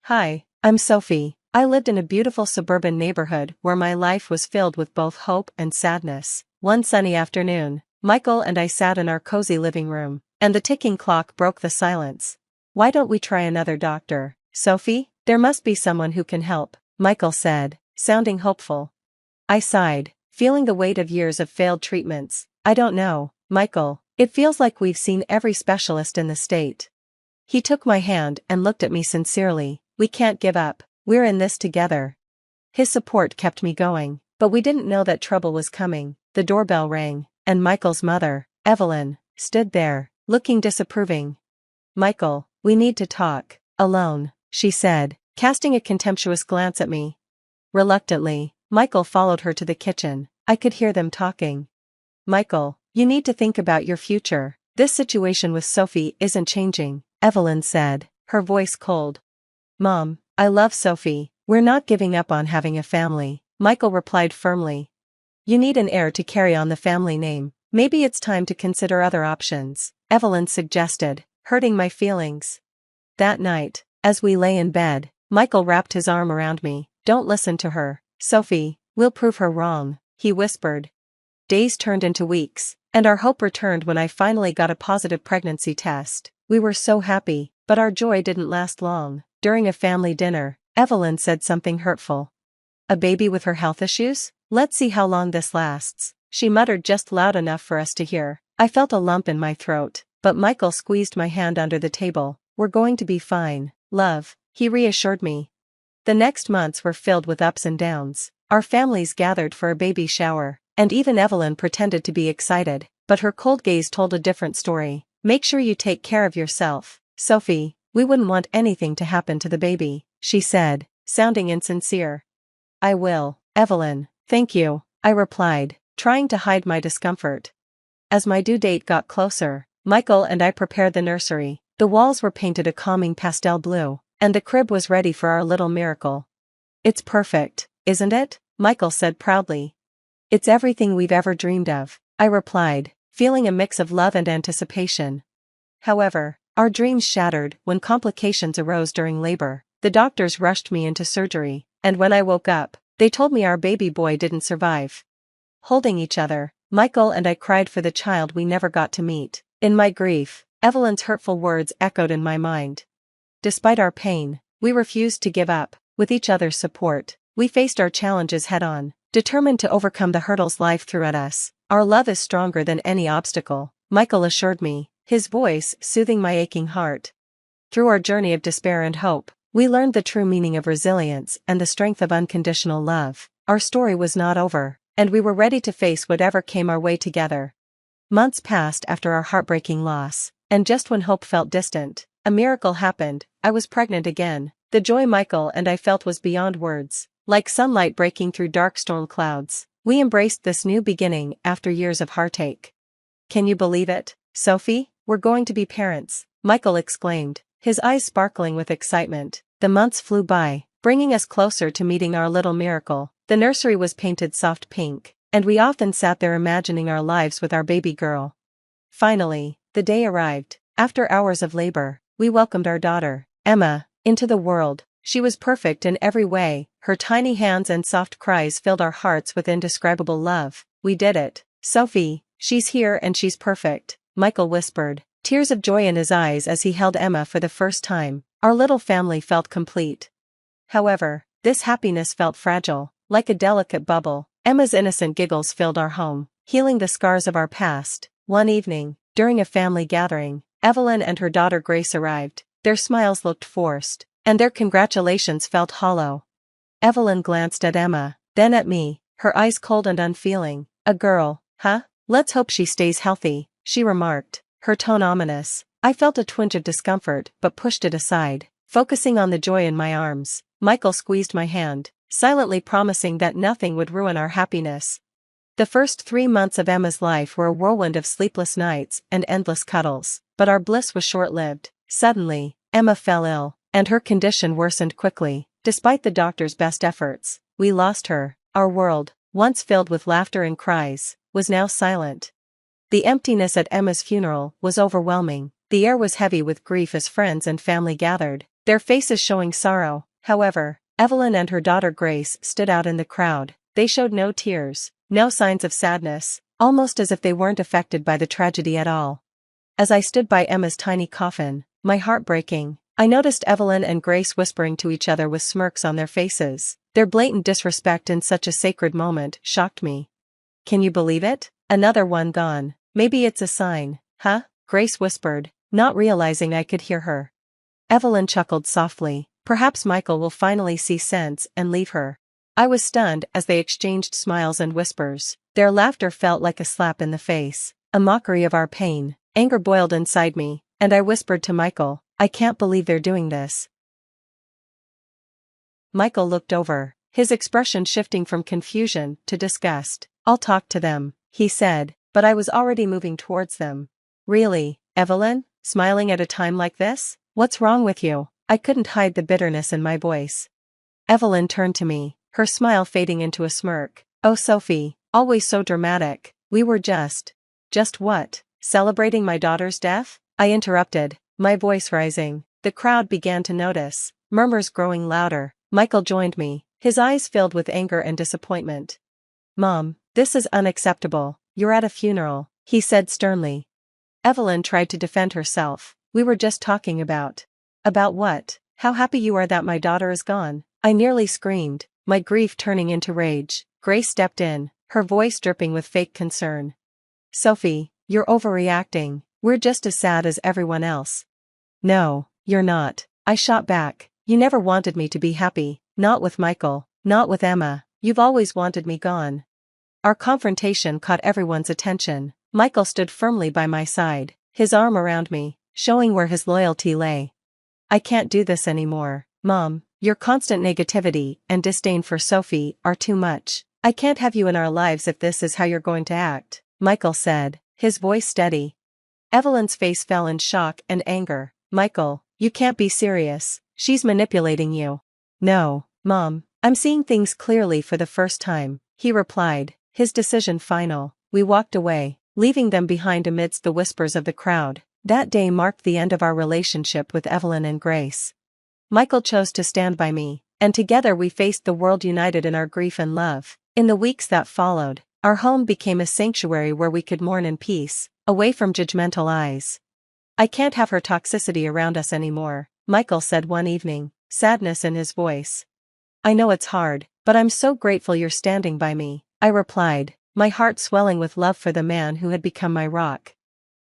Hi, I'm Sophie. I lived in a beautiful suburban neighborhood where my life was filled with both hope and sadness. One sunny afternoon, Michael and I sat in our cozy living room, and the ticking clock broke the silence. "Why don't we try another doctor, Sophie? There must be someone who can help," Michael said, sounding hopeful. I sighed, feeling the weight of years of failed treatments. "I don't know, Michael. It feels like we've seen every specialist in the state." He took my hand and looked at me sincerely. "We can't give up. We're in this together." His support kept me going, but we didn't know that trouble was coming. The doorbell rang, and Michael's mother, Evelyn, stood there, looking disapproving. "Michael, we need to talk, alone," she said, casting a contemptuous glance at me. Reluctantly, Michael followed her to the kitchen. I could hear them talking. "Michael, you need to think about your future. This situation with Sophie isn't changing," Evelyn said, her voice cold. "Mom, I love Sophie. We're not giving up on having a family," Michael replied firmly. "You need an heir to carry on the family name. Maybe it's time to consider other options," Evelyn suggested, hurting my feelings. That night, as we lay in bed, Michael wrapped his arm around me. "Don't listen to her, Sophie. We'll prove her wrong," he whispered. Days turned into weeks, and our hope returned when I finally got a positive pregnancy test. We were so happy, but our joy didn't last long. During a family dinner, Evelyn said something hurtful. "A baby with her health issues? Let's see how long this lasts," she muttered just loud enough for us to hear. I felt a lump in my throat, but Michael squeezed my hand under the table. "We're going to be fine, love," he reassured me. The next months were filled with ups and downs. Our families gathered for a baby shower, and even Evelyn pretended to be excited, but her cold gaze told a different story. "Make sure you take care of yourself, Sophie. We wouldn't want anything to happen to the baby," she said, sounding insincere. "I will, Evelyn, thank you," I replied, trying to hide my discomfort. As my due date got closer, Michael and I prepared the nursery. The walls were painted a calming pastel blue, and the crib was ready for our little miracle. "It's perfect, isn't it?" Michael said proudly. "It's everything we've ever dreamed of," I replied, feeling a mix of love and anticipation. However, our dreams shattered when complications arose during labor. The doctors rushed me into surgery, and when I woke up, they told me our baby boy didn't survive. Holding each other, Michael and I cried for the child we never got to meet. In my grief, Evelyn's hurtful words echoed in my mind. Despite our pain, we refused to give up. With each other's support, we faced our challenges head-on, determined to overcome the hurdles life threw at us. "Our love is stronger than any obstacle," Michael assured me, his voice soothing my aching heart. Through our journey of despair and hope, we learned the true meaning of resilience and the strength of unconditional love. Our story was not over, and we were ready to face whatever came our way together. Months passed after our heartbreaking loss, and just when hope felt distant, a miracle happened. I was pregnant again. The joy Michael and I felt was beyond words. Like sunlight breaking through dark storm clouds, we embraced this new beginning after years of heartache. "Can you believe it, Sophie? We're going to be parents," Michael exclaimed, his eyes sparkling with excitement. The months flew by, bringing us closer to meeting our little miracle. The nursery was painted soft pink, and we often sat there imagining our lives with our baby girl. Finally, the day arrived. After hours of labor, we welcomed our daughter, Emma, into the world. She was perfect in every way. Her tiny hands and soft cries filled our hearts with indescribable love. "We did it, Sophie. She's here and she's perfect," Michael whispered, tears of joy in his eyes as he held Emma for the first time. Our little family felt complete. However, this happiness felt fragile, like a delicate bubble. Emma's innocent giggles filled our home, healing the scars of our past. One evening, during a family gathering, Evelyn and her daughter Grace arrived. Their smiles looked forced, and their congratulations felt hollow. Evelyn glanced at Emma, then at me, her eyes cold and unfeeling. "A girl, huh? Let's hope she stays healthy," she remarked, her tone ominous. I felt a twinge of discomfort but pushed it aside, focusing on the joy in my arms. Michael squeezed my hand, silently promising that nothing would ruin our happiness. The first 3 months of Emma's life were a whirlwind of sleepless nights and endless cuddles, but our bliss was short-lived. Suddenly, Emma fell ill, and her condition worsened quickly. Despite the doctor's best efforts, we lost her. Our world, once filled with laughter and cries, was now silent. The emptiness at Emma's funeral was overwhelming. The air was heavy with grief as friends and family gathered. their faces showing sorrow. However, Evelyn and her daughter Grace stood out in the crowd. They showed no tears, no signs of sadness, almost as if they weren't affected by the tragedy at all. As I stood by Emma's tiny coffin, my heart breaking, I noticed Evelyn and Grace whispering to each other with smirks on their faces. Their blatant disrespect in such a sacred moment shocked me. "Can you believe it? Another one gone. Maybe it's a sign, huh?" Grace whispered, not realizing I could hear her. Evelyn chuckled softly. "Perhaps Michael will finally see sense and leave her." I was stunned as they exchanged smiles and whispers. Their laughter felt like a slap in the face, a mockery of our pain. Anger boiled inside me, and I whispered to Michael, "I can't believe they're doing this." Michael looked over, his expression shifting from confusion to disgust. "I'll talk to them," he said, but I was already moving towards them. "Really, Evelyn? Smiling at a time like this? What's wrong with you?" I couldn't hide the bitterness in my voice. Evelyn turned to me, her smile fading into a smirk. "Oh Sophie, always so dramatic. We were just what? Celebrating my daughter's death?" I interrupted, my voice rising. The crowd began to notice, murmurs growing louder. Michael joined me, his eyes filled with anger and disappointment. "Mom, this is unacceptable. You're at a funeral," he said sternly. Evelyn tried to defend herself. "We were just talking about what? How happy you are that my daughter is gone," I nearly screamed, my grief turning into rage. Grace stepped in, her voice dripping with fake concern. "Sophie, you're overreacting. We're just as sad as everyone else." "No, you're not," I shot back. "You never wanted me to be happy, not with Michael, not with Emma. You've always wanted me gone." Our confrontation caught everyone's attention. Michael stood firmly by my side, his arm around me, showing where his loyalty lay. "I can't do this anymore, Mom. Your constant negativity and disdain for Sophie are too much. I can't have you in our lives if this is how you're going to act," Michael said, his voice steady. Evelyn's face fell in shock and anger. "Michael, you can't be serious. She's manipulating you." "No, Mom, I'm seeing things clearly for the first time," he replied, his decision final. We walked away, leaving them behind amidst the whispers of the crowd. That day marked the end of our relationship with Evelyn and Grace. Michael chose to stand by me, and together we faced the world united in our grief and love. In the weeks that followed, our home became a sanctuary where we could mourn in peace, away from judgmental eyes. "I can't have her toxicity around us anymore," Michael said one evening, sadness in his voice. "I know it's hard, but I'm so grateful you're standing by me," I replied, my heart swelling with love for the man who had become my rock.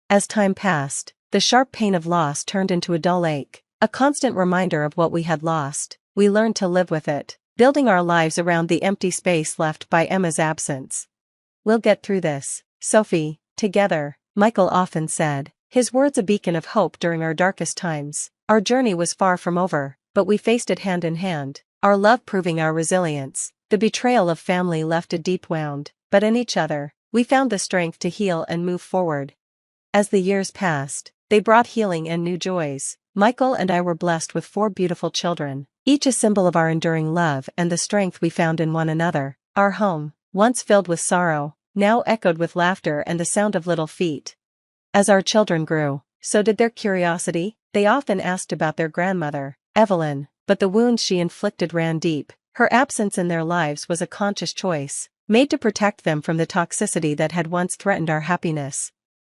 As time passed, the sharp pain of loss turned into a dull ache, a constant reminder of what we had lost. We learned to live with it, building our lives around the empty space left by Emma's absence. "We'll get through this, Sophie, together," Michael often said, his words a beacon of hope during our darkest times. Our journey was far from over, but we faced it hand in hand, our love proving our resilience. The betrayal of family left a deep wound, but in each other, we found the strength to heal and move forward. As the years passed, they brought healing and new joys. Michael and I were blessed with 4 beautiful children, each a symbol of our enduring love and the strength we found in one another. Our home, once filled with sorrow, now echoed with laughter and the sound of little feet. As our children grew, so did their curiosity. They often asked about their grandmother, Evelyn, but the wounds she inflicted ran deep. Her absence in their lives was a conscious choice, made to protect them from the toxicity that had once threatened our happiness.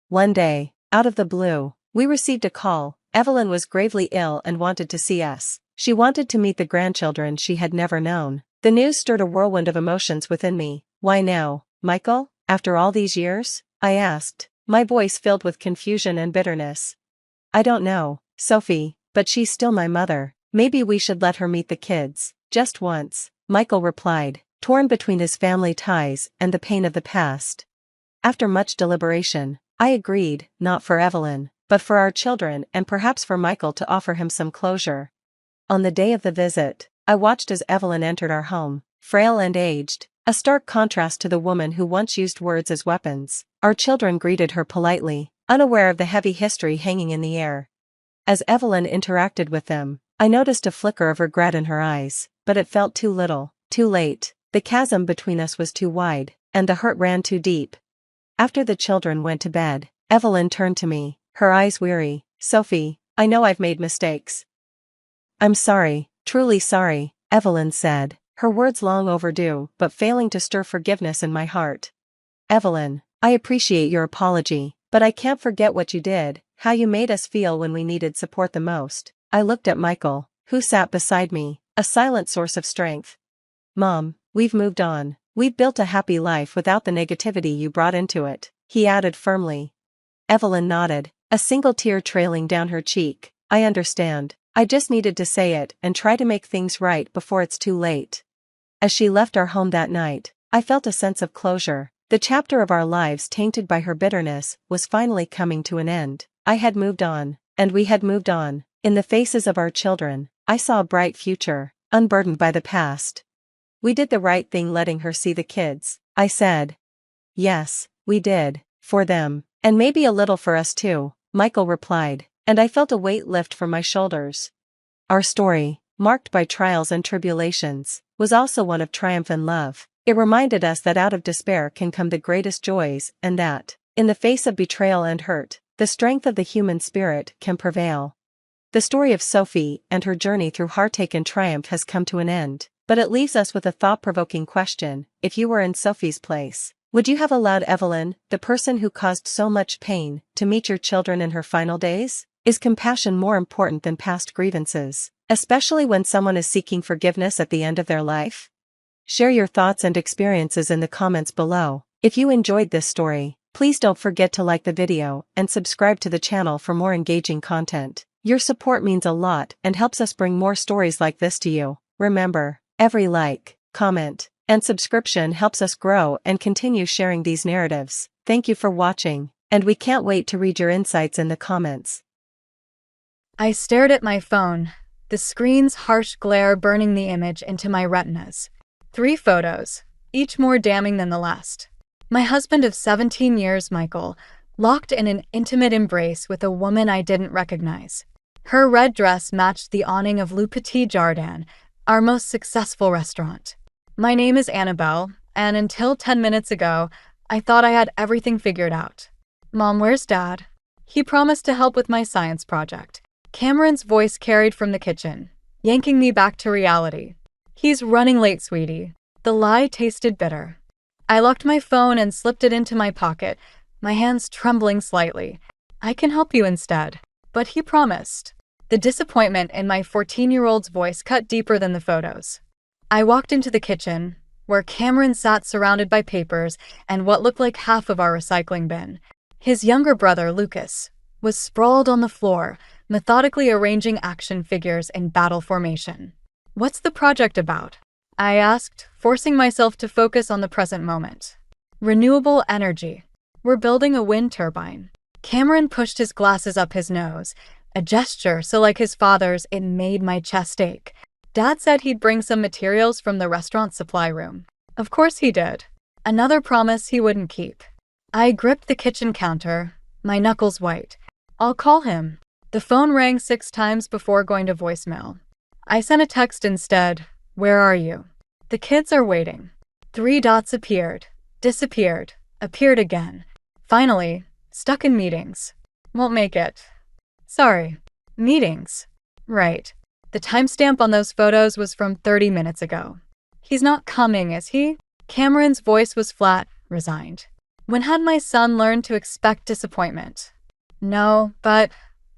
One day, out of the blue, we received a call. Evelyn was gravely ill and wanted to see us. She wanted to meet the grandchildren she had never known. The news stirred a whirlwind of emotions within me. "Why now, Michael? After all these years?" I asked, my voice filled with confusion and bitterness. "I don't know, Sophie, but she's still my mother. Maybe we should let her meet the kids, just once," Michael replied, torn between his family ties and the pain of the past. After much deliberation, I agreed, not for Evelyn, but for our children and perhaps for Michael to offer him some closure. On the day of the visit, I watched as Evelyn entered our home, frail and aged, a stark contrast to the woman who once used words as weapons. Our children greeted her politely, unaware of the heavy history hanging in the air. As Evelyn interacted with them, I noticed a flicker of regret in her eyes, but it felt too little, too late. The chasm between us was too wide, and the hurt ran too deep. After the children went to bed, Evelyn turned to me, her eyes weary. "Sophie, I know I've made mistakes. I'm sorry, truly sorry, Evelyn said, her words long overdue but failing to stir forgiveness in my heart. Evelyn, I appreciate your apology, but I can't forget what you did, how you made us feel when we needed support the most. I looked at Michael, who sat beside me, a silent source of strength. Mom, we've moved on. We've built a happy life without the negativity you brought into it, he added firmly. Evelyn nodded, a single tear trailing down her cheek. I understand. I just needed to say it and try to make things right before it's too late. As she left our home that night, I felt a sense of closure. The chapter of our lives tainted by her bitterness was finally coming to an end. I had moved on, and we had moved on. In the faces of our children, I saw a bright future, unburdened by the past. We did the right thing letting her see the kids, I said. Yes, we did, for them, and maybe a little for us too, Michael replied, and I felt a weight lift from my shoulders. Our story, marked by trials and tribulations, was also one of triumph and love. It reminded us that out of despair can come the greatest joys, and that, in the face of betrayal and hurt, the strength of the human spirit can prevail. The story of Sophie and her journey through heartache and triumph has come to an end, but it leaves us with a thought-provoking question. If you were in Sophie's place, would you have allowed Evelyn, the person who caused so much pain, to meet your children in her final days? Is compassion more important than past grievances, especially when someone is seeking forgiveness at the end of their life? Share your thoughts and experiences in the comments below. If you enjoyed this story, please don't forget to like the video and subscribe to the channel for more engaging content. Your support means a lot and helps us bring more stories like this to you. Remember, every like, comment, and subscription helps us grow and continue sharing these narratives. Thank you for watching, and we can't wait to read your insights in the comments. I stared at my phone, the screen's harsh glare burning the image into my retinas. 3 photos, each more damning than the last. My husband of 17 years, Michael, locked in an intimate embrace with a woman I didn't recognize. Her red dress matched the awning of Le Petit Jardin, our most successful restaurant. My name is Annabelle, and until 10 minutes ago, I thought I had everything figured out. Mom, where's Dad? He promised to help with my science project. Cameron's voice carried from the kitchen, yanking me back to reality. He's running late, sweetie. The lie tasted bitter. I locked my phone and slipped it into my pocket, my hands trembling slightly. I can help you instead. But he promised. The disappointment in my 14-year-old's voice cut deeper than the photos. I walked into the kitchen, where Cameron sat surrounded by papers and what looked like half of our recycling bin. His younger brother, Lucas, was sprawled on the floor, methodically arranging action figures in battle formation. What's the project about? I asked, forcing myself to focus on the present moment. Renewable energy. We're building a wind turbine. Cameron pushed his glasses up his nose, a gesture so like his father's it made my chest ache. Dad said he'd bring some materials from the restaurant supply room. Of course he did. Another promise he wouldn't keep. I gripped the kitchen counter, my knuckles white. I'll call him. The phone rang 6 times before going to voicemail. I sent a text instead. Where are you? The kids are waiting. 3 dots appeared, disappeared, appeared again. Finally, stuck in meetings. Won't make it. Sorry. Meetings. Right. The timestamp on those photos was from 30 minutes ago. He's not coming, is he? Cameron's voice was flat, resigned. When had my son learned to expect disappointment? No, but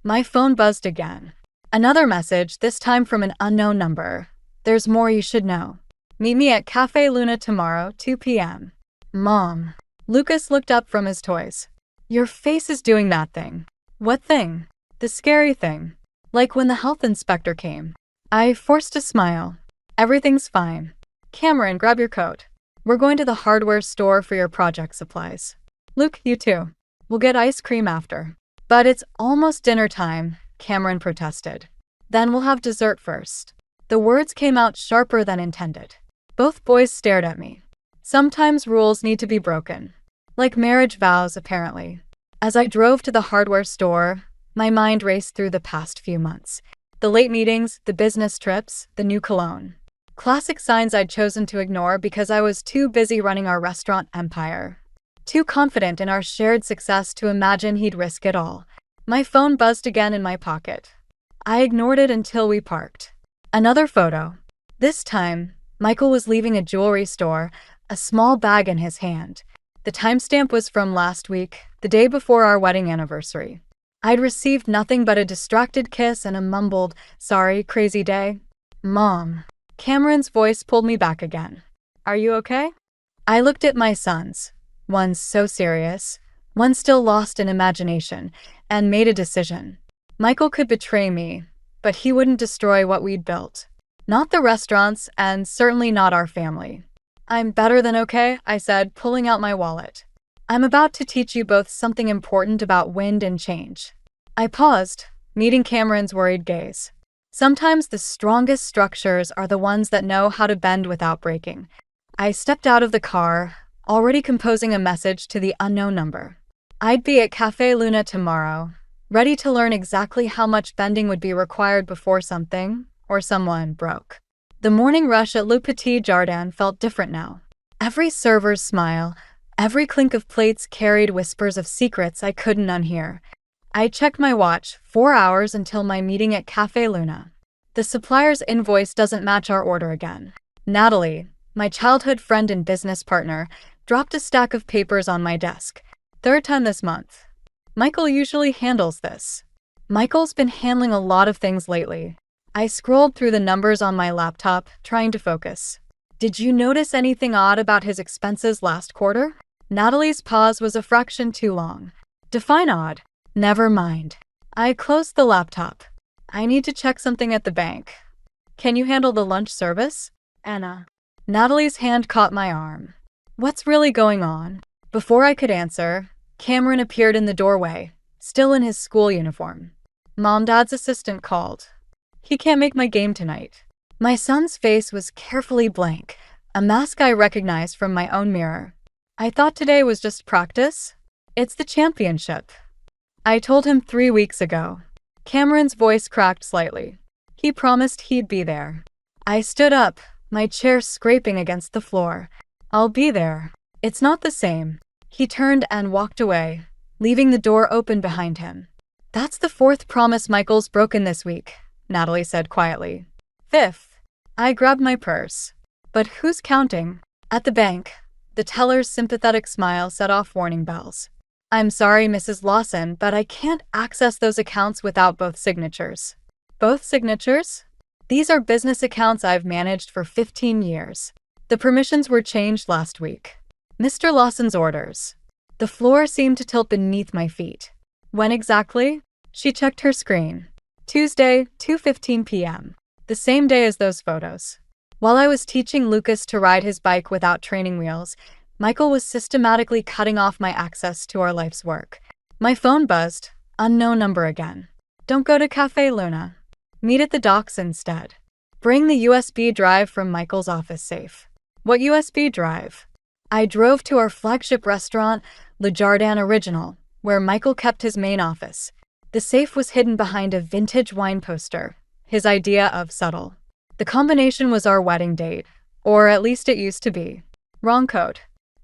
my phone buzzed again. Another message, this time from an unknown number. There's more you should know. Meet me at Cafe Luna tomorrow, 2 p.m. Mom. Lucas looked up from his toys. Your face is doing that thing. What thing? The scary thing. Like when the health inspector came. I forced a smile. Everything's fine. Cameron, grab your coat. We're going to the hardware store for your project supplies. Luke, you too. We'll get ice cream after. But it's almost dinner time, Cameron protested. Then we'll have dessert first. The words came out sharper than intended. Both boys stared at me. Sometimes rules need to be broken. Like marriage vows, apparently. As I drove to the hardware store, my mind raced through the past few months. The late meetings, the business trips, the new cologne. Classic signs I'd chosen to ignore because I was too busy running our restaurant empire. Too confident in our shared success to imagine he'd risk it all. My phone buzzed again in my pocket. I ignored it until we parked. Another photo. This time, Michael was leaving a jewelry store, a small bag in his hand. The timestamp was from last week, the day before our wedding anniversary. I'd received nothing but a distracted kiss and a mumbled, "Sorry, crazy day." "Mom." Cameron's voice pulled me back again. "Are you okay?" I looked at my sons, one so serious, one still lost in imagination, and made a decision. Michael could betray me, but he wouldn't destroy what we'd built. Not the restaurants, and certainly not our family. "I'm better than okay," I said, pulling out my wallet. "I'm about to teach you both something important about wind and change." I paused, meeting Cameron's worried gaze. Sometimes the strongest structures are the ones that know how to bend without breaking. I stepped out of the car, already composing a message to the unknown number. I'd be at Cafe Luna tomorrow, ready to learn exactly how much bending would be required before something, or someone, broke. The morning rush at Le Petit Jardin felt different now. Every server's smile, every clink of plates carried whispers of secrets I couldn't unhear. I checked my watch, 4 hours until my meeting at Cafe Luna. The supplier's invoice doesn't match our order again. Natalie, my childhood friend and business partner, dropped a stack of papers on my desk. Third time this month. Michael usually handles this. Michael's been handling a lot of things lately. I scrolled through the numbers on my laptop, trying to focus. "Did you notice anything odd about his expenses last quarter?" Natalie's pause was a fraction too long. "Define odd." "Never mind." I closed the laptop. "I need to check something at the bank. Can you handle the lunch service?" "Anna." Natalie's hand caught my arm. "What's really going on?" Before I could answer, Cameron appeared in the doorway, still in his school uniform. "Mom-Dad's assistant called. He can't make my game tonight." My son's face was carefully blank, a mask I recognized from my own mirror. "I thought today was just practice." "It's the championship." I told him 3 weeks ago. Cameron's voice cracked slightly. He promised he'd be there. I stood up, my chair scraping against the floor. "I'll be there." "It's not the same." He turned and walked away, leaving the door open behind him. "That's the 4th promise Michael's broken this week," Natalie said quietly. "5th. I grabbed my purse. "But who's counting?" At the bank, the teller's sympathetic smile set off warning bells. "I'm sorry, Mrs. Lawson, but I can't access those accounts without both signatures." "Both signatures?" "These are business accounts I've managed for 15 years. The permissions were changed last week." Mr. Lawson's orders. The floor seemed to tilt beneath my feet. "When exactly?" She checked her screen. "Tuesday, 2:15 p.m. The same day as those photos." While I was teaching Lucas to ride his bike without training wheels, Michael was systematically cutting off my access to our life's work. My phone buzzed. Unknown number again. "Don't go to Cafe Luna. Meet at the docks instead. Bring the USB drive from Michael's office safe." "What USB drive?" I drove to our flagship restaurant, Le Jardin Original, where Michael kept his main office. The safe was hidden behind a vintage wine poster, his idea of subtle. The combination was our wedding date, or at least it used to be. Wrong code.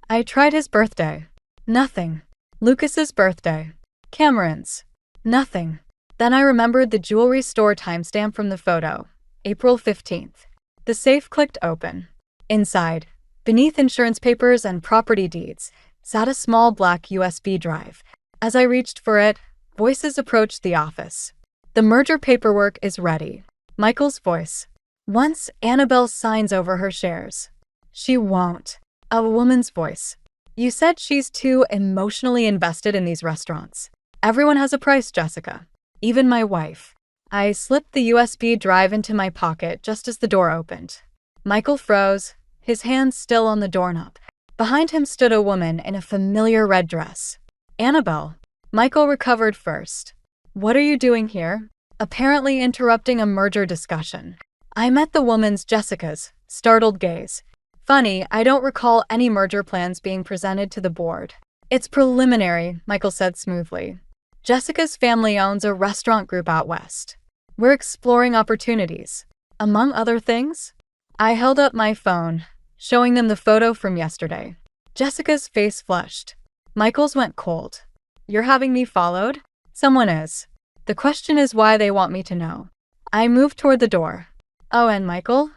I tried his birthday. Nothing. Lucas's birthday. Cameron's. Nothing. Then I remembered the jewelry store timestamp from the photo, April 15th. The safe clicked open. Inside, beneath insurance papers and property deeds, sat a small black USB drive. As I reached for it, voices approached the office. "The merger paperwork is ready." Michael's voice. "Once Annabelle signs over her shares." "She won't." A woman's voice. "You said she's too emotionally invested in these restaurants." "Everyone has a price, Jessica. Even my wife." I slipped the USB drive into my pocket just as the door opened. Michael froze, his hands still on the doorknob. Behind him stood a woman in a familiar red dress. "Annabelle." Michael recovered first. "What are you doing here?" Apparently interrupting a merger discussion. I met the woman's, Jessica's, startled gaze. "Funny, I don't recall any merger plans being presented to the board." "It's preliminary," Michael said smoothly. "Jessica's family owns a restaurant group out west. We're exploring opportunities." "Among other things?" I held up my phone, showing them the photo from yesterday. Jessica's face flushed. Michael's went cold. "You're having me followed?" "Someone is. The question is why they want me to know." I moved toward the door. Oh, and Michael?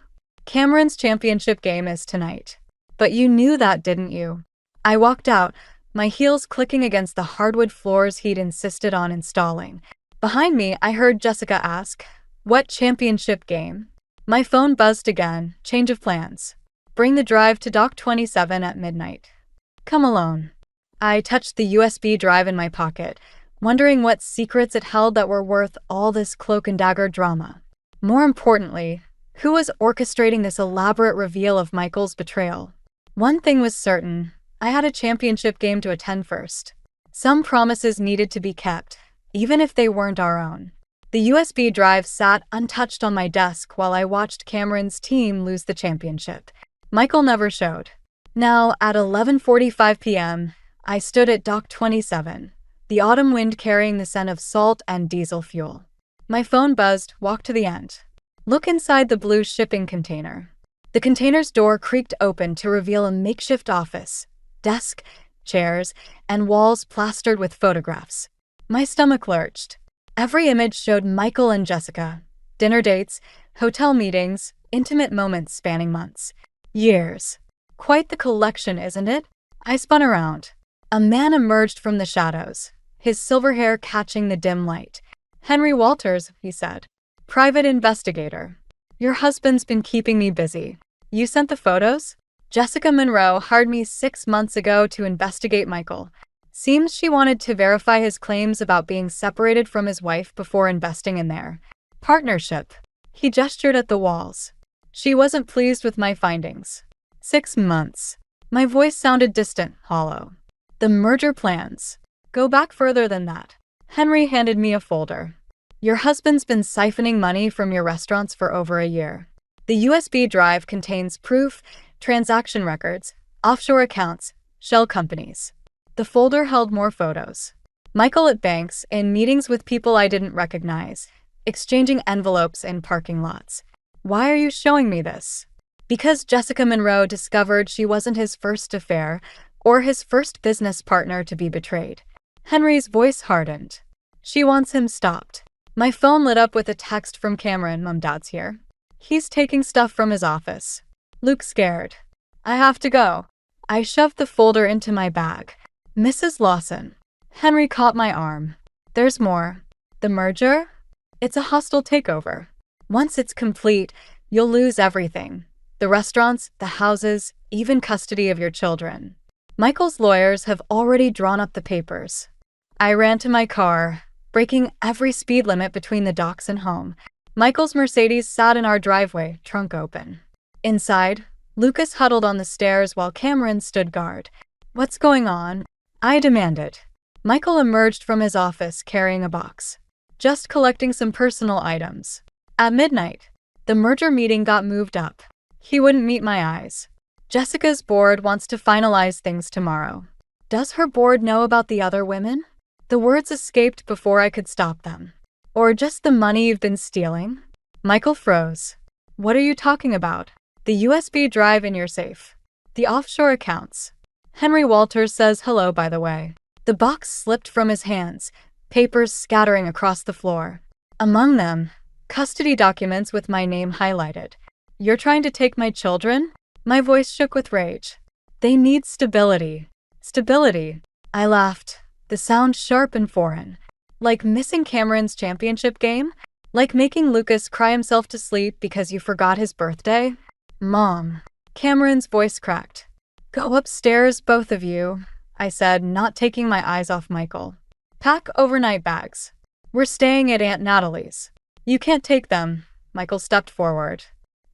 Cameron's championship game is tonight. But you knew that, didn't you? I walked out, my heels clicking against the hardwood floors he'd insisted on installing. Behind me, I heard Jessica ask, "What championship game?" My phone buzzed again. Change of plans. Bring the drive to Dock 27 at midnight. Come alone. I touched the USB drive in my pocket, wondering what secrets it held that were worth all this cloak and dagger drama. More importantly, who was orchestrating this elaborate reveal of Michael's betrayal? One thing was certain, I had a championship game to attend first. Some promises needed to be kept, even if they weren't our own. The USB drive sat untouched on my desk while I watched Cameron's team lose the championship. Michael never showed. Now, at 11:45 p.m., I stood at Dock 27, the autumn wind carrying the scent of salt and diesel fuel. My phone buzzed. Walk to the end. Look inside the blue shipping container. The container's door creaked open to reveal a makeshift office, desk, chairs, and walls plastered with photographs. My stomach lurched. Every image showed Michael and Jessica. Dinner dates, hotel meetings, intimate moments spanning months. Years. Quite the collection, isn't it? I spun around. A man emerged from the shadows, his silver hair catching the dim light. "Henry Walters," he said. "Private investigator. Your husband's been keeping me busy. You sent the photos?" Jessica Monroe hired me 6 months ago to investigate Michael. Seems she wanted to verify his claims about being separated from his wife before investing in their partnership. He gestured at the walls. She wasn't pleased with my findings. 6 months. My voice sounded distant, hollow. The merger plans go back further than that. Henry handed me a folder. Your husband's been siphoning money from your restaurants for over a year. The USB drive contains proof, transaction records, offshore accounts, shell companies. The folder held more photos. Michael at banks, in meetings with people I didn't recognize, exchanging envelopes in parking lots. Why are you showing me this? Because Jessica Monroe discovered she wasn't his first affair or his first business partner to be betrayed. Henry's voice hardened. She wants him stopped. My phone lit up with a text from Cameron. "Mom, Dad's here. He's taking stuff from his office. Luke scared. I have to go." I shoved the folder into my bag. "Mrs. Lawson." Henry caught my arm. "There's more. The merger? It's a hostile takeover. Once it's complete, you'll lose everything. The restaurants, the houses, even custody of your children. Michael's lawyers have already drawn up the papers." I ran to my car, breaking every speed limit between the docks and home. Michael's Mercedes sat in our driveway, trunk open. Inside, Lucas huddled on the stairs while Cameron stood guard. "What's going on?" I demanded. Michael emerged from his office carrying a box. "Just collecting some personal items." At midnight, the merger meeting got moved up. He wouldn't meet my eyes. "Jessica's board wants to finalize things tomorrow." "Does her board know about the other women?" The words escaped before I could stop them. "Or just the money you've been stealing?" Michael froze. "What are you talking about?" "The USB drive in your safe. The offshore accounts. Henry Walters says hello, by the way." The box slipped from his hands, papers scattering across the floor. Among them, custody documents with my name highlighted. "You're trying to take my children?" My voice shook with rage. "They need stability." Stability. I laughed, the sound sharp and foreign. Like missing Cameron's championship game? Like making Lucas cry himself to sleep because you forgot his birthday? "Mom." Cameron's voice cracked. "Go upstairs, both of you," I said, not taking my eyes off Michael. "Pack overnight bags. We're staying at Aunt Natalie's." "You can't take them." Michael stepped forward.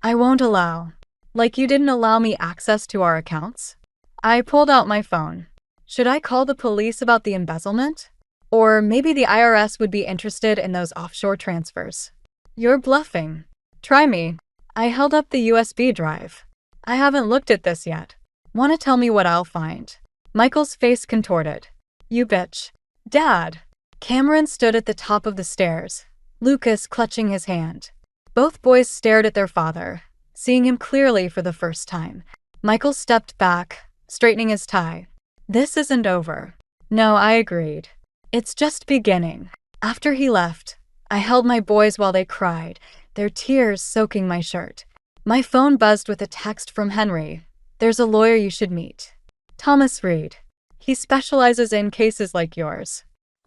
"I won't allow." "Like you didn't allow me access to our accounts?" I pulled out my phone. Should I call the police about the embezzlement? Or maybe the IRS would be interested in those offshore transfers. "You're bluffing." "Try me." I held up the USB drive. "I haven't looked at this yet. Want to tell me what I'll find?" Michael's face contorted. "You bitch." "Dad." Cameron stood at the top of the stairs, Lucas clutching his hand. Both boys stared at their father, seeing him clearly for the first time. Michael stepped back, straightening his tie. "This isn't over." "No," I agreed. "It's just beginning." After he left, I held my boys while they cried, their tears soaking my shirt. My phone buzzed with a text from Henry. "There's a lawyer you should meet. Thomas Reed. He specializes in cases like yours."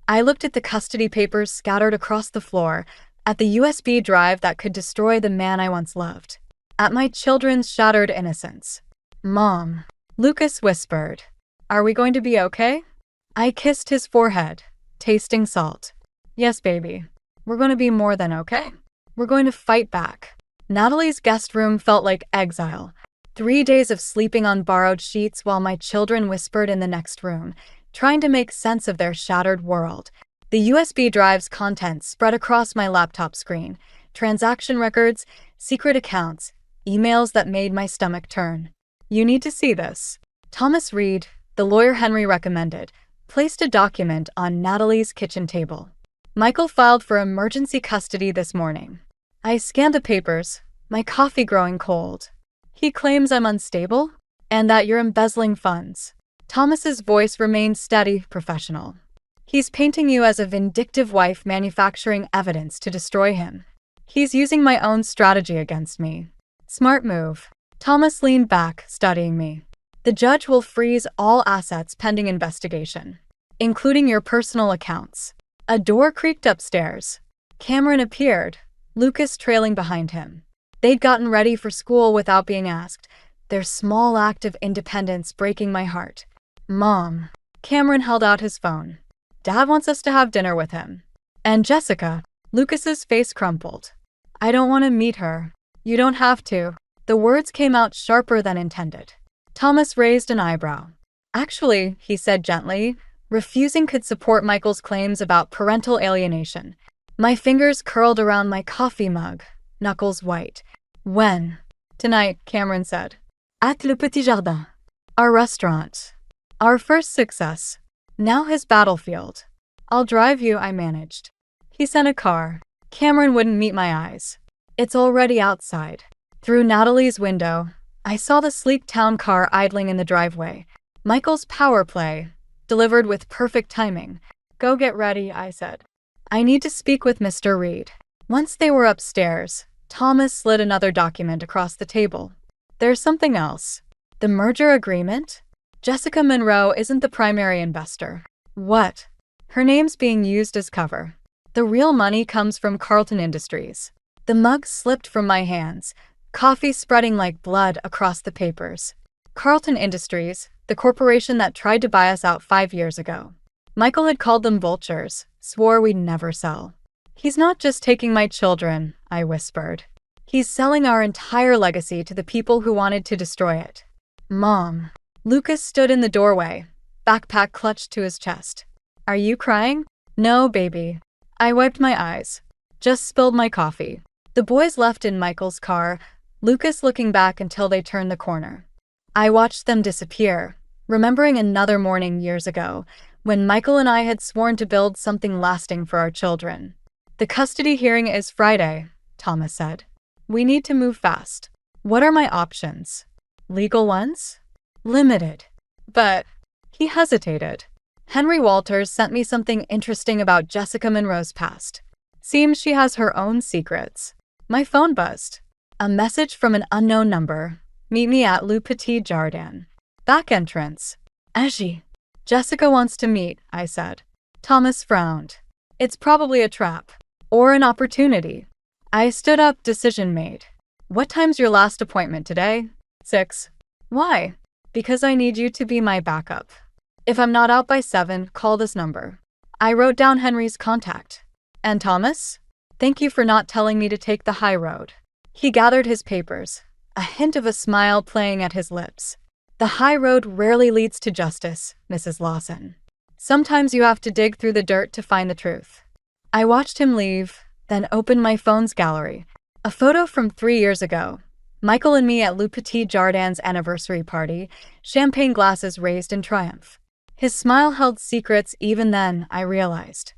I looked at the custody papers scattered across the floor, at the USB drive that could destroy the man I once loved, at my children's shattered innocence. "Mom," Lucas whispered. "Are we going to be okay?" I kissed his forehead, tasting salt. "Yes, baby. We're going to be more than okay. We're going to fight back." Natalie's guest room felt like exile. 3 days of sleeping on borrowed sheets while my children whispered in the next room, trying to make sense of their shattered world. The USB drive's contents spread across my laptop screen. Transaction records, secret accounts, emails that made my stomach turn. "You need to see this." Thomas Reed, the lawyer Henry recommended, placed a document on Natalie's kitchen table. "Michael filed for emergency custody this morning." I scanned the papers, my coffee growing cold. "He claims I'm unstable and that you're embezzling funds." Thomas's voice remained steady, professional. "He's painting you as a vindictive wife manufacturing evidence to destroy him. He's using my own strategy against me." "Smart move." Thomas leaned back, studying me. "The judge will freeze all assets pending investigation, including your personal accounts." A door creaked upstairs. Cameron appeared, Lucas trailing behind him. They'd gotten ready for school without being asked, their small act of independence breaking my heart. "Mom." Cameron held out his phone. "Dad wants us to have dinner with him." "And Jessica." Lucas's face crumpled. "I don't want to meet her." "You don't have to." The words came out sharper than intended. Thomas raised an eyebrow. "Actually," he said gently, refusing could support Michael's claims about parental alienation. My fingers curled around my coffee mug, knuckles white. "When?" "Tonight," Cameron said. "At Le Petit Jardin." Our restaurant. Our first success. Now his battlefield. "I'll drive you," I managed. He sent a car. Cameron wouldn't meet my eyes. "It's already outside." Through Natalie's window, I saw the sleek town car idling in the driveway. Michael's power play, delivered with perfect timing. "Go get ready," I said. "I need to speak with Mr. Reed." Once they were upstairs, Thomas slid another document across the table. "There's something else. The merger agreement? Jessica Monroe isn't the primary investor." "What?" "Her name's being used as cover. The real money comes from Carlton Industries." The mug slipped from my hands, coffee spreading like blood across the papers. Carlton Industries, the corporation that tried to buy us out 5 years ago. Michael had called them vultures, swore we'd never sell. "He's not just taking my children," I whispered. "He's selling our entire legacy to the people who wanted to destroy it." "Mom." Lucas stood in the doorway, backpack clutched to his chest. "Are you crying?" "No, baby." I wiped my eyes. Just spilled my coffee. The boys left in Michael's car, Lucas looking back until they turned the corner. I watched them disappear, remembering another morning years ago, when Michael and I had sworn to build something lasting for our children. "The custody hearing is Friday," Thomas said. "We need to move fast." "What are my options?" "Legal ones?" "Limited." "But..." He hesitated. "Henry Walters sent me something interesting about Jessica Monroe's past. Seems she has her own secrets." My phone buzzed. A message from an unknown number. "Meet me at Le Petit Jardin. Back entrance." "Aggie." "Jessica wants to meet," I said. Thomas frowned. "It's probably a trap. Or an opportunity." I stood up, decision made. "What time's your last appointment today?" 6. "Why?" "Because I need you to be my backup. If I'm not out by 7, call this number." I wrote down Henry's contact. "And Thomas? Thank you for not telling me to take the high road." He gathered his papers, a hint of a smile playing at his lips. "The high road rarely leads to justice, Mrs. Lawson. Sometimes you have to dig through the dirt to find the truth." I watched him leave, then opened my phone's gallery. A photo from 3 years ago. Michael and me at Le Petit Jardin's anniversary party, champagne glasses raised in triumph. His smile held secrets even then, I realized.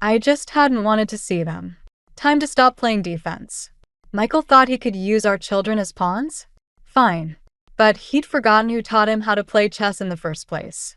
I just hadn't wanted to see them. Time to stop playing defense. Michael thought he could use our children as pawns? Fine. But he'd forgotten who taught him how to play chess in the first place.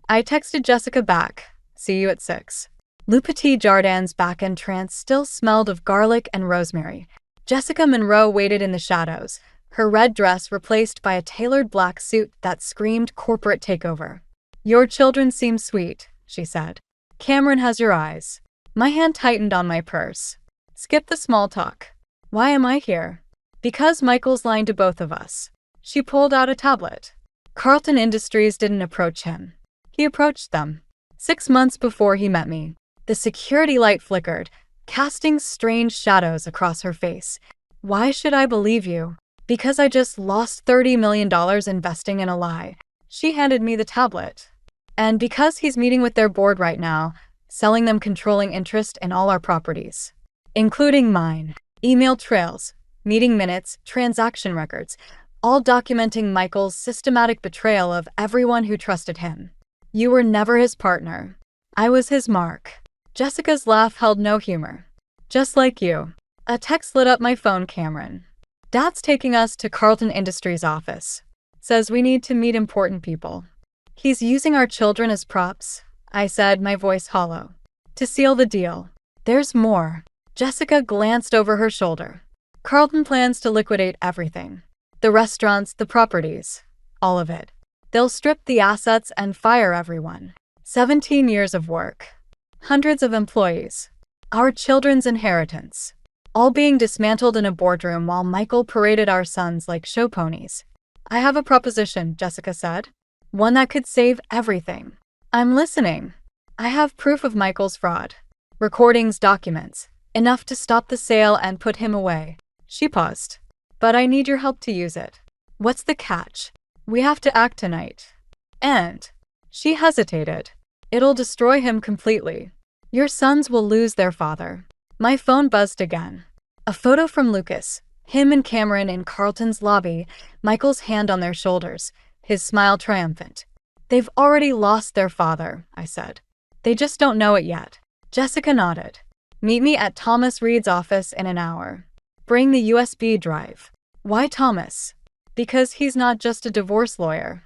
I texted Jessica back. "See you at 6. Le Petit Jardin's back entrance still smelled of garlic and rosemary. Jessica Monroe waited in the shadows, her red dress replaced by a tailored black suit that screamed corporate takeover. "Your children seem sweet," she said. "Cameron has your eyes." My hand tightened on my purse. "Skip the small talk. Why am I here?" "Because Michael's lying to both of us." She pulled out a tablet. Carlton Industries didn't approach him. He approached them. 6 months before he met me. The security light flickered, casting strange shadows across her face. "Why should I believe you?" "Because I just lost $30 million investing in a lie." She handed me the tablet. "And because he's meeting with their board right now, selling them controlling interest in all our properties, including mine." Email trails, meeting minutes, transaction records, all documenting Michael's systematic betrayal of everyone who trusted him. "You were never his partner. I was his mark." Jessica's laugh held no humor. "Just like you." A text lit up my phone. "Cameron. Dad's taking us to Carlton Industries' office. Says we need to meet important people." "He's using our children as props," I said, my voice hollow. "To seal the deal." "There's more." Jessica glanced over her shoulder. "Carlton plans to liquidate everything. The restaurants, the properties. All of it. They'll strip the assets and fire everyone. 17 years of work. Hundreds of employees. Our children's inheritance. All being dismantled in a boardroom while Michael paraded our sons like show ponies." "I have a proposition," Jessica said. "One that could save everything." "I'm listening." "I have proof of Michael's fraud. Recordings, documents. Enough to stop the sale and put him away." She paused. "But I need your help to use it." "What's the catch?" "We have to act tonight. And..." She hesitated. "It'll destroy him completely. Your sons will lose their father." My phone buzzed again. A photo from Lucas, him and Cameron in Carlton's lobby, Michael's hand on their shoulders, his smile triumphant. "They've already lost their father," I said. "They just don't know it yet." Jessica nodded. "Meet me at Thomas Reed's office in an hour. Bring the USB drive." "Why Thomas?" "Because he's not just a divorce lawyer.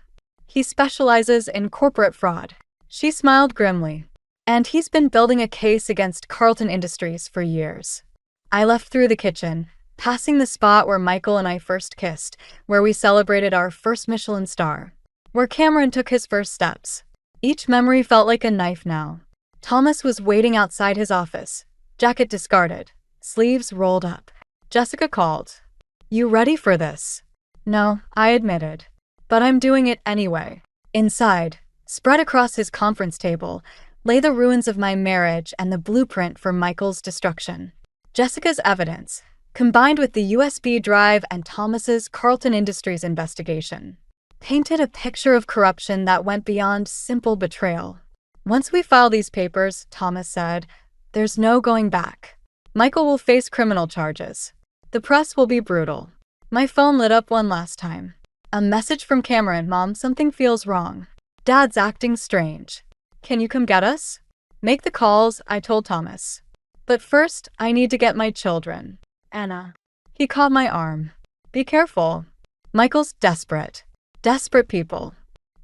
He specializes in corporate fraud." She smiled grimly. "And he's been building a case against Carlton Industries for years." I left through the kitchen, passing the spot where Michael and I first kissed, where we celebrated our first Michelin star, where Cameron took his first steps. Each memory felt like a knife now. Thomas was waiting outside his office, jacket discarded, sleeves rolled up. Jessica called. "You ready for this?" "No," I admitted. "But I'm doing it anyway." Inside, spread across his conference table, lay the ruins of my marriage and the blueprint for Michael's destruction. Jessica's evidence, combined with the USB drive and Thomas's Carlton Industries investigation, painted a picture of corruption that went beyond simple betrayal. "Once we file these papers," Thomas said, "there's no going back. Michael will face criminal charges. The press will be brutal." My phone lit up one last time. A message from Cameron. "Mom, something feels wrong. Dad's acting strange. Can you come get us?" "Make the calls," I told Thomas. "But first, I need to get my children." "Anna." He caught my arm. "Be careful. Michael's desperate. Desperate people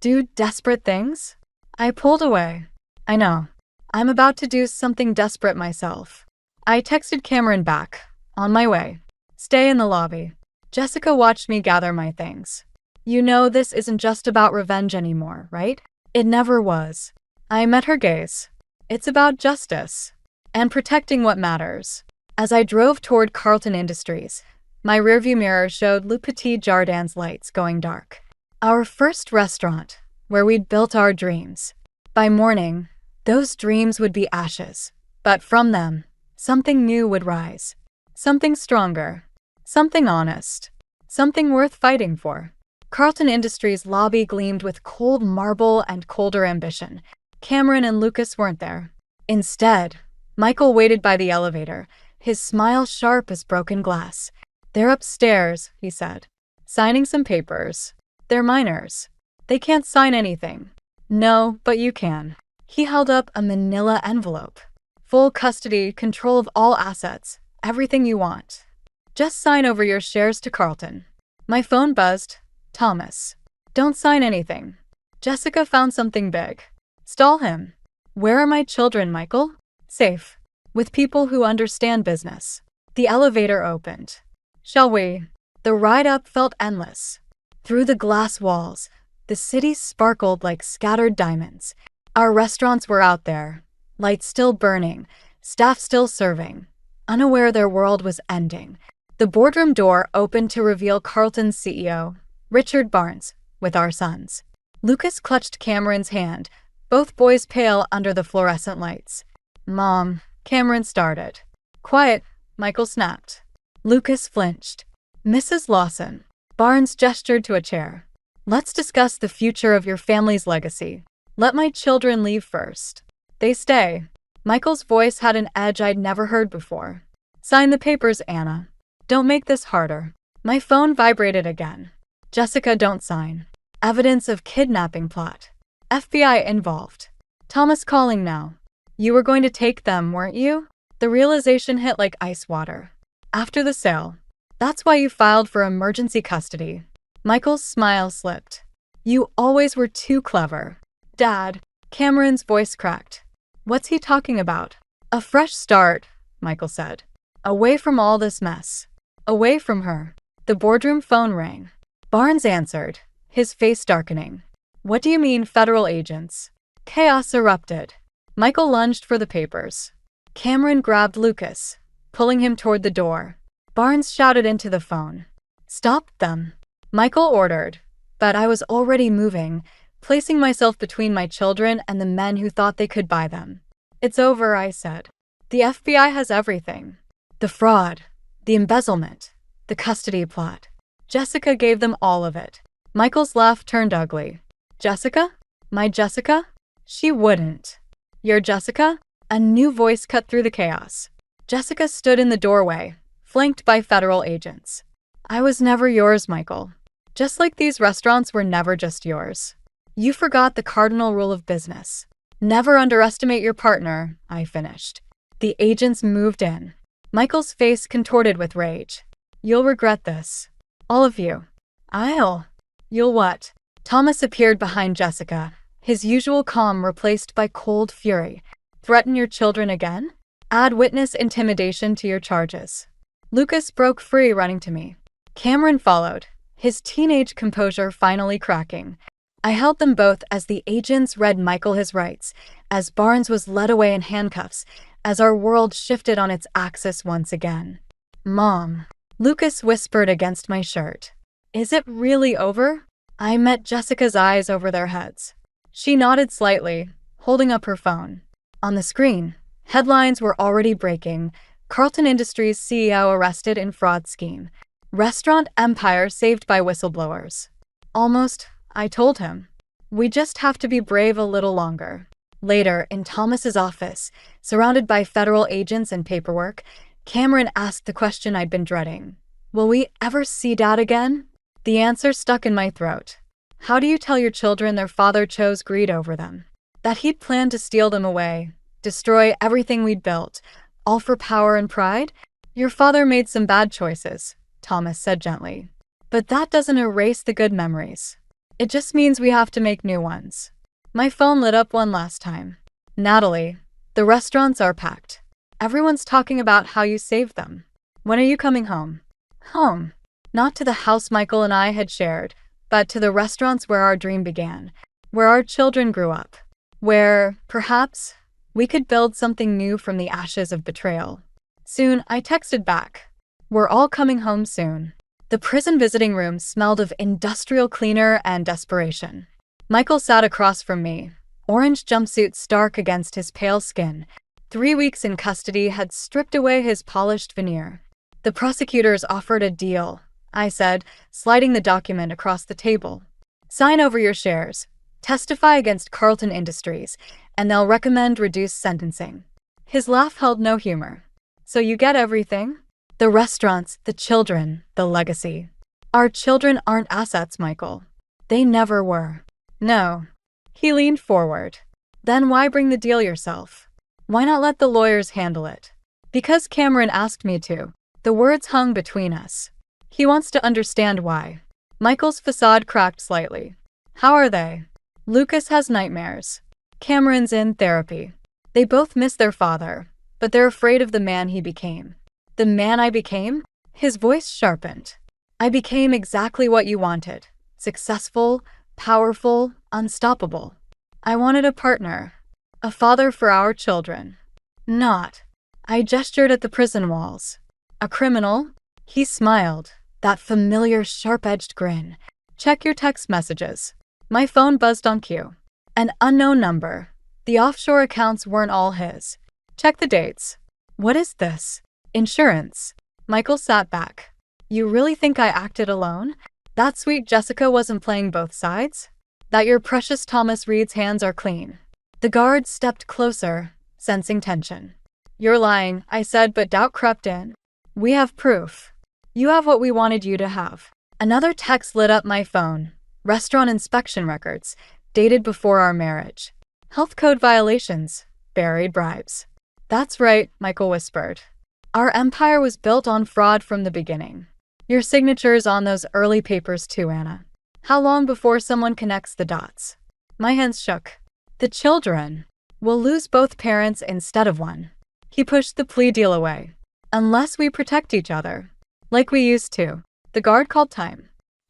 do desperate things." I pulled away. "I know. I'm about to do something desperate myself." I texted Cameron back. "On my way. Stay in the lobby." Jessica watched me gather my things. "You know this isn't just about revenge anymore, right?" "It never was." I met her gaze. "It's about justice. And protecting what matters." As I drove toward Carlton Industries, my rearview mirror showed Le Petit Jardin's lights going dark. Our first restaurant, where we'd built our dreams. By morning, those dreams would be ashes. But from them, something new would rise. Something stronger. Something honest. Something worth fighting for. Carlton Industries' lobby gleamed with cold marble and colder ambition. Cameron and Lucas weren't there. Instead, Michael waited by the elevator, his smile sharp as broken glass. "They're upstairs," he said, "signing some papers. They're minors. They can't sign anything." "No, but you can." He held up a manila envelope. "Full custody, control of all assets, everything you want. Just sign over your shares to Carlton." My phone buzzed. "Thomas. Don't sign anything." Jessica found something big. "Stall him." "Where are my children, Michael?" "Safe. With people who understand business." The elevator opened. Shall we? The ride up felt endless. Through the glass walls, the city sparkled like scattered diamonds. Our restaurants were out there, lights still burning, staff still serving, unaware their world was ending. The boardroom door opened to reveal Carlton's CEO, Richard Barnes, with our sons. Lucas clutched Cameron's hand, both boys pale under the fluorescent lights. "Mom," Cameron started. "Quiet," Michael snapped. Lucas flinched. "Mrs. Lawson." Barnes gestured to a chair. "Let's discuss the future of your family's legacy. Let my children leave first. They stay." Michael's voice had an edge I'd never heard before. "Sign the papers, Anna. Don't make this harder." My phone vibrated again. "Jessica, don't sign. Evidence of kidnapping plot. FBI involved. Thomas calling now. You were going to take them, weren't you?" The realization hit like ice water. "After the sale. That's why you filed for emergency custody." Michael's smile slipped. "You always were too clever." "Dad," Cameron's voice cracked. "What's he talking about?" "A fresh start," Michael said. "Away from all this mess. Away from her." The boardroom phone rang. Barnes answered, his face darkening. "What do you mean, federal agents?" Chaos erupted. Michael lunged for the papers. Cameron grabbed Lucas, pulling him toward the door. Barnes shouted into the phone. "Stop them," Michael ordered, but I was already moving, placing myself between my children and the men who thought they could buy them. "It's over," I said. "The FBI has everything. The fraud, the embezzlement, the custody plot. Jessica gave them all of it." Michael's laugh turned ugly. "Jessica? My Jessica? She wouldn't." "Your Jessica?" A new voice cut through the chaos. Jessica stood in the doorway, flanked by federal agents. "I was never yours, Michael. Just like these restaurants were never just yours. You forgot the cardinal rule of business. Never underestimate your partner," I finished. The agents moved in. Michael's face contorted with rage. "You'll regret this. All of you." You'll what?" Thomas appeared behind Jessica, his usual calm replaced by cold fury. "Threaten your children again? Add witness intimidation to your charges." Lucas broke free, running to me. Cameron followed, his teenage composure finally cracking. I held them both as the agents read Michael his rights, as Barnes was led away in handcuffs, as our world shifted on its axis once again. "Mom," Lucas whispered against my shirt. "Is it really over?" I met Jessica's eyes over their heads. She nodded slightly, holding up her phone. On the screen, headlines were already breaking. Carlton Industries CEO arrested in fraud scheme. Restaurant empire saved by whistleblowers. "Almost," I told him. "We just have to be brave a little longer." Later, in Thomas's office, surrounded by federal agents and paperwork, Cameron asked the question I'd been dreading. "Will we ever see Dad again?" The answer stuck in my throat. "How do you tell your children their father chose greed over them? That he'd planned to steal them away, destroy everything we'd built, all for power and pride? Your father made some bad choices," Thomas said gently. "But that doesn't erase the good memories. It just means we have to make new ones." My phone lit up one last time. "Natalie, the restaurants are packed. Everyone's talking about how you saved them. When are you coming home?" Home. Not to the house Michael and I had shared, but to the restaurants where our dream began, where our children grew up, where, perhaps, we could build something new from the ashes of betrayal. Soon, I texted back. "We're all coming home soon." The prison visiting room smelled of industrial cleaner and desperation. Michael sat across from me, orange jumpsuit stark against his pale skin. 3 weeks in custody had stripped away his polished veneer. "The prosecutors offered a deal," I said, sliding the document across the table. "Sign over your shares, testify against Carlton Industries, and they'll recommend reduced sentencing." His laugh held no humor. "So you get everything? The restaurants, the children, the legacy." "Our children aren't assets, Michael. They never were." "No." He leaned forward. "Then why bring the deal yourself? Why not let the lawyers handle it?" "Because Cameron asked me to." The words hung between us. "He wants to understand why." Michael's facade cracked slightly. "How are they?" "Lucas has nightmares. Cameron's in therapy. They both miss their father, but they're afraid of the man he became." The man I became? His voice sharpened. I became exactly what you wanted. Successful, powerful, unstoppable. I wanted a partner. A father for our children. Not. I gestured at the prison walls. A criminal? He smiled, that familiar sharp-edged grin. Check your text messages. My phone buzzed on cue. An unknown number. The offshore accounts weren't all his. Check the dates. What is this? Insurance. Michael sat back. You really think I acted alone? That sweet Jessica wasn't playing both sides? That your precious Thomas Reed's hands are clean? The guard stepped closer, sensing tension. You're lying, I said, but doubt crept in. We have proof. You have what we wanted you to have. Another text lit up my phone. Restaurant inspection records, dated before our marriage. Health code violations, buried bribes. That's right, Michael whispered. Our empire was built on fraud from the beginning. Your signature's on those early papers too, Anna. How long before someone connects the dots? My hands shook. The children. We'll lose both parents instead of one. He pushed the plea deal away. Unless we protect each other. Like we used to. The guard called time.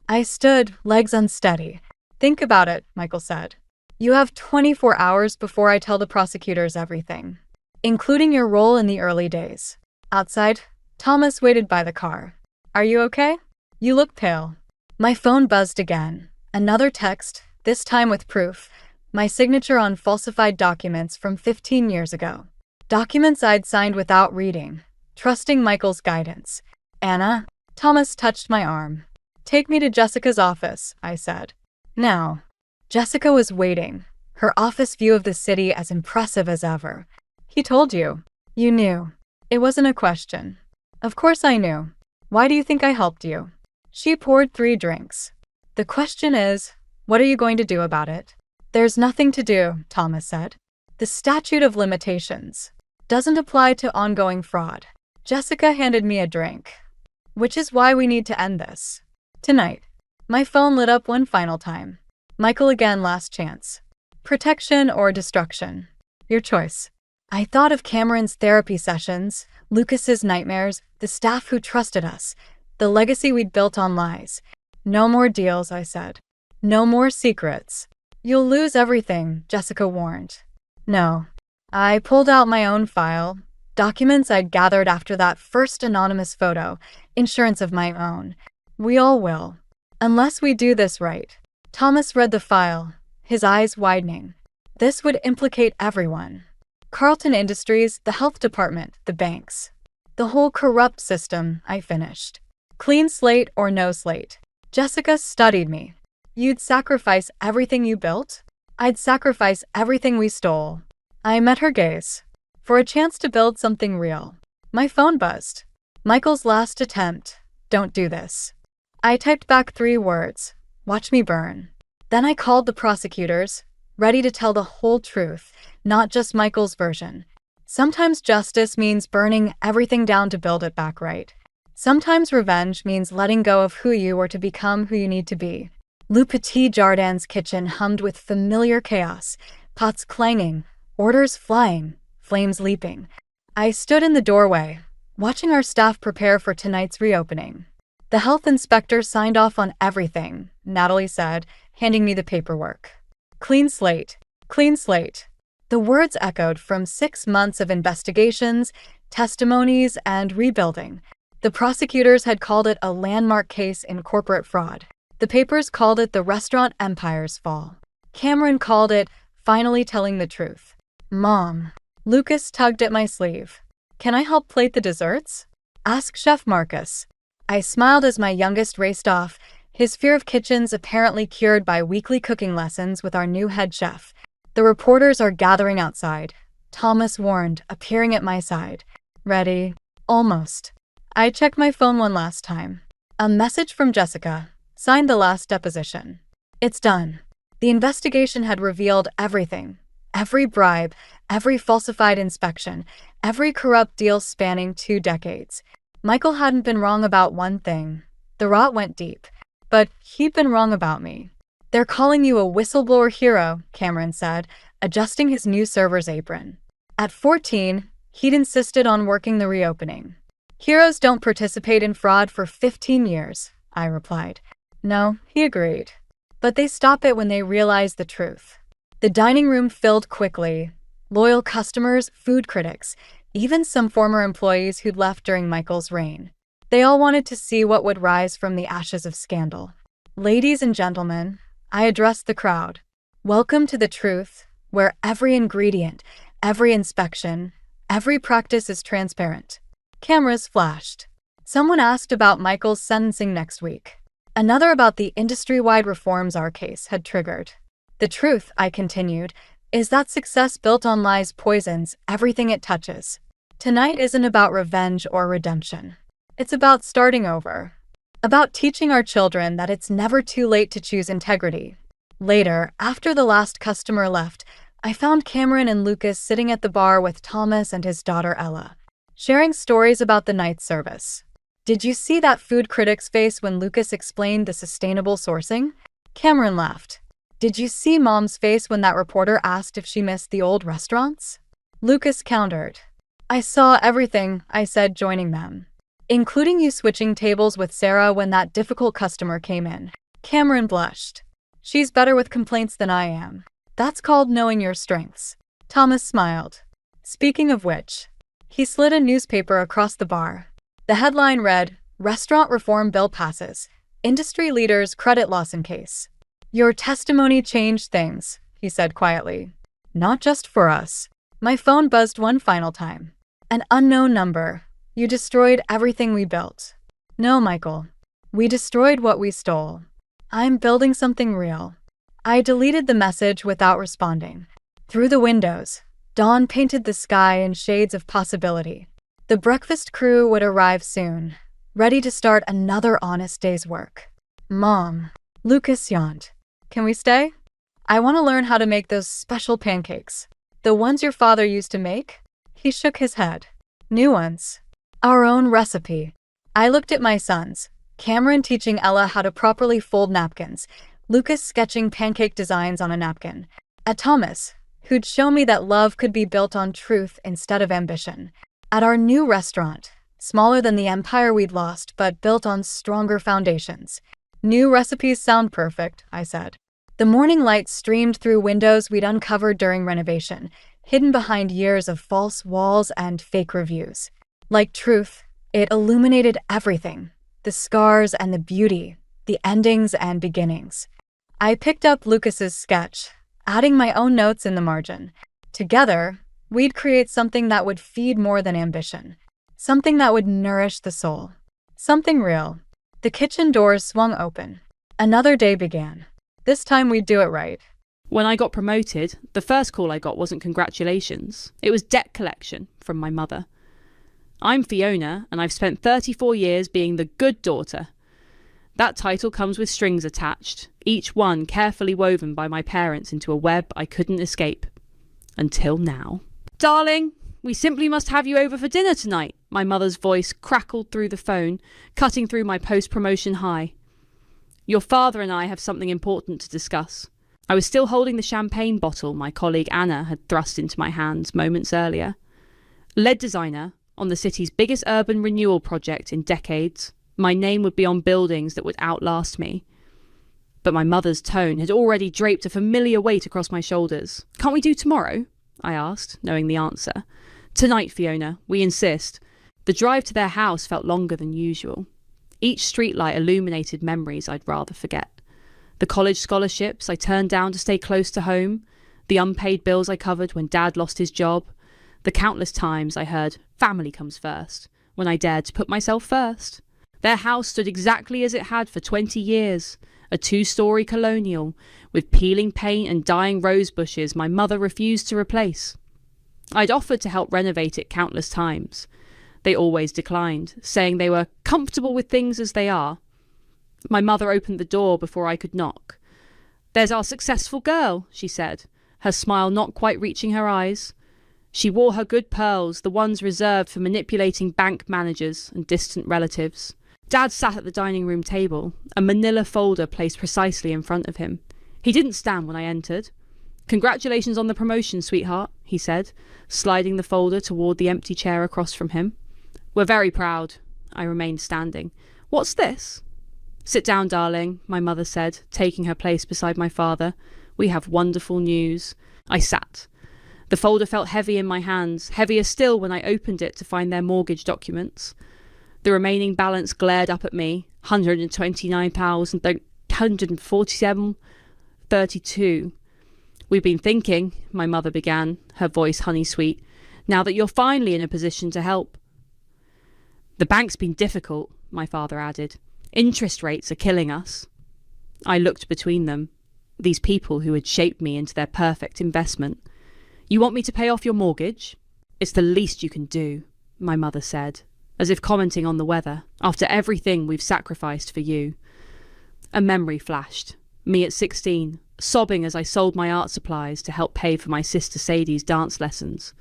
I stood, legs unsteady. Think about it, Michael said. You have 24 hours before I tell the prosecutors everything. Including your role in the early days. Outside, Thomas waited by the car. Are you okay? You look pale. My phone buzzed again. Another text, this time with proof. My signature on falsified documents from 15 years ago. Documents I'd signed without reading, trusting Michael's guidance. Anna, Thomas touched my arm. Take me to Jessica's office, I said. Now. Jessica was waiting, her office view of the city as impressive as ever. He told you. You knew. It wasn't a question. Of course I knew. Why do you think I helped you? She poured 3 drinks. The question is, what are you going to do about it? There's nothing to do, Thomas said. The statute of limitations doesn't apply to ongoing fraud. Jessica handed me a drink. Which is why we need to end this. Tonight. My phone lit up one final time. Michael again, last chance. Protection or destruction? Your choice. I thought of Cameron's therapy sessions, Lucas's nightmares, the staff who trusted us, the legacy we'd built on lies. No more deals, I said. No more secrets. You'll lose everything, Jessica warned. No. I pulled out my own file, documents I'd gathered after that first anonymous photo, insurance of my own. We all will. Unless we do this right. Thomas read the file, his eyes widening. This would implicate everyone. Carlton Industries, the health department, the banks. The whole corrupt system, I finished. Clean slate or no slate. Jessica studied me. You'd sacrifice everything you built? I'd sacrifice everything we stole. I met her gaze. For a chance to build something real. My phone buzzed. Michael's last attempt. Don't do this. I typed back 3 words. Watch me burn. Then I called the prosecutors, ready to tell the whole truth, not just Michael's version. Sometimes justice means burning everything down to build it back right. Sometimes revenge means letting go of who you were to become who you need to be. Le Petit Jardin's kitchen hummed with familiar chaos, pots clanging, orders flying, flames leaping. I stood in the doorway, watching our staff prepare for tonight's reopening. The health inspector signed off on everything, Natalie said, handing me the paperwork. Clean slate. Clean slate. The words echoed from 6 months of investigations, testimonies, and rebuilding. The prosecutors had called it a landmark case in corporate fraud. The papers called it the restaurant empire's fall. Cameron called it finally telling the truth. Mom. Lucas tugged at my sleeve. Can I help plate the desserts? Ask Chef Marcus. I smiled as my youngest raced off, his fear of kitchens apparently cured by weekly cooking lessons with our new head chef. The reporters are gathering outside, Thomas warned, appearing at my side. Ready? Almost. I checked my phone one last time. A message from Jessica. Signed the last deposition. It's done. The investigation had revealed everything. Every bribe, every falsified inspection, every corrupt deal spanning 2 decades. Michael hadn't been wrong about one thing. The rot went deep. But he'd been wrong about me. They're calling you a whistleblower hero, Cameron said, adjusting his new server's apron. At 14, he'd insisted on working the reopening. Heroes don't participate in fraud for 15 years, I replied. No, he agreed. But they stop it when they realize the truth. The dining room filled quickly. Loyal customers, food critics, even some former employees who'd left during Michael's reign. They all wanted to see what would rise from the ashes of scandal. Ladies and gentlemen, I addressed the crowd. Welcome to the truth, where every ingredient, every inspection, every practice is transparent. Cameras flashed. Someone asked about Michael's sentencing next week. Another about the industry-wide reforms our case had triggered. The truth, I continued, is that success built on lies poisons everything it touches. Tonight isn't about revenge or redemption. It's about starting over. About teaching our children that it's never too late to choose integrity. Later, after the last customer left, I found Cameron and Lucas sitting at the bar with Thomas and his daughter Ella, sharing stories about the night's service. Did you see that food critic's face when Lucas explained the sustainable sourcing? Cameron laughed. Did you see Mom's face when that reporter asked if she missed the old restaurants? Lucas countered. I saw everything, I said, joining them. Including you switching tables with Sarah when that difficult customer came in. Cameron blushed. She's better with complaints than I am. That's called knowing your strengths. Thomas smiled. Speaking of which, he slid a newspaper across the bar. The headline read, Restaurant Reform Bill Passes. Industry Leaders Credit Loss in Case. Your testimony changed things, he said quietly. Not just for us. My phone buzzed one final time. An unknown number. You destroyed everything we built. No, Michael. We destroyed what we stole. I'm building something real. I deleted the message without responding. Through the windows, dawn painted the sky in shades of possibility. The breakfast crew would arrive soon, ready to start another honest day's work. Mom, Lucas yawned. Can we stay? I want to learn how to make those special pancakes. The ones your father used to make? He shook his head. New ones. Our own recipe. I looked at my sons, Cameron teaching Ella how to properly fold napkins, Lucas sketching pancake designs on a napkin, at Thomas, who'd show me that love could be built on truth instead of ambition. At our new restaurant, smaller than the empire we'd lost, but built on stronger foundations. New recipes sound perfect, I said. The morning light streamed through windows we'd uncovered during renovation, hidden behind years of false walls and fake reviews. Like truth, it illuminated everything, the scars and the beauty, the endings and beginnings. I picked up Lucas's sketch, adding my own notes in the margin. Together, we'd create something that would feed more than ambition, something that would nourish the soul, something real. The kitchen doors swung open. Another day began. This time we'd do it right. When I got promoted, the first call I got wasn't congratulations. It was debt collection from my mother. I'm Fiona, and I've spent 34 years being the good daughter. That title comes with strings attached, each one carefully woven by my parents into a web I couldn't escape. Until now. Darling, we simply must have you over for dinner tonight, my mother's voice crackled through the phone, cutting through my post-promotion high. Your father and I have something important to discuss. I was still holding the champagne bottle my colleague Anna had thrust into my hands moments earlier. Lead designer on the city's biggest urban renewal project in decades, my name would be on buildings that would outlast me. But my mother's tone had already draped a familiar weight across my shoulders. Can't we do tomorrow? I asked, knowing the answer. Tonight, Fiona, we insist. The drive to their house felt longer than usual. Each streetlight illuminated memories I'd rather forget. The college scholarships I turned down to stay close to home, the unpaid bills I covered when Dad lost his job, the countless times I heard family comes first, when I dared to put myself first. Their house stood exactly as it had for 20 years, a 2-story colonial, with peeling paint and dying rose bushes my mother refused to replace. I'd offered to help renovate it countless times. They always declined, saying they were comfortable with things as they are. My mother opened the door before I could knock. There's our successful girl, she said, her smile not quite reaching her eyes. She wore her good pearls, the ones reserved for manipulating bank managers and distant relatives. Dad sat at the dining room table, a manila folder placed precisely in front of him. He didn't stand when I entered. Congratulations on the promotion, sweetheart, he said, sliding the folder toward the empty chair across from him. We're very proud. I remained standing. What's this? Sit down, darling, my mother said, taking her place beside my father. We have wonderful news. I sat. The folder felt heavy in my hands, heavier still when I opened it to find their mortgage documents. The remaining balance glared up at me, £129,147.32. We've been thinking, my mother began, her voice honey-sweet, now that you're finally in a position to help. The bank's been difficult, my father added. Interest rates are killing us. I looked between them, these people who had shaped me into their perfect investment. You want me to pay off your mortgage? It's the least you can do, my mother said, as if commenting on the weather, after everything we've sacrificed for you. A memory flashed, me at 16, sobbing as I sold my art supplies to help pay for my sister Sadie's dance lessons.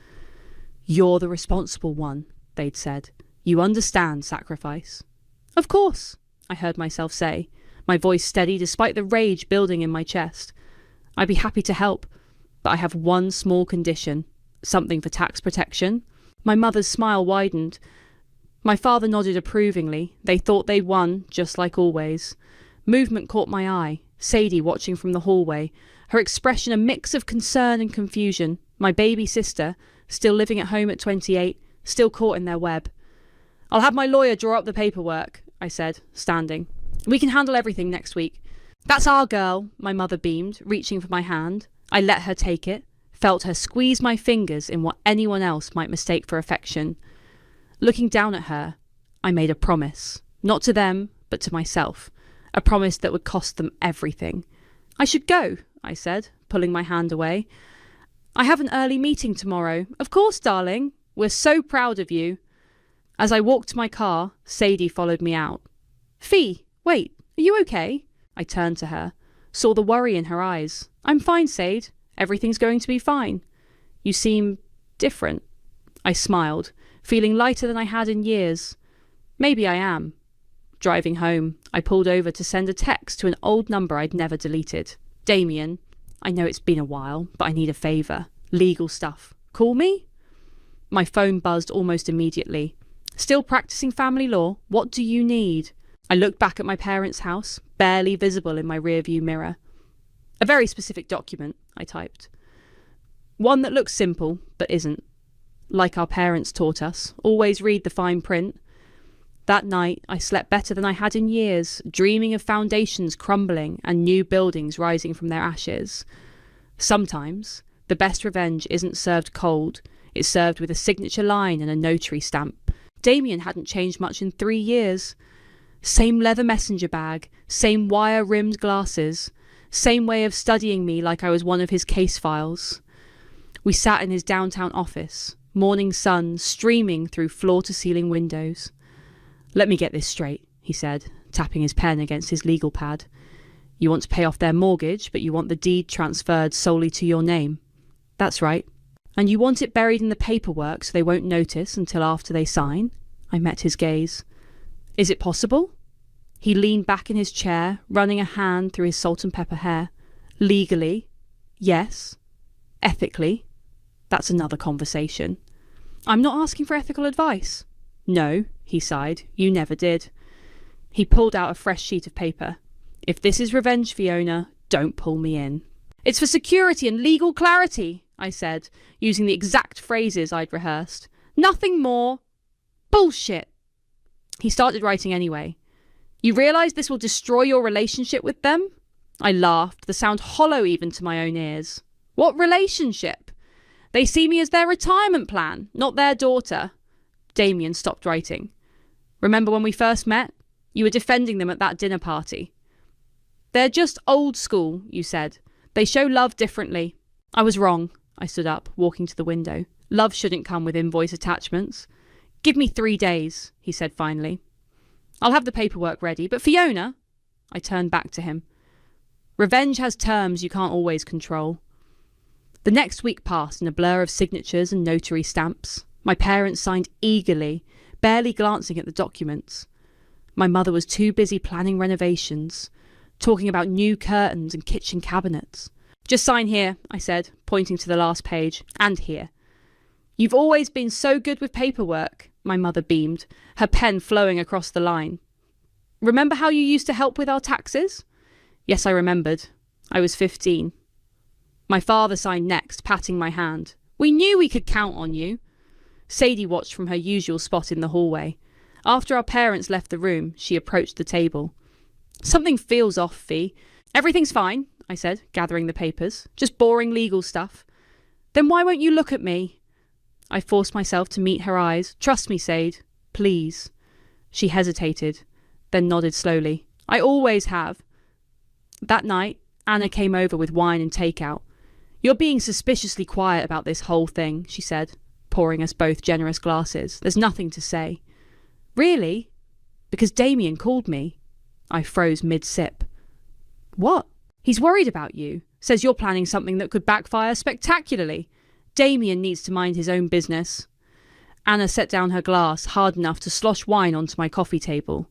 You're the responsible one, they'd said. You understand sacrifice. Of course, I heard myself say, my voice steady despite the rage building in my chest. I'd be happy to help, but I have one small condition. Something for tax protection. My mother's smile widened. My father nodded approvingly. They thought they'd won, just like always. Movement caught my eye. Sadie watching from the hallway, her expression a mix of concern and confusion. My baby sister, still living at home at 28, still caught in their web. I'll have my lawyer draw up the paperwork, I said, standing. We can handle everything next week. That's our girl, my mother beamed, reaching for my hand. I let her take it, felt her squeeze my fingers in what anyone else might mistake for affection. Looking down at her, I made a promise, not to them, but to myself, a promise that would cost them everything. I should go, I said, pulling my hand away. I have an early meeting tomorrow. Of course, darling. We're so proud of you. As I walked to my car, Sadie followed me out. Fee, wait, are you okay? I turned to her, saw the worry in her eyes. I'm fine, Sade. Everything's going to be fine. You seem different. I smiled, feeling lighter than I had in years. Maybe I am. Driving home, I pulled over to send a text to an old number I'd never deleted. Damien, I know it's been a while, but I need a favour. Legal stuff. Call me? My phone buzzed almost immediately. Still practicing family law? What do you need? I looked back at my parents' house, barely visible in my rearview mirror. A very specific document, I typed. One that looks simple, but isn't. Like our parents taught us, always read the fine print. That night, I slept better than I had in years, dreaming of foundations crumbling and new buildings rising from their ashes. Sometimes, the best revenge isn't served cold, it's served with a signature line and a notary stamp. Damien hadn't changed much in 3 years. Same leather messenger bag, same wire-rimmed glasses, same way of studying me like I was one of his case files. We sat in his downtown office, morning sun streaming through floor-to-ceiling windows. Let me get this straight, he said, tapping his pen against his legal pad. You want to pay off their mortgage, but you want the deed transferred solely to your name. That's right. And you want it buried in the paperwork so they won't notice until after they sign? I met his gaze. Is it possible? He leaned back in his chair, running a hand through his salt and pepper hair. Legally? Yes. Ethically? That's another conversation. I'm not asking for ethical advice. No, he sighed. You never did. He pulled out a fresh sheet of paper. If this is revenge, Fiona, don't pull me in. It's for security and legal clarity, I said, using the exact phrases I'd rehearsed. Nothing more. Bullshit. He started writing anyway. You realise this will destroy your relationship with them? I laughed, the sound hollow even to my own ears. What relationship? They see me as their retirement plan, not their daughter. Damien stopped writing. Remember when we first met? You were defending them at that dinner party. They're just old school, you said. They show love differently. I was wrong. I stood up, walking to the window. Love shouldn't come with invoice attachments. Give me 3 days, he said finally. I'll have the paperwork ready, but Fiona... I turned back to him. Revenge has terms you can't always control. The next week passed in a blur of signatures and notary stamps. My parents signed eagerly, barely glancing at the documents. My mother was too busy planning renovations, talking about new curtains and kitchen cabinets. Just sign here, I said, pointing to the last page, and here. You've always been so good with paperwork. My mother beamed, her pen flowing across the line. Remember how you used to help with our taxes? Yes, I remembered. I was 15. My father signed next, patting my hand. We knew we could count on you. Sadie watched from her usual spot in the hallway. After our parents left the room, she approached the table. Something feels off, Fee. Everything's fine, I said, gathering the papers. Just boring legal stuff. Then why won't you look at me? I forced myself to meet her eyes. Trust me, Sade. Please. She hesitated, then nodded slowly. I always have. That night, Anna came over with wine and takeout. You're being suspiciously quiet about this whole thing, she said, pouring us both generous glasses. There's nothing to say. Really? Because Damien called me. I froze mid-sip. What? He's worried about you. Says you're planning something that could backfire spectacularly. Damien needs to mind his own business. Anna set down her glass hard enough to slosh wine onto my coffee table.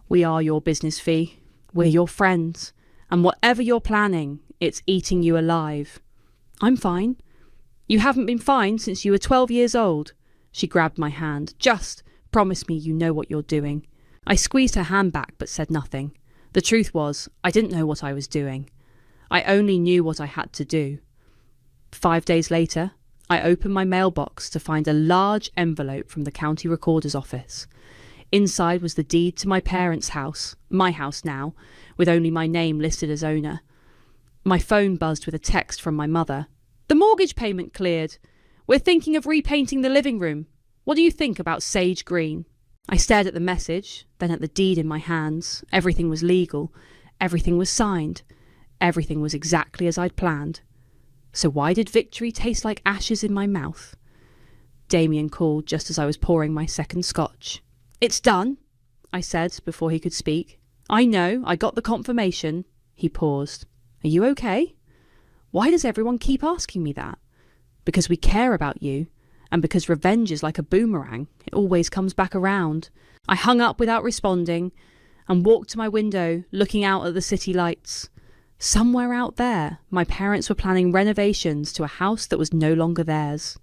We are your business, Fee. We're your friends. And whatever you're planning, it's eating you alive. I'm fine. You haven't been fine since you were 12 years old. She grabbed my hand. Just promise me you know what you're doing. I squeezed her hand back but said nothing. The truth was, I didn't know what I was doing. I only knew what I had to do. 5 days later, I opened my mailbox to find a large envelope from the county recorder's office. Inside was the deed to my parents' house, my house now, with only my name listed as owner. My phone buzzed with a text from my mother. The mortgage payment cleared. We're thinking of repainting the living room. What do you think about sage green? I stared at the message, then at the deed in my hands. Everything was legal. Everything was signed. Everything was exactly as I'd planned. So why did victory taste like ashes in my mouth? Damien called just as I was pouring my second scotch. It's done, I said before he could speak. I know, I got the confirmation. He paused. Are you okay? Why does everyone keep asking me that? Because we care about you, and because revenge is like a boomerang. It always comes back around. I hung up without responding and walked to my window, looking out at the city lights. Somewhere out there, my parents were planning renovations to a house that was no longer theirs.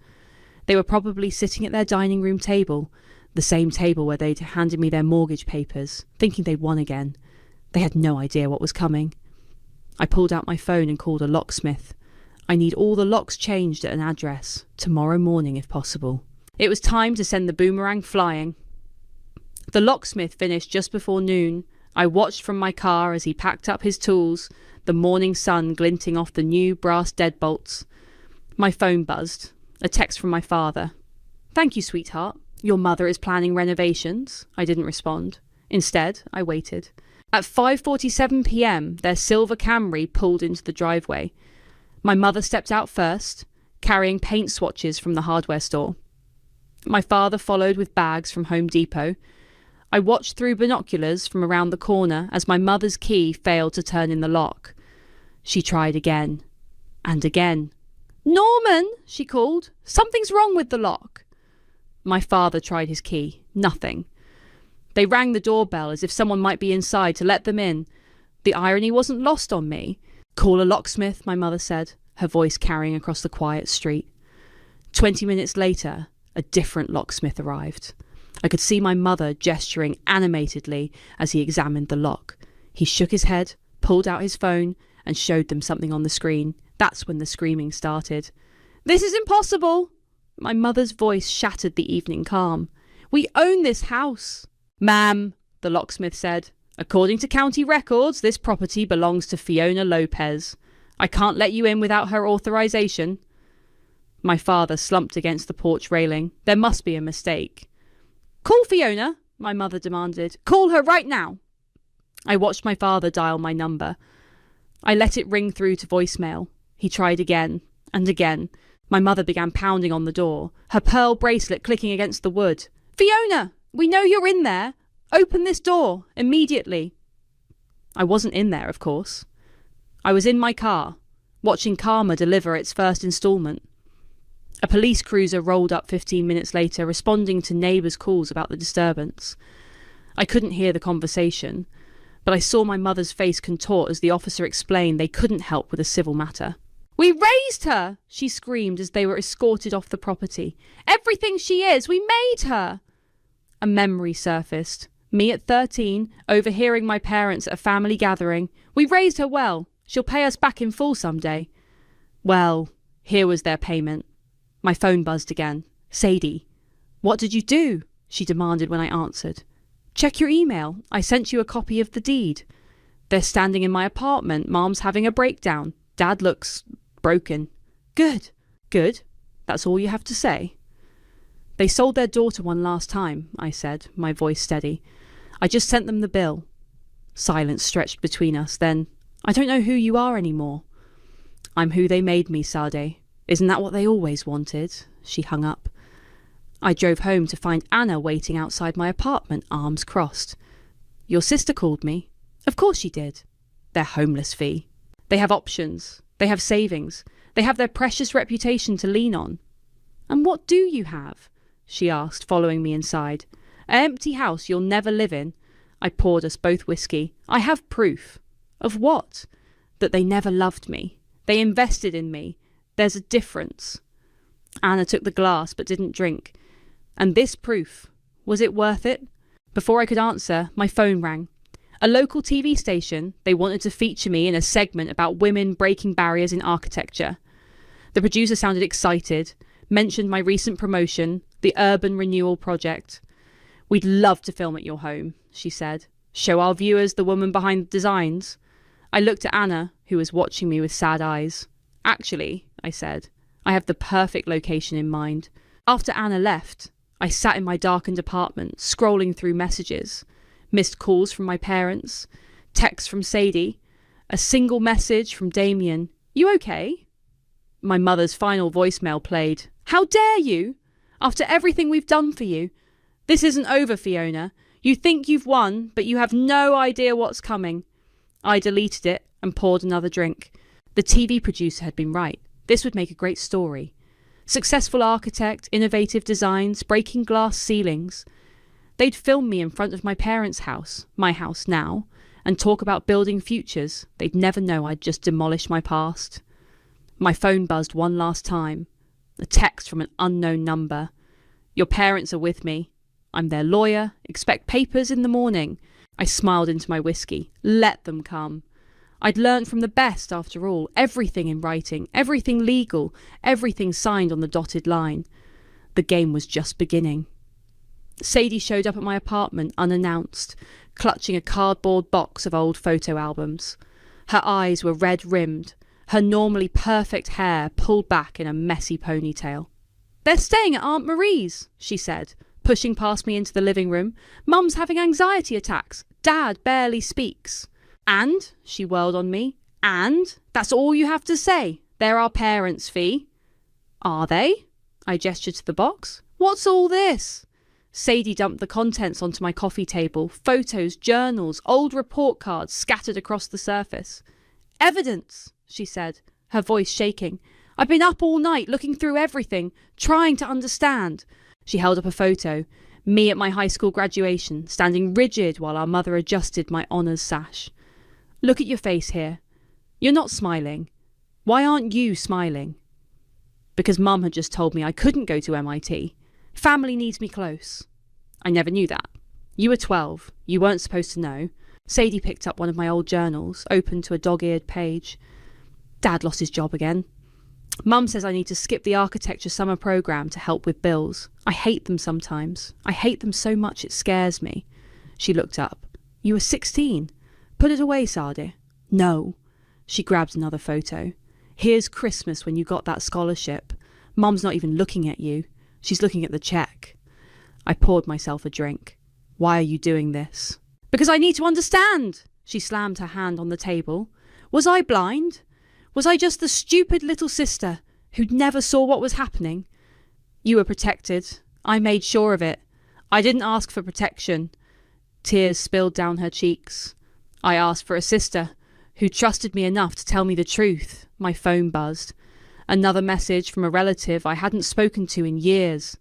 They were probably sitting at their dining room table, the same table where they'd handed me their mortgage papers, thinking they'd won again. They had no idea what was coming. I pulled out my phone and called a locksmith. I need all the locks changed at an address, tomorrow morning if possible. It was time to send the boomerang flying. The locksmith finished just before noon. I watched from my car as he packed up his tools, the morning sun glinting off the new brass deadbolts. My phone buzzed. A text from my father. Thank you, sweetheart. Your mother is planning renovations. I didn't respond. Instead, I waited. At 5:47 p.m, their silver Camry pulled into the driveway. My mother stepped out first, carrying paint swatches from the hardware store. My father followed with bags from Home Depot. I watched through binoculars from around the corner as my mother's key failed to turn in the lock. She tried again. And again. Norman, she called. Something's wrong with the lock. My father tried his key. Nothing. They rang the doorbell as if someone might be inside to let them in. The irony wasn't lost on me. Call a locksmith, my mother said, her voice carrying across the quiet street. 20 minutes later, a different locksmith arrived. I could see my mother gesturing animatedly as he examined the lock. He shook his head, pulled out his phone, and showed them something on the screen. That's when the screaming started. This is impossible! My mother's voice shattered the evening calm. We own this house. Ma'am, the locksmith said. According to county records, this property belongs to Fiona Lopez. I can't let you in without her authorization. My father slumped against the porch railing. There must be a mistake. Call Fiona, my mother demanded. Call her right now. I watched my father dial my number. I let it ring through to voicemail. He tried again and again. My mother began pounding on the door, her pearl bracelet clicking against the wood. Fiona, we know you're in there. Open this door, immediately. I wasn't in there, of course. I was in my car, watching Karma deliver its first instalment. A police cruiser rolled up 15 minutes later, responding to neighbours' calls about the disturbance. I couldn't hear the conversation, but I saw my mother's face contort as the officer explained they couldn't help with a civil matter. We raised her, she screamed as they were escorted off the property. Everything she is, we made her. A memory surfaced. Me at 13, overhearing my parents at a family gathering. We raised her well. She'll pay us back in full someday. Well, here was their payment. My phone buzzed again. Sadie. What did you do? She demanded when I answered. Check your email. I sent you a copy of the deed. They're standing in my apartment. Mom's having a breakdown. Dad looks broken. Good. Good. That's all you have to say. They sold their daughter one last time, I said, my voice steady. I just sent them the bill. Silence stretched between us. Then, I don't know who you are anymore. I'm who they made me, Sade. Isn't that what they always wanted? She hung up. I drove home to find Anna waiting outside my apartment, arms crossed. Your sister called me. Of course she did. They're homeless, Fee. They have options. They have savings. They have their precious reputation to lean on. And what do you have? She asked, following me inside. An empty house you'll never live in. I poured us both whiskey. I have proof. Of what? That they never loved me. They invested in me. There's a difference. Anna took the glass but didn't drink. And this proof, was it worth it? Before I could answer, my phone rang. A local TV station, they wanted to feature me in a segment about women breaking barriers in architecture. The producer sounded excited, mentioned my recent promotion, the Urban Renewal Project. We'd love to film at your home, she said. Show our viewers the woman behind the designs. I looked at Anna, who was watching me with sad eyes. Actually, I said, I have the perfect location in mind. After Anna left, I sat in my darkened apartment, scrolling through messages. Missed calls from my parents, texts from Sadie, a single message from Damien. You okay? My mother's final voicemail played. How dare you? After everything we've done for you. This isn't over, Fiona. You think you've won, but you have no idea what's coming. I deleted it and poured another drink. The TV producer had been right. This would make a great story. Successful architect, innovative designs, breaking glass ceilings. They'd film me in front of my parents' house, my house now, and talk about building futures. They'd never know I'd just demolished my past. My phone buzzed one last time. A text from an unknown number. Your parents are with me. I'm their lawyer. Expect papers in the morning. I smiled into my whiskey. Let them come. I'd learned from the best, after all. Everything in writing, everything legal, everything signed on the dotted line. The game was just beginning. Sadie showed up at my apartment unannounced, clutching a cardboard box of old photo albums. Her eyes were red-rimmed, her normally perfect hair pulled back in a messy ponytail. They're staying at Aunt Marie's, she said, pushing past me into the living room. Mum's having anxiety attacks. Dad barely speaks. And, she whirled on me, and that's all you have to say. They're our parents, Fee. Are they? I gestured to the box. What's all this? Sadie dumped the contents onto my coffee table, photos, journals, old report cards scattered across the surface. Evidence, she said, her voice shaking. I've been up all night looking through everything, trying to understand. She held up a photo, me at my high school graduation, standing rigid while our mother adjusted my honours sash. Look at your face here. You're not smiling. Why aren't you smiling? Because Mum had just told me I couldn't go to MIT. Family needs me close. I never knew that. You were 12. You weren't supposed to know. Sadie picked up one of my old journals, opened to a dog-eared page. Dad lost his job again. Mum says I need to skip the architecture summer programme to help with bills. I hate them sometimes. I hate them so much it scares me. She looked up. You were 16. Put it away, Sade. No. She grabbed another photo. Here's Christmas when you got that scholarship. Mum's not even looking at you. She's looking at the cheque. I poured myself a drink. Why are you doing this? Because I need to understand. She slammed her hand on the table. Was I blind? Was I just the stupid little sister who never saw what was happening? You were protected. I made sure of it. I didn't ask for protection. Tears spilled down her cheeks. I asked for a sister who trusted me enough to tell me the truth. My phone buzzed. Another message from a relative I hadn't spoken to in years.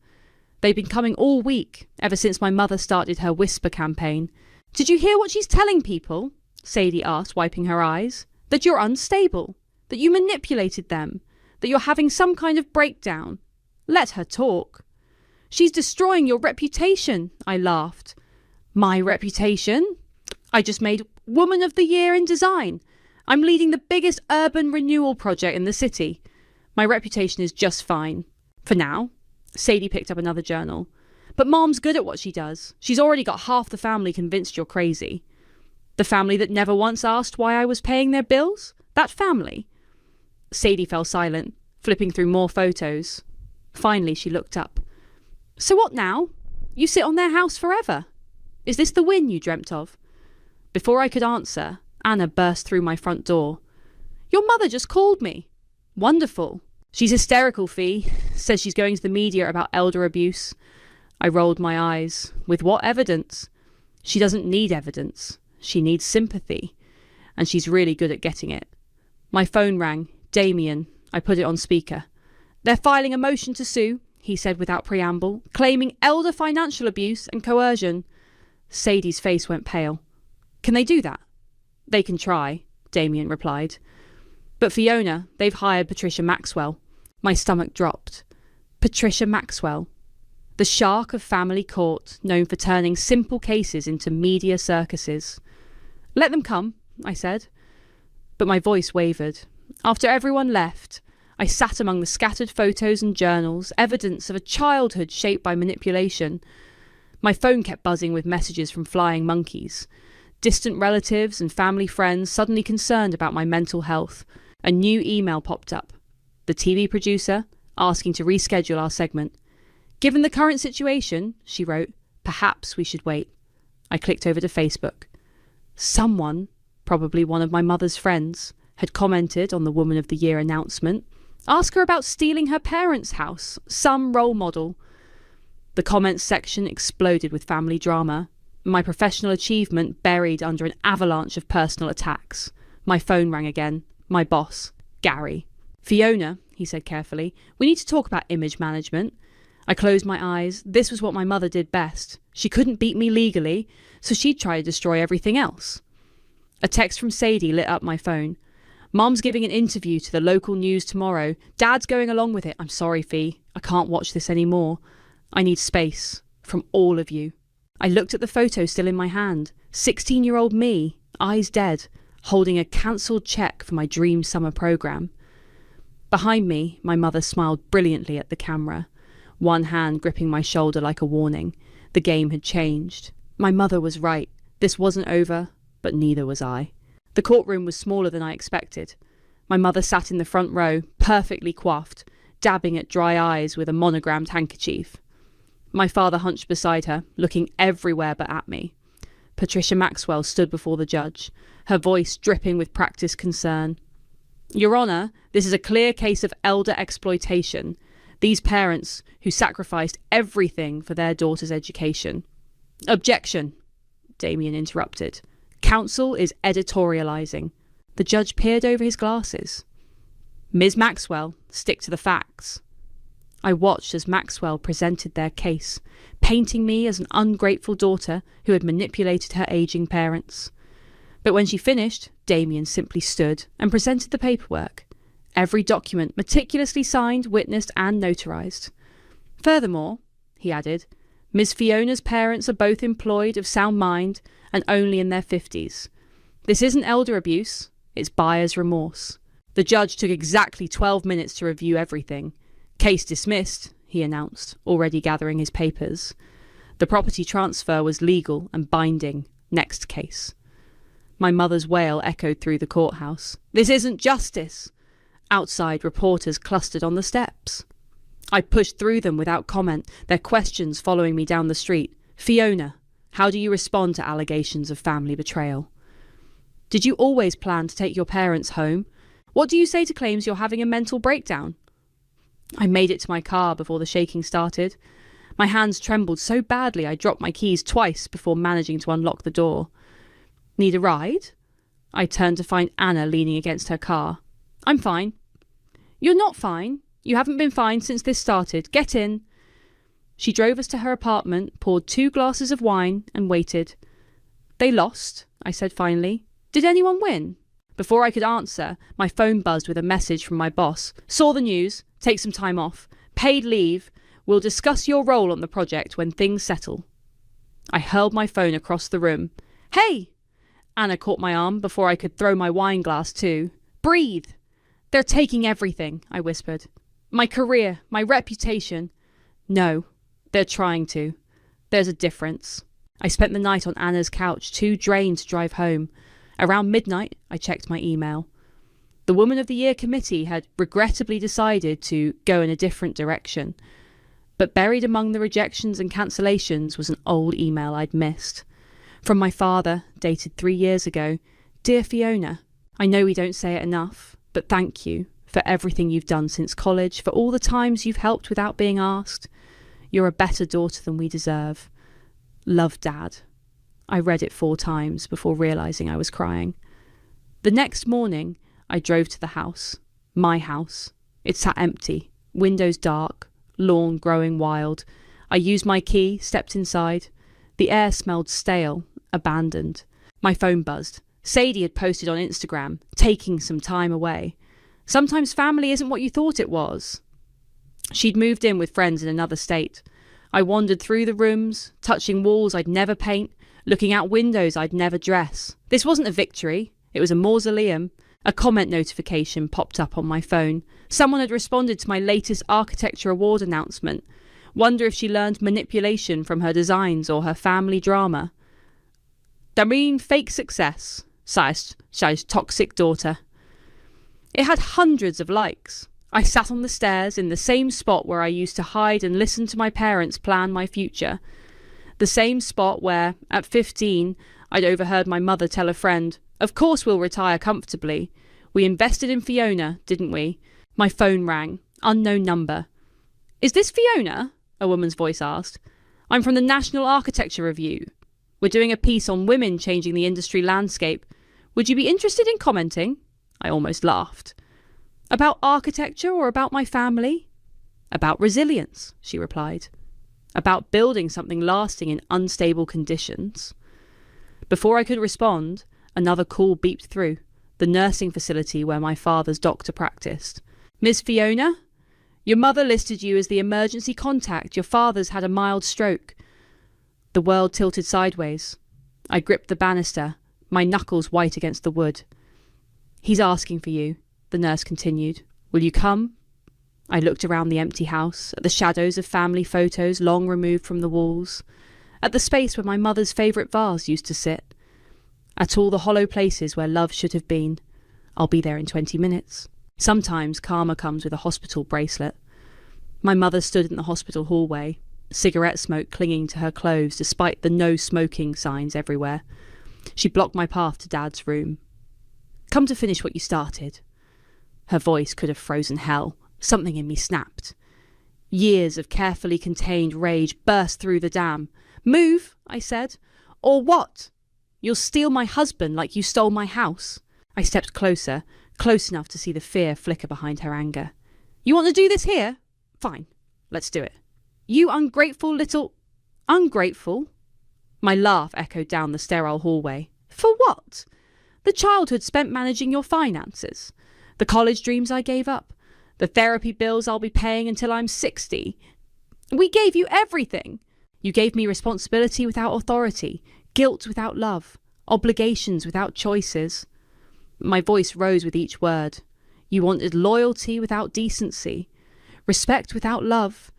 They'd been coming all week, ever since my mother started her whisper campaign. Did you hear what she's telling people? Sadie asked, wiping her eyes. That you're unstable. That you manipulated them. That you're having some kind of breakdown. Let her talk. She's destroying your reputation, I laughed. My reputation? I just made Woman of the Year in Design. I'm leading the biggest urban renewal project in the city. My reputation is just fine. For now. Sadie picked up another journal. But Mom's good at what she does. She's already got half the family convinced you're crazy. The family that never once asked why I was paying their bills? That family? Sadie fell silent, flipping through more photos. Finally, she looked up. So what now? You sit on their house forever? Is this the win you dreamt of? Before I could answer, Anna burst through my front door. Your mother just called me. Wonderful. She's hysterical, Fee. Says she's going to the media about elder abuse. I rolled my eyes. With what evidence? She doesn't need evidence. She needs sympathy. And she's really good at getting it. My phone rang. Damien. I put it on speaker. They're filing a motion to sue, he said without preamble, claiming elder financial abuse and coercion. Sadie's face went pale. Can they do that? They can try, Damien replied. But Fiona, they've hired Patricia Maxwell. My stomach dropped. Patricia Maxwell. The shark of family court, known for turning simple cases into media circuses. Let them come, I said. But my voice wavered. After everyone left, I sat among the scattered photos and journals, evidence of a childhood shaped by manipulation. My phone kept buzzing with messages from flying monkeys. Distant relatives and family friends suddenly concerned about my mental health. A new email popped up. The TV producer, asking to reschedule our segment. Given the current situation, she wrote, perhaps we should wait. I clicked over to Facebook. Someone, probably one of my mother's friends, had commented on the Woman of the Year announcement. Ask her about stealing her parents' house, some role model. The comments section exploded with family drama. My professional achievement buried under an avalanche of personal attacks. My phone rang again. My boss, Gary. Fiona, he said carefully, we need to talk about image management. I closed my eyes. This was what my mother did best. She couldn't beat me legally, so she'd try to destroy everything else. A text from Sadie lit up my phone. Mom's giving an interview to the local news tomorrow. Dad's going along with it. I'm sorry, Fee. I can't watch this anymore. I need space. From all of you. I looked at the photo still in my hand. 16-year-old me, eyes dead, holding a cancelled cheque for my dream summer programme. Behind me, my mother smiled brilliantly at the camera, one hand gripping my shoulder like a warning. The game had changed. My mother was right. This wasn't over, but neither was I. The courtroom was smaller than I expected. My mother sat in the front row, perfectly coiffed, dabbing at dry eyes with a monogrammed handkerchief. My father hunched beside her, looking everywhere but at me. Patricia Maxwell stood before the judge, her voice dripping with practiced concern. Your Honour, this is a clear case of elder exploitation. These parents who sacrificed everything for their daughter's education. Objection, Damien interrupted. Counsel is editorialising. The judge peered over his glasses. Ms. Maxwell, stick to the facts. I watched as Maxwell presented their case, painting me as an ungrateful daughter who had manipulated her ageing parents. But when she finished, Damien simply stood and presented the paperwork. Every document meticulously signed, witnessed and notarized. Furthermore, he added, Ms. Fiona's parents are both employed, of sound mind, and only in their 50s. This isn't elder abuse, it's buyer's remorse. The judge took exactly 12 minutes to review everything. Case dismissed, he announced, already gathering his papers. The property transfer was legal and binding. Next case. My mother's wail echoed through the courthouse. This isn't justice. Outside, reporters clustered on the steps. I pushed through them without comment, their questions following me down the street. Fiona, how do you respond to allegations of family betrayal? Did you always plan to take your parents home? What do you say to claims you're having a mental breakdown? I made it to my car before the shaking started. My hands trembled so badly I dropped my keys twice before managing to unlock the door. Need a ride? I turned to find Anna leaning against her car. I'm fine. You're not fine. You haven't been fine since this started. Get in. She drove us to her apartment, poured 2 glasses of wine, and waited. They lost, I said finally. Did anyone win? Before I could answer, my phone buzzed with a message from my boss. Saw the news. Take some time off. Paid leave. We'll discuss your role on the project when things settle. I hurled my phone across the room. Hey! Anna caught my arm before I could throw my wine glass too. Breathe! They're taking everything, I whispered. My career, my reputation. No, they're trying to. There's a difference. I spent the night on Anna's couch, too drained to drive home. Around midnight, I checked my email. The Woman of the Year committee had regrettably decided to go in a different direction. But buried among the rejections and cancellations was an old email I'd missed. From my father, dated 3 years ago. Dear Fiona, I know we don't say it enough, but thank you for everything you've done since college, for all the times you've helped without being asked. You're a better daughter than we deserve. Love, Dad. I read it 4 times before realising I was crying. The next morning, I drove to the house. My house. It sat empty, windows dark, lawn growing wild. I used my key, stepped inside. The air smelled stale, abandoned. My phone buzzed. Sadie had posted on Instagram, taking some time away. Sometimes family isn't what you thought it was. She'd moved in with friends in another state. I wandered through the rooms, touching walls I'd never paint, looking out windows I'd never dress. This wasn't a victory. It was a mausoleum. A comment notification popped up on my phone. Someone had responded to my latest architecture award announcement. Wonder if she learned manipulation from her designs or her family drama. Dareen fake success, size toxic daughter. It had hundreds of likes. I sat on the stairs in the same spot where I used to hide and listen to my parents plan my future. The same spot where, at 15, I'd overheard my mother tell a friend, "Of course we'll retire comfortably. We invested in Fiona, didn't we?" My phone rang. Unknown number. "Is this Fiona?" a woman's voice asked. "I'm from the National Architecture Review. We're doing a piece on women changing the industry landscape. Would you be interested in commenting?" I almost laughed. "About architecture or about my family?" "About resilience," she replied. "About building something lasting in unstable conditions." Before I could respond, another call beeped through, the nursing facility where my father's doctor practiced. "Miss Fiona? Your mother listed you as the emergency contact. Your father's had a mild stroke." The world tilted sideways. I gripped the banister, my knuckles white against the wood. "He's asking for you," the nurse continued. "Will you come?" I looked around the empty house, at the shadows of family photos long removed from the walls, at the space where my mother's favourite vase used to sit, at all the hollow places where love should have been. "I'll be there in 20 minutes. Sometimes karma comes with a hospital bracelet. My mother stood in the hospital hallway, cigarette smoke clinging to her clothes despite the no smoking signs everywhere. She blocked my path to Dad's room. "Come to finish what you started." Her voice could have frozen hell. Something in me snapped. Years of carefully contained rage burst through the dam. "Move," I said. "Or what? You'll steal my husband like you stole my house." I stepped closer, close enough to see the fear flicker behind her anger. "You want to do this here? Fine, let's do it. You ungrateful little..." "Ungrateful?" My laugh echoed down the sterile hallway. "For what? The childhood spent managing your finances. The college dreams I gave up. The therapy bills I'll be paying until I'm 60. We gave you everything. You gave me responsibility without authority, guilt without love, obligations without choices." My voice rose with each word. "You wanted loyalty without decency, respect without love.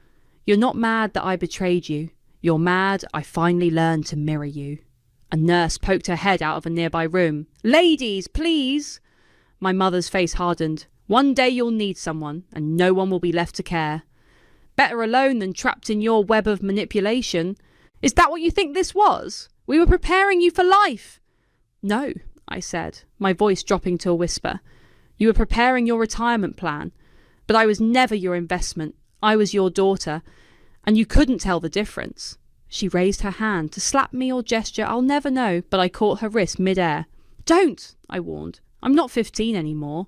You're not mad that I betrayed you. You're mad I finally learned to mirror you." A nurse poked her head out of a nearby room. "Ladies, please!" My mother's face hardened. "One day you'll need someone, and no one will be left to care. Better alone than trapped in your web of manipulation. Is that what you think this was? We were preparing you for life." "No," I said, my voice dropping to a whisper. "You were preparing your retirement plan. But I was never your investment. I was your daughter, and you couldn't tell the difference." She raised her hand to slap me or gesture, I'll never know, but I caught her wrist mid-air. "Don't," I warned. "I'm not 15 anymore."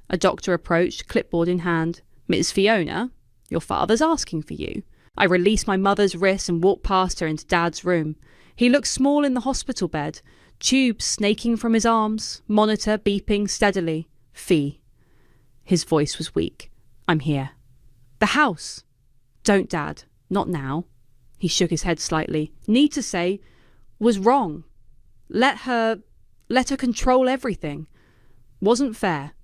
A doctor approached, clipboard in hand. "Miss Fiona, your father's asking for you." I released my mother's wrist and walked past her into Dad's room. He looked small in the hospital bed, tubes snaking from his arms, monitor beeping steadily. "Fee." His voice was weak. "I'm here." "The house." Don't, Dad. Not now. He shook his head slightly. Need to say, was wrong. Let her control everything. Wasn't fair.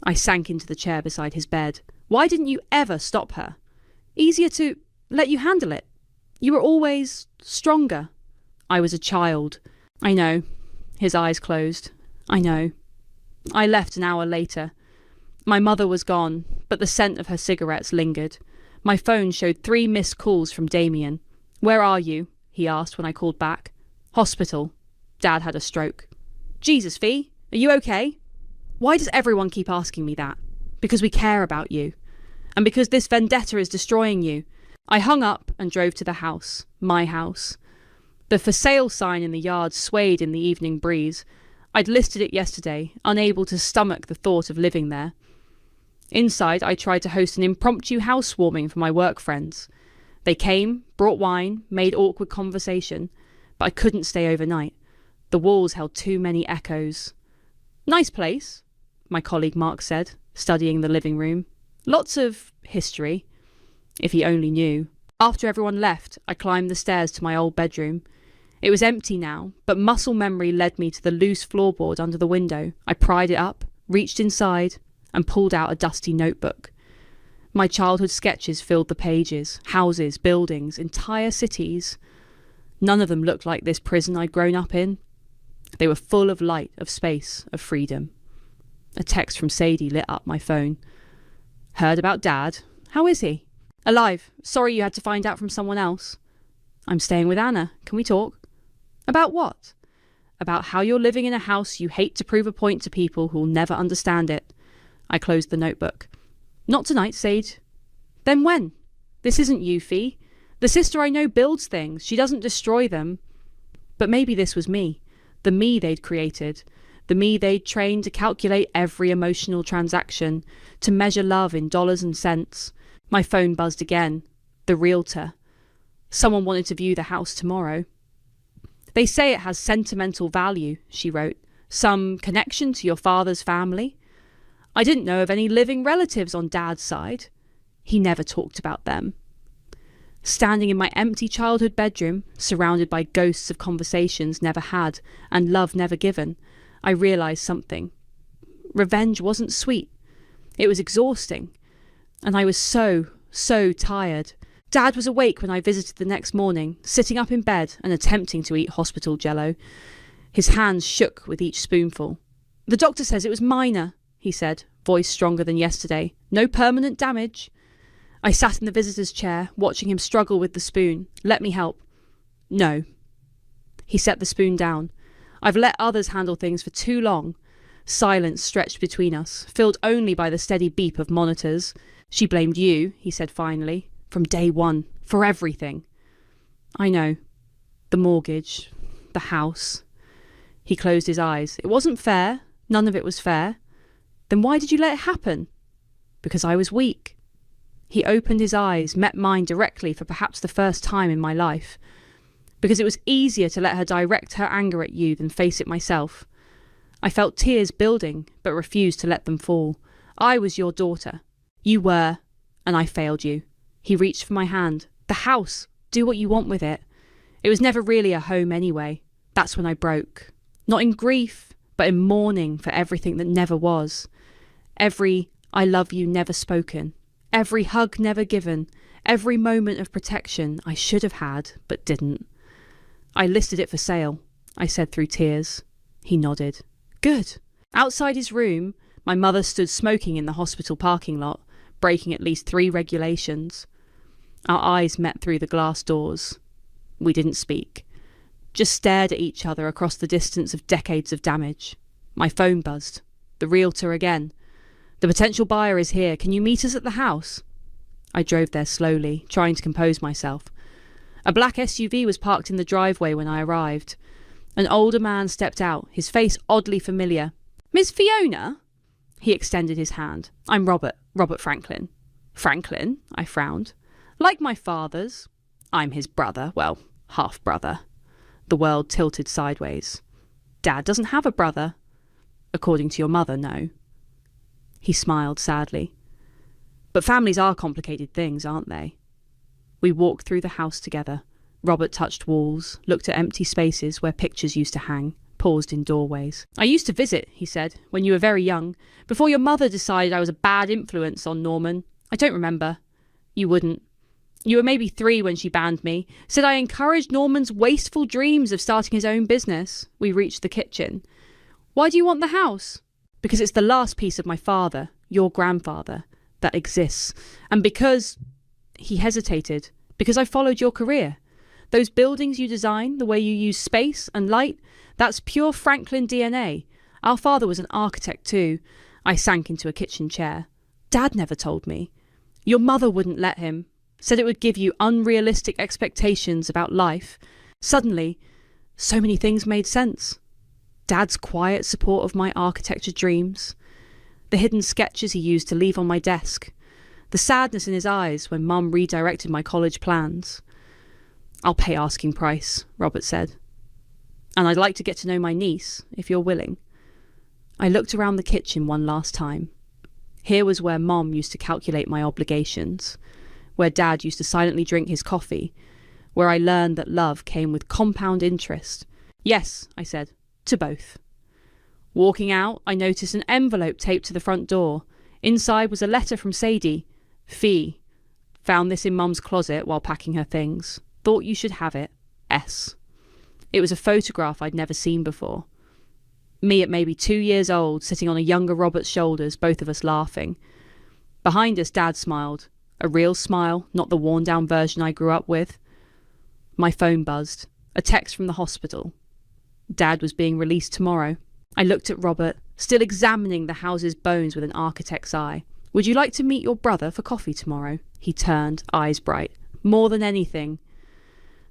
I sank into the chair beside his bed. Why didn't you ever stop her? Easier to let you handle it. You were always stronger. I was a child. I know. His eyes closed. I know. I left an hour later. My mother was gone, but the scent of her cigarettes lingered. My phone showed 3 missed calls from Damien. Where are you? He asked when I called back. Hospital. Dad had a stroke. Jesus, Fee, are you okay? Why does everyone keep asking me that? Because we care about you. And because this vendetta is destroying you. I hung up and drove to the house. My house. The for sale sign in the yard swayed in the evening breeze. I'd listed it yesterday, unable to stomach the thought of living there. Inside, I tried to host an impromptu housewarming for my work friends. They came, brought wine, made awkward conversation, but I couldn't stay overnight. The walls held too many echoes. Nice place, my colleague Mark said, studying the living room. Lots of history, if he only knew. After everyone left, I climbed the stairs to my old bedroom. It was empty now, but muscle memory led me to the loose floorboard under the window. I pried it up, reached inside, and pulled out a dusty notebook. My childhood sketches filled the pages. Houses, buildings, entire cities. None of them looked like this prison I'd grown up in. They were full of light, of space, of freedom. A text from Sadie lit up my phone. Heard about Dad. How is he? Alive. Sorry you had to find out from someone else. I'm staying with Anna. Can we talk? About what? About how you're living in a house you hate to prove a point to people who'll never understand it. I closed the notebook. Not tonight, Sade. Then when? This isn't you, Fee. The sister I know builds things. She doesn't destroy them. But maybe this was me. The me they'd created. The me they'd trained to calculate every emotional transaction, to measure love in dollars and cents. My phone buzzed again. The realtor. Someone wanted to view the house tomorrow. They say it has sentimental value, she wrote. Some connection to your father's family. I didn't know of any living relatives on Dad's side. He never talked about them. Standing in my empty childhood bedroom, surrounded by ghosts of conversations never had and love never given, I realised something. Revenge wasn't sweet. It was exhausting. And I was so tired. Dad was awake when I visited the next morning, sitting up in bed and attempting to eat hospital jello. His hands shook with each spoonful. The doctor says it was minor, he said, voice stronger than yesterday. No permanent damage. I sat in the visitor's chair, watching him struggle with the spoon. Let me help. No. He set the spoon down. I've let others handle things for too long. Silence stretched between us, filled only by the steady beep of monitors. She blamed you, he said finally, from day one, for everything. I know. The mortgage. The house. He closed his eyes. It wasn't fair. None of it was fair. Then why did you let it happen? Because I was weak. He opened his eyes, met mine directly for perhaps the first time in my life. Because it was easier to let her direct her anger at you than face it myself. I felt tears building, but refused to let them fall. I was your daughter. You were, and I failed you. He reached for my hand. The house. Do what you want with it. It was never really a home anyway. That's when I broke. Not in grief, but in mourning for everything that never was. Every I love you never spoken. Every hug never given. Every moment of protection I should have had, but didn't. I listed it for sale, I said through tears. He nodded. Good. Outside his room, my mother stood smoking in the hospital parking lot, breaking at least 3 regulations. Our eyes met through the glass doors. We didn't speak. Just stared at each other across the distance of decades of damage. My phone buzzed. The realtor again. The potential buyer is here. Can you meet us at the house? I drove there slowly, trying to compose myself. A black SUV was parked in the driveway when I arrived. An older man stepped out, his face oddly familiar. Miss Fiona? He extended his hand. I'm Robert Franklin. Franklin? I frowned. Like my father's. I'm his brother, well, half-brother. The world tilted sideways. Dad doesn't have a brother. According to your mother, no. He smiled sadly. But families are complicated things, aren't they? We walked through the house together. Robert touched walls, looked at empty spaces where pictures used to hang, paused in doorways. "I used to visit," he said, "when you were very young, before your mother decided I was a bad influence on Norman. I don't remember. You wouldn't. You were maybe 3 when she banned me, said I encouraged Norman's wasteful dreams of starting his own business." We reached the kitchen. "Why do you want the house?" "Because it's the last piece of my father, your grandfather, that exists. And because..." He hesitated. "Because I followed your career. Those buildings you design, the way you use space and light, that's pure Franklin DNA. Our father was an architect too." I sank into a kitchen chair. "Dad never told me." "Your mother wouldn't let him. Said it would give you unrealistic expectations about life." Suddenly, so many things made sense. Dad's quiet support of my architecture dreams, the hidden sketches he used to leave on my desk, the sadness in his eyes when Mum redirected my college plans. "I'll pay asking price," Robert said. "And I'd like to get to know my niece, if you're willing." I looked around the kitchen one last time. Here was where Mom used to calculate my obligations, where Dad used to silently drink his coffee, where I learned that love came with compound interest. "Yes," I said, "to both." Walking out, I noticed an envelope taped to the front door. Inside was a letter from Sadie. "Fee. Found this in Mum's closet while packing her things. Thought you should have it. S." It was a photograph I'd never seen before. Me at maybe 2 years old, sitting on a younger Robert's shoulders, both of us laughing. Behind us, Dad smiled. A real smile, not the worn-down version I grew up with. My phone buzzed. A text from the hospital. Dad was being released tomorrow. I looked at Robert, still examining the house's bones with an architect's eye. "Would you like to meet your brother for coffee tomorrow?" He turned, eyes bright. "More than anything."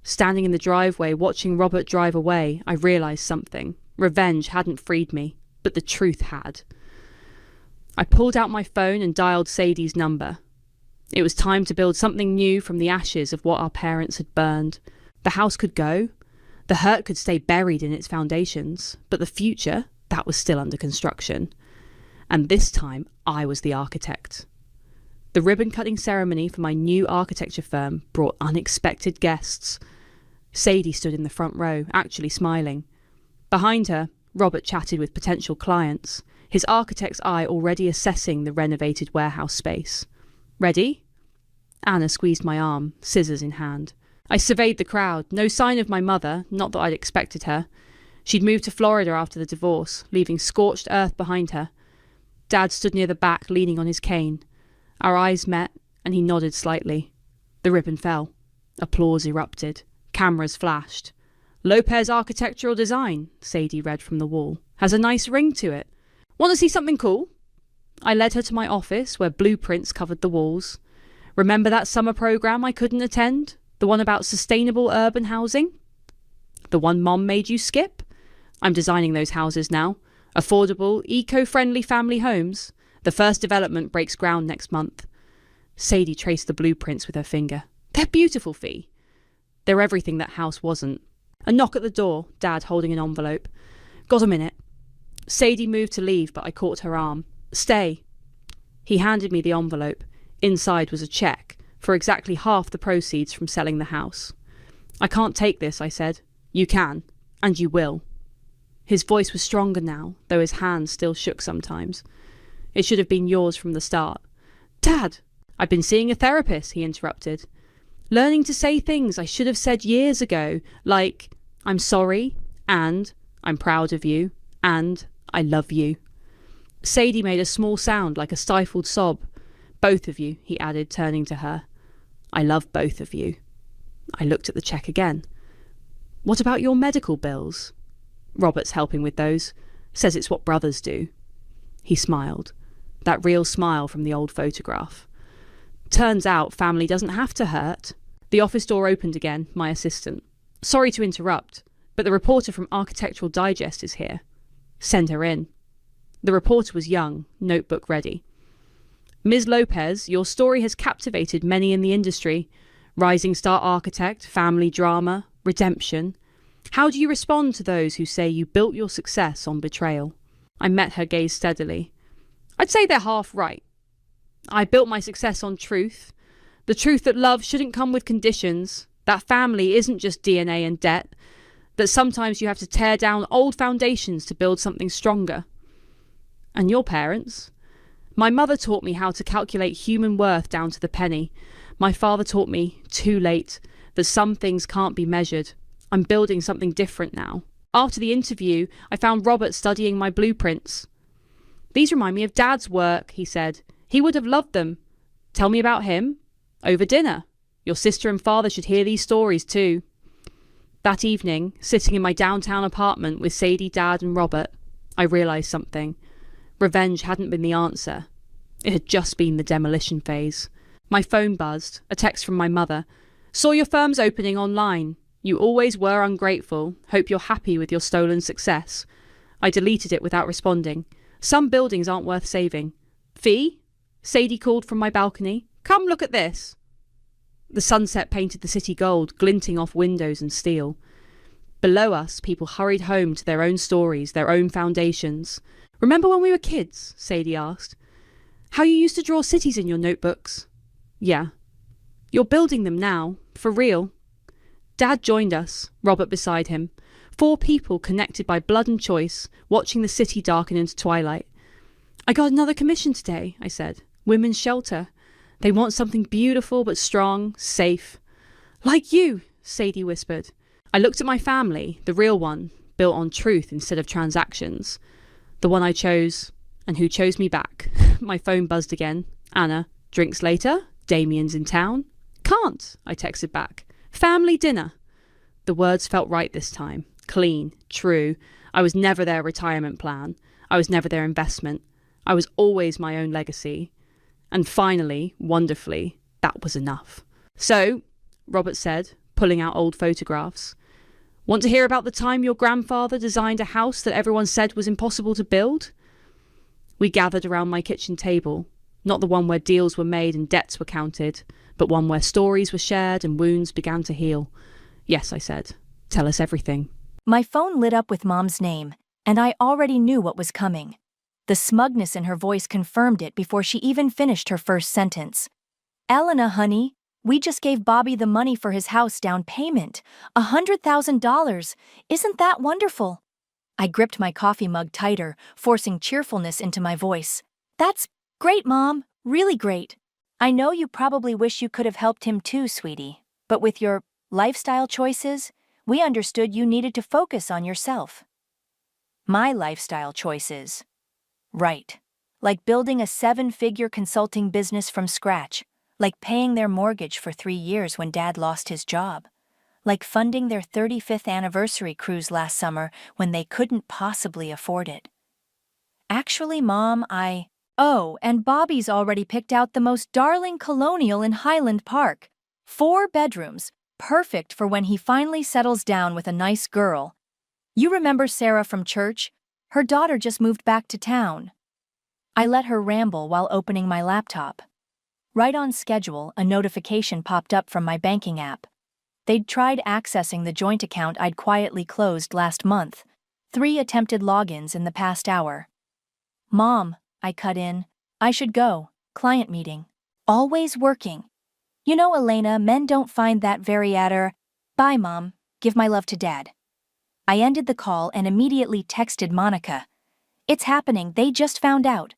Standing in the driveway, watching Robert drive away, I realised something. Revenge hadn't freed me, but the truth had. I pulled out my phone and dialed Sadie's number. It was time to build something new from the ashes of what our parents had burned. The house could go. The hurt could stay buried in its foundations. But the future, that was still under construction. And this time, I was the architect. The ribbon-cutting ceremony for my new architecture firm brought unexpected guests. Sadie stood in the front row, actually smiling. Behind her, Robert chatted with potential clients, his architect's eye already assessing the renovated warehouse space. "Ready?" Anna squeezed my arm, scissors in hand. I surveyed the crowd. No sign of my mother, not that I'd expected her. She'd moved to Florida after the divorce, leaving scorched earth behind her. Dad stood near the back, leaning on his cane. Our eyes met, and he nodded slightly. The ribbon fell. Applause erupted. Cameras flashed. "Lopez Architectural Design," Sadie read from the wall. "Has a nice ring to it. Want to see something cool?" I led her to my office, where blueprints covered the walls. "Remember that summer program I couldn't attend? The one about sustainable urban housing? The one Mom made you skip? I'm designing those houses now. Affordable, eco-friendly family homes. The first development breaks ground next month." Sadie traced the blueprints with her finger. "They're beautiful, Fee." They're everything that house wasn't. A knock at the door, Dad holding an envelope. "Got a minute?" Sadie moved to leave, but I caught her arm. "Stay." He handed me the envelope. Inside was a cheque for exactly half the proceeds from selling the house. "I can't take this," I said. "You can, and you will." His voice was stronger now, though his hands still shook sometimes. "It should have been yours from the start." "Dad!" "I've been seeing a therapist," he interrupted. "Learning to say things I should have said years ago, like, 'I'm sorry,' and 'I'm proud of you,' and 'I love you.'" Sadie made a small sound like a stifled sob. "Both of you," he added, turning to her. "I love both of you." I looked at the cheque again. "What about your medical bills?" "Robert's helping with those. Says it's what brothers do." He smiled. That real smile from the old photograph. "Turns out family doesn't have to hurt." The office door opened again, my assistant. "Sorry to interrupt, but the reporter from Architectural Digest is here." "Send her in." The reporter was young, notebook ready. "Ms. Lopez, your story has captivated many in the industry. Rising star architect, family drama, redemption. How do you respond to those who say you built your success on betrayal?" I met her gaze steadily. "I'd say they're half right. I built my success on truth, The truth that love shouldn't come with conditions, that family isn't just DNA and debt, that sometimes you have to tear down old foundations to build something stronger. And your parents? My mother taught me how to calculate human worth down to the penny. My father taught me, too late, that some things can't be measured. I'm building something different now. After the interview, I found Robert studying my blueprints. These remind me of Dad's work, he said. He would have loved them. Tell me about him. Over dinner. Your sister and father should hear these stories too. That evening, sitting in my downtown apartment with Sadie, Dad and Robert, I realised something. Revenge hadn't been the answer. It had just been the demolition phase. My phone buzzed, a text from my mother. Saw your firm's opening online. You always were ungrateful. Hope you're happy with your stolen success. I deleted it without responding. Some buildings aren't worth saving. Fee? Sadie called from my balcony. Come look at this. The sunset painted the city gold, glinting off windows and steel. Below us, people hurried home to their own stories, their own foundations. Remember when we were kids? Sadie asked. How you used to draw cities in your notebooks? Yeah. You're building them now, for real. Dad joined us, Robert beside him. 4 people connected by blood and choice, watching the city darken into twilight. I got another commission today, I said. Women's shelter. They want something beautiful but strong, safe. Like you, Sadie whispered. I looked at my family, the real one, built on truth instead of transactions. The one I chose, and who chose me back. My phone buzzed again. Anna, drinks later? Damien's in town? Can't, I texted back. Family dinner. The words felt right this time. Clean, true. I was never their retirement plan. I was never their investment. I was always my own legacy. And finally, wonderfully, that was enough. So, Robert said, pulling out old photographs. Want to hear about the time your grandfather designed a house that everyone said was impossible to build? We gathered around my kitchen table, not the one where deals were made and debts were counted, but one where stories were shared and wounds began to heal. Yes, I said. Tell us everything. My phone lit up with Mom's name, and I already knew what was coming. The smugness in her voice confirmed it before she even finished her first sentence. Elena, honey, we just gave Bobby the money for his house down payment. $100,000. Isn't that wonderful? I gripped my coffee mug tighter, forcing cheerfulness into my voice. That's great, Mom. Really great. I know you probably wish you could have helped him too, sweetie. But with your lifestyle choices, we understood you needed to focus on yourself. My lifestyle choices. Right. Like building a 7-figure consulting business from scratch. Like paying their mortgage for 3 years when Dad lost his job. Like funding their 35th anniversary cruise last summer when they couldn't possibly afford it. Actually, Mom, Oh, and Bobby's already picked out the most darling colonial in Highland Park. 4 bedrooms, perfect for when he finally settles down with a nice girl. You remember Sarah from church? Her daughter just moved back to town. I let her ramble while opening my laptop. Right on schedule, a notification popped up from my banking app. They'd tried accessing the joint account I'd quietly closed last month. 3 attempted logins in the past hour. Mom, I cut in. I should go. Client meeting. Always working. You know, Elena, men don't find that very Bye, Mom. Give my love to Dad. I ended the call and immediately texted Monica. It's happening, they just found out.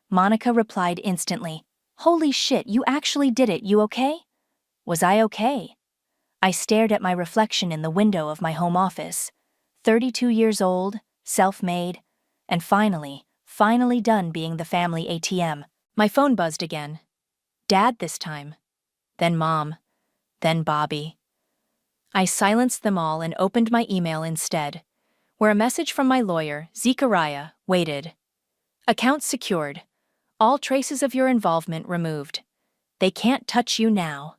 Monica replied instantly. Holy shit, you actually did it, you okay? Was I okay? I stared at my reflection in the window of my home office. 32 years old, self-made, and finally done being the family ATM. My phone buzzed again. Dad this time. Then Mom. Then Bobby. I silenced them all and opened my email instead, where a message from my lawyer, Zechariah, waited. Account secured. All traces of your involvement removed. They can't touch you now.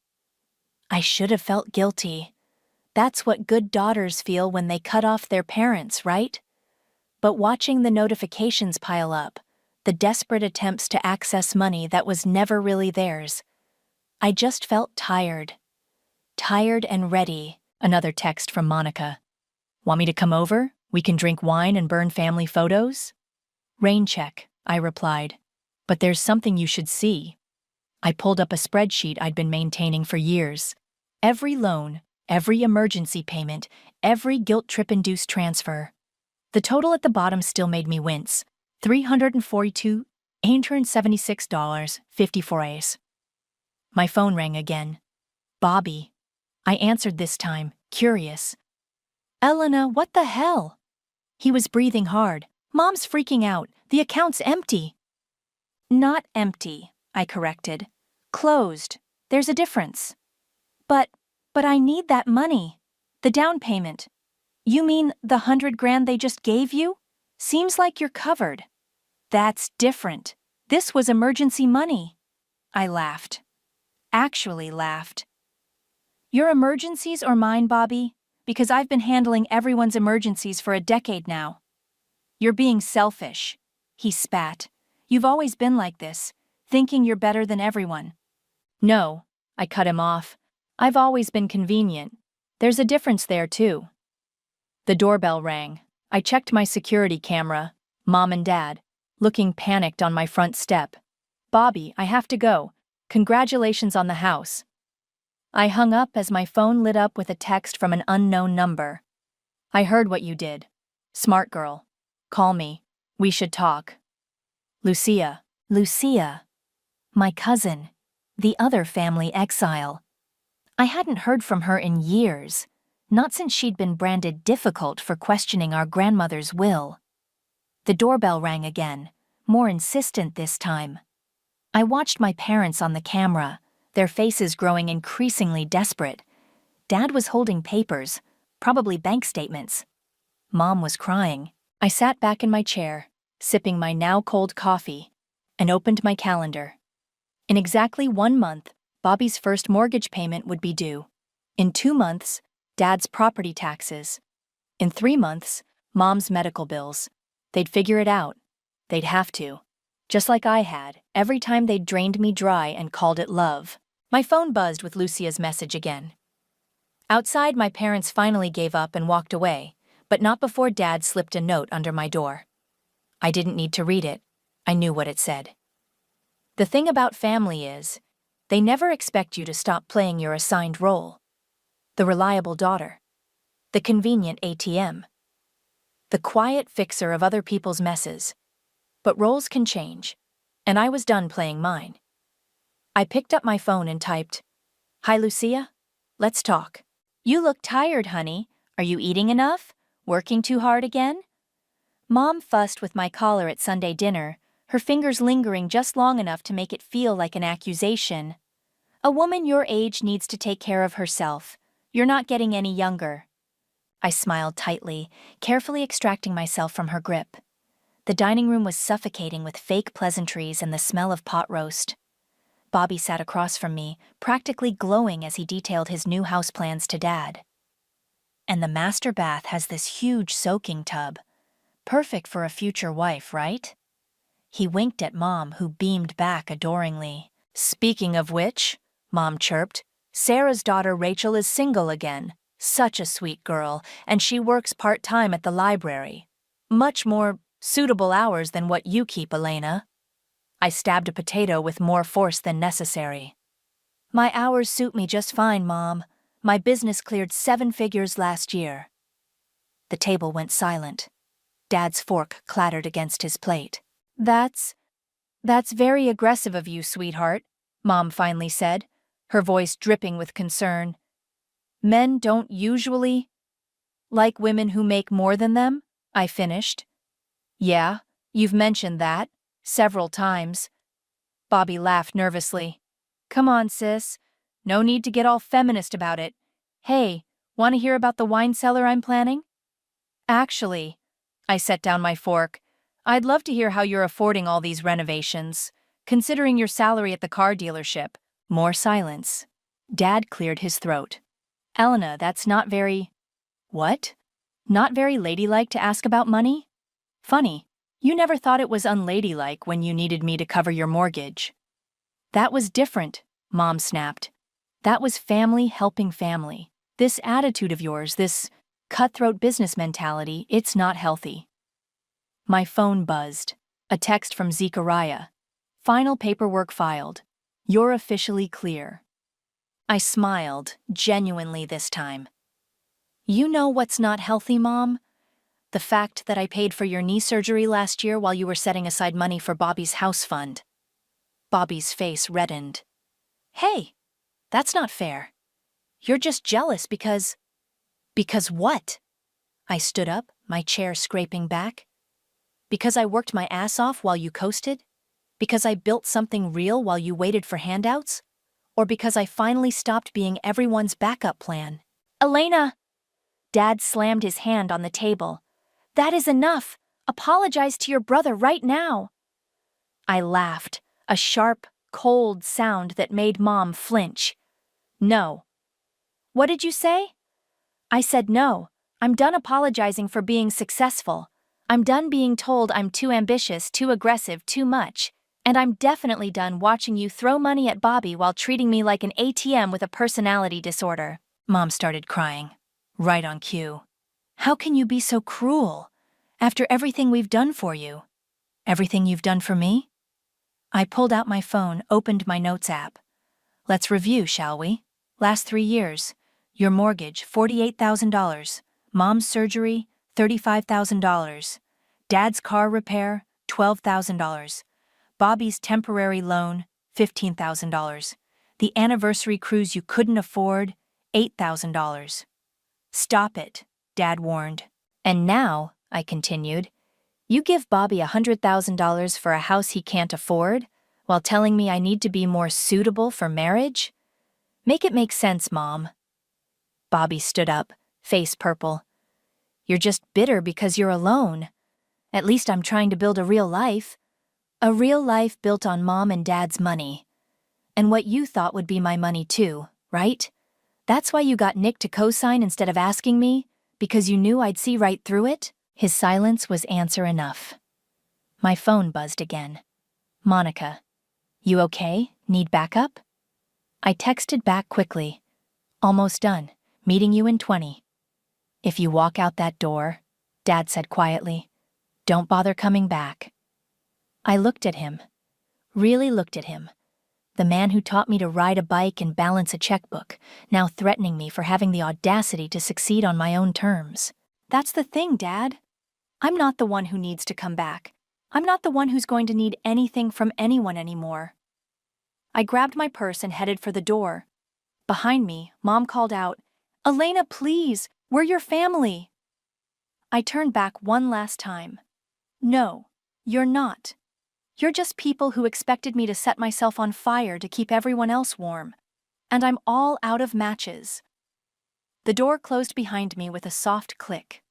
I should have felt guilty. That's what good daughters feel when they cut off their parents, right? But watching the notifications pile up, the desperate attempts to access money that was never really theirs, I just felt tired. Tired and ready. Another text from Monica. Want me to come over? We can drink wine and burn family photos? Rain check, I replied. But there's something you should see. I pulled up a spreadsheet I'd been maintaining for years. Every loan, every emergency payment, every guilt trip-induced transfer. The total at the bottom still made me wince. $342,876.54. My phone rang again. Bobby. I answered this time, curious. Elena, what the hell? He was breathing hard. Mom's freaking out. The account's empty. Not empty, I corrected. Closed. There's a difference. But I need that money. The down payment. You mean the $100,000 they just gave you? Seems like you're covered. That's different. This was emergency money. I laughed. Actually laughed. Your emergencies or mine, Bobby? Because I've been handling everyone's emergencies for a decade now. You're being selfish. He spat. You've always been like this, thinking you're better than everyone. No, I cut him off. I've always been convenient. There's a difference there, too. The doorbell rang. I checked my security camera, Mom and Dad, looking panicked on my front step. Bobby, I have to go. Congratulations on the house. I hung up as my phone lit up with a text from an unknown number. I heard what you did. Smart girl. Call me. We should talk. Lucia. Lucia. My cousin. The other family exile. I hadn't heard from her in years, not since she'd been branded difficult for questioning our grandmother's will. The doorbell rang again, more insistent this time. I watched my parents on the camera, their faces growing increasingly desperate. Dad was holding papers, probably bank statements. Mom was crying. I sat back in my chair, sipping my now cold coffee, and opened my calendar. In exactly 1 month, Bobby's first mortgage payment would be due. In 2 months, Dad's property taxes. In 3 months, Mom's medical bills. They'd figure it out. They'd have to. Just like I had, every time they'd drained me dry and called it love. My phone buzzed with Lucia's message again. Outside, my parents finally gave up and walked away, but not before Dad slipped a note under my door. I didn't need to read it. I knew what it said. The thing about family is, they never expect you to stop playing your assigned role. The reliable daughter. The convenient ATM. The quiet fixer of other people's messes. But roles can change, and I was done playing mine. I picked up my phone and typed, "Hi, Lucia. Let's talk." "You look tired, honey. Are you eating enough? Working too hard again?" Mom fussed with my collar at Sunday dinner, her fingers lingering just long enough to make it feel like an accusation. "A woman your age needs to take care of herself. You're not getting any younger." I smiled tightly, carefully extracting myself from her grip. The dining room was suffocating with fake pleasantries and the smell of pot roast. Bobby sat across from me, practically glowing as he detailed his new house plans to Dad. "And the master bath has this huge soaking tub. Perfect for a future wife, right?" He winked at Mom, who beamed back adoringly. "Speaking of which," Mom chirped, "Sarah's daughter Rachel is single again. Such a sweet girl, and she works part-time at the library. Much more suitable hours than what you keep, Elena." I stabbed a potato with more force than necessary. "My hours suit me just fine, Mom. My business cleared 7 figures last year." The table went silent. Dad's fork clattered against his plate. That's very aggressive of you, sweetheart," Mom finally said, her voice dripping with concern. "Men don't usually like women who make more than them," I finished. "Yeah, you've mentioned that several times." Bobby laughed nervously. "Come on, sis. No need to get all feminist about it. Hey, want to hear about the wine cellar I'm planning?" "Actually," I set down my fork, "I'd love to hear how you're affording all these renovations, considering your salary at the car dealership." More silence. Dad cleared his throat. "Elena, that's not very..." "What? Not very ladylike to ask about money? Funny, you never thought it was unladylike when you needed me to cover your mortgage." "That was different," Mom snapped. "That was family helping family. This attitude of yours, this cutthroat business mentality, it's not healthy." My phone buzzed. A text from Zechariah. "Final paperwork filed. You're officially clear. I smiled, genuinely this time. You know what's not healthy, Mom? The fact that I paid for your knee surgery last year while you were setting aside money for Bobby's house fund. Bobby's face reddened. Hey, that's not fair. You're just jealous because... Because what? I stood up, my chair scraping back. Because I worked my ass off while you coasted? Because I built something real while you waited for handouts? Or because I finally stopped being everyone's backup plan? Elena! Dad slammed his hand on the table. That is enough. Apologize to your brother right now. I laughed, a sharp, cold sound that made Mom flinch. No. What did you say? I said no. I'm done apologizing for being successful. I'm done being told I'm too ambitious, too aggressive, too much. And I'm definitely done watching you throw money at Bobby while treating me like an ATM with a personality disorder. Mom started crying. Right on cue. How can you be so cruel? After everything we've done for you. Everything you've done for me? I pulled out my phone, opened my notes app. Let's review, shall we? Last 3 years. Your mortgage, $48,000. Mom's surgery, $35,000. Dad's car repair, $12,000. Bobby's temporary loan, $15,000. The anniversary cruise you couldn't afford, $8,000. Stop it, Dad warned. And now, I continued, you give Bobby $100,000 for a house he can't afford, while telling me I need to be more suitable for marriage? Make it make sense, Mom. Bobby stood up, face purple. You're just bitter because you're alone. At least I'm trying to build a real life. A real life built on Mom and Dad's money. And what you thought would be my money too, right? That's why you got Nick to co-sign instead of asking me? Because you knew I'd see right through it? His silence was answer enough. My phone buzzed again. Monica. You okay? Need backup? I texted back quickly. Almost done. Meeting you in 20. If you walk out that door, Dad said quietly, don't bother coming back. I looked at him. Really looked at him. The man who taught me to ride a bike and balance a checkbook, now threatening me for having the audacity to succeed on my own terms. That's the thing, Dad. I'm not the one who needs to come back. I'm not the one who's going to need anything from anyone anymore. I grabbed my purse and headed for the door. Behind me, Mom called out, Elena, please, we're your family. I turned back one last time. No, you're not. You're just people who expected me to set myself on fire to keep everyone else warm. And I'm all out of matches. The door closed behind me with a soft click.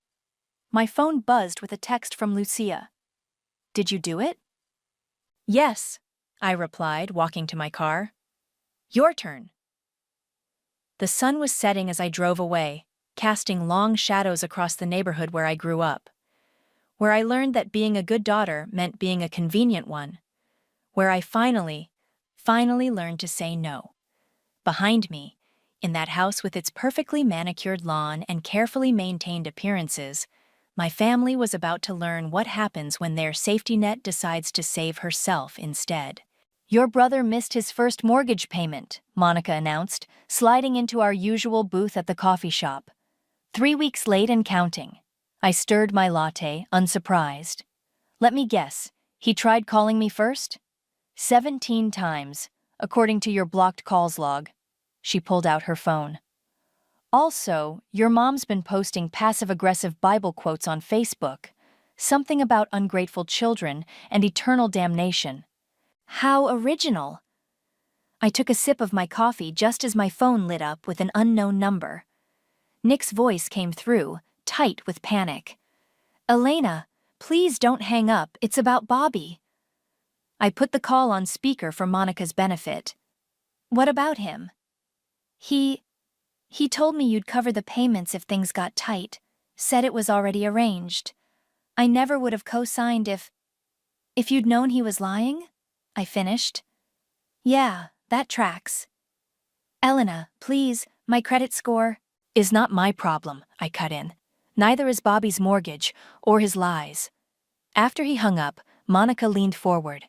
My phone buzzed with a text from Lucia. Did you do it? Yes, I replied, walking to my car. Your turn. The sun was setting as I drove away, casting long shadows across the neighborhood where I grew up. Where I learned that being a good daughter meant being a convenient one. Where I finally learned to say no. Behind me, in that house with its perfectly manicured lawn and carefully maintained appearances, my family was about to learn what happens when their safety net decides to save herself instead. Your brother missed his first mortgage payment, Monica announced, sliding into our usual booth at the coffee shop. 3 weeks late and counting. I stirred my latte, unsurprised. Let me guess, he tried calling me first? 17 times, according to your blocked calls log. She pulled out her phone. Also, your mom's been posting passive-aggressive Bible quotes on Facebook. Something about ungrateful children and eternal damnation. How original! I took a sip of my coffee just as my phone lit up with an unknown number. Nick's voice came through, tight with panic. Elena, please don't hang up, it's about Bobby. I put the call on speaker for Monica's benefit. What about him? He told me you'd cover the payments if things got tight, said it was already arranged. I never would have co-signed if you'd known he was lying? I finished. Yeah, that tracks. Elena, please, my credit score is not my problem, I cut in. Neither is Bobby's mortgage or his lies. After he hung up, Monica leaned forward.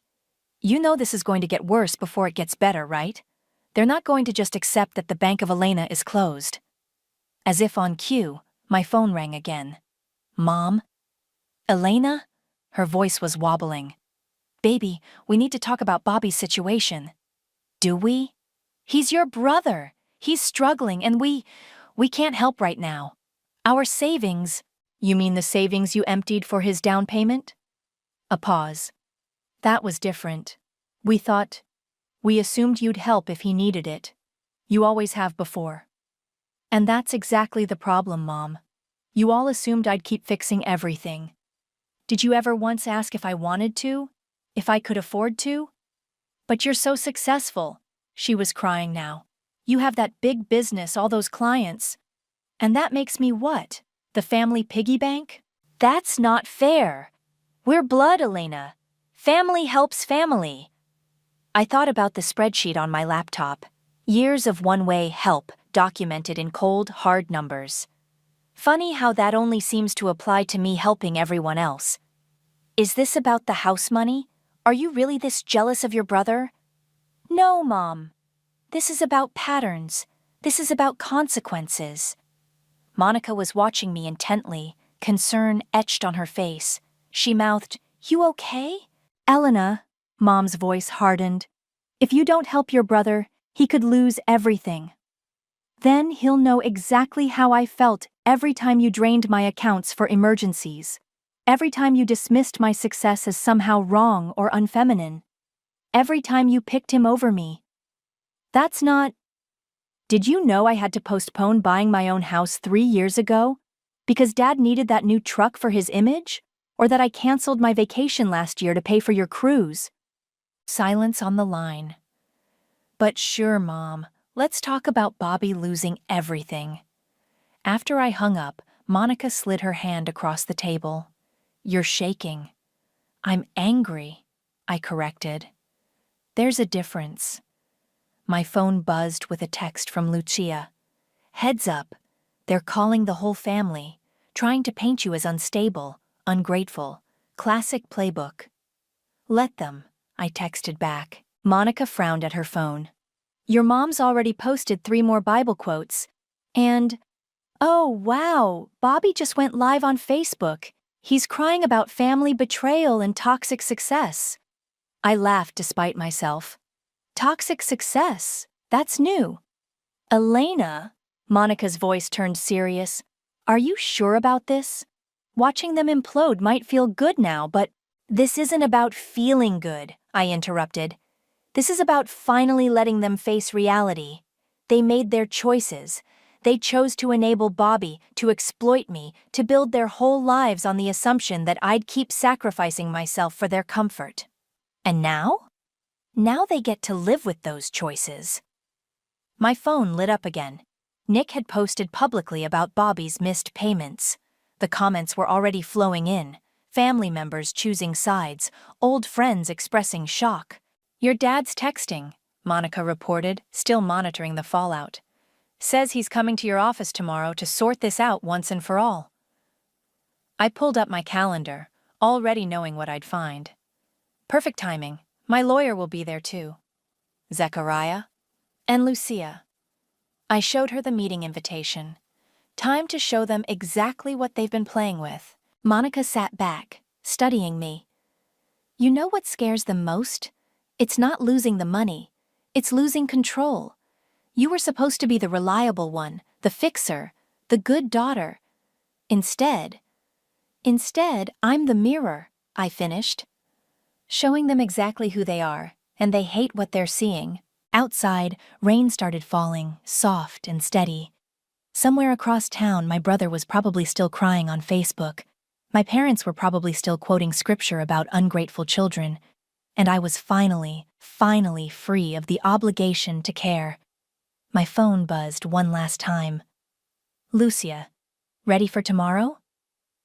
You know this is going to get worse before it gets better, right? They're not going to just accept that the Bank of Elena is closed. As if on cue, my phone rang again. Mom? Elena? Her voice was wobbling. Baby, we need to talk about Bobby's situation. Do we? He's your brother. He's struggling and we can't help right now. Our savings. You mean the savings you emptied for his down payment? A pause. That was different. We assumed you'd help if he needed it. You always have before. And that's exactly the problem, Mom. You all assumed I'd keep fixing everything. Did you ever once ask if I wanted to? If I could afford to? But you're so successful. She was crying now. You have that big business, all those clients. And that makes me what? The family piggy bank? That's not fair. We're blood, Elena. Family helps family. I thought about the spreadsheet on my laptop. Years of one-way help documented in cold, hard numbers. Funny how that only seems to apply to me helping everyone else. Is this about the house money? Are you really this jealous of your brother? No, Mom. This is about patterns. This is about consequences. Monica was watching me intently, concern etched on her face. She mouthed, "You okay?" Elena, Mom's voice hardened. If you don't help your brother, he could lose everything. Then he'll know exactly how I felt every time you drained my accounts for emergencies. Every time you dismissed my success as somehow wrong or unfeminine. Every time you picked him over me. That's not... Did you know I had to postpone buying my own house 3 years ago? Because Dad needed that new truck for his image? Or that I canceled my vacation last year to pay for your cruise? Silence on the line. But sure, Mom, let's talk about Bobby losing everything. After I hung up, Monica slid her hand across the table. You're shaking. I'm angry, I corrected. There's a difference. My phone buzzed with a text from Lucia. Heads up, they're calling the whole family, trying to paint you as unstable, ungrateful, classic playbook. Let them, I texted back. Monica frowned at her phone. Your mom's already posted 3 more Bible quotes. And, oh wow, Bobby just went live on Facebook. He's crying about family betrayal and toxic success. I laughed despite myself. Toxic success? That's new. Elena, Monica's voice turned serious. Are you sure about this? Watching them implode might feel good now, but this isn't about feeling good, I interrupted. This is about finally letting them face reality. They made their choices. They chose to enable Bobby, to exploit me, to build their whole lives on the assumption that I'd keep sacrificing myself for their comfort. And now? Now they get to live with those choices. My phone lit up again. Nick had posted publicly about Bobby's missed payments. The comments were already flowing in. Family members choosing sides, old friends expressing shock. Your dad's texting, Monica reported, still monitoring the fallout. Says he's coming to your office tomorrow to sort this out once and for all. I pulled up my calendar, already knowing what I'd find. Perfect timing. My lawyer will be there too. Zechariah and Lucia. I showed her the meeting invitation. Time to show them exactly what they've been playing with. Monica sat back, studying me. You know what scares them most? It's not losing the money. It's losing control. You were supposed to be the reliable one, the fixer, the good daughter. Instead, I'm the mirror, I finished. Showing them exactly who they are, and they hate what they're seeing. Outside, rain started falling, soft and steady. Somewhere across town, my brother was probably still crying on Facebook. My parents were probably still quoting scripture about ungrateful children. And I was finally free of the obligation to care. My phone buzzed one last time. Lucia, ready for tomorrow?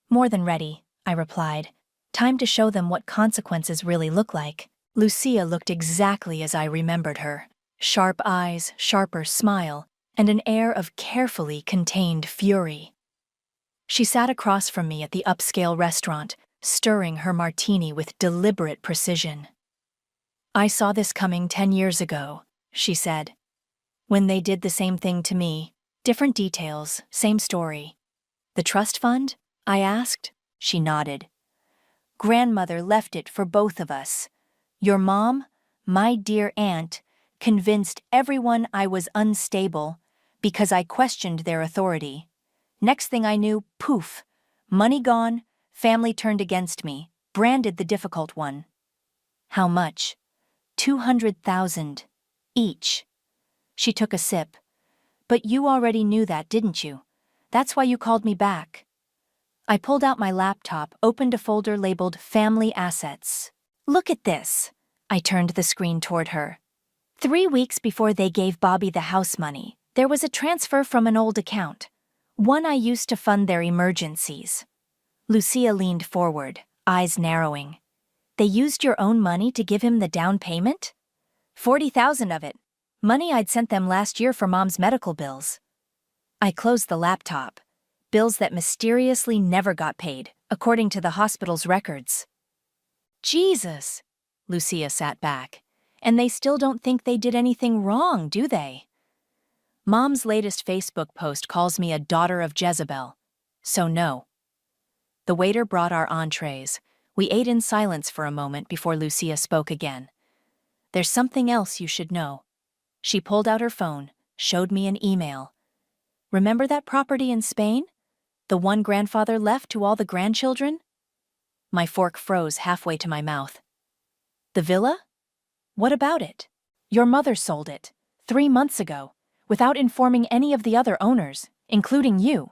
More than ready, I replied. Time to show them what consequences really look like. Lucia looked exactly as I remembered her. Sharp eyes, sharper smile, and an air of carefully contained fury. She sat across from me at the upscale restaurant, stirring her martini with deliberate precision. I saw this coming 10 years ago, she said. When they did the same thing to me. Different details, same story. The trust fund? I asked. She nodded. Grandmother left it for both of us. Your mom, my dear aunt, convinced everyone I was unstable because I questioned their authority. Next thing I knew, poof, money gone, family turned against me, branded the difficult one. How much? 200,000 each. She took a sip. But you already knew that, didn't you? That's why you called me back. I pulled out my laptop, opened a folder labeled Family Assets. Look at this. I turned the screen toward her. 3 weeks before they gave Bobby the house money, there was a transfer from an old account. One I used to fund their emergencies. Lucia leaned forward, eyes narrowing. They used your own money to give him the down payment? 40,000 of it. Money I'd sent them last year for Mom's medical bills. I closed the laptop. Bills that mysteriously never got paid, according to the hospital's records. Jesus! Lucia sat back. And they still don't think they did anything wrong, do they? Mom's latest Facebook post calls me a daughter of Jezebel. So no. The waiter brought our entrees. We ate in silence for a moment before Lucia spoke again. There's something else you should know. She pulled out her phone, showed me an email. Remember that property in Spain? The one grandfather left to all the grandchildren? My fork froze halfway to my mouth. The villa? What about it? Your mother sold it, 3 months ago, without informing any of the other owners, including you.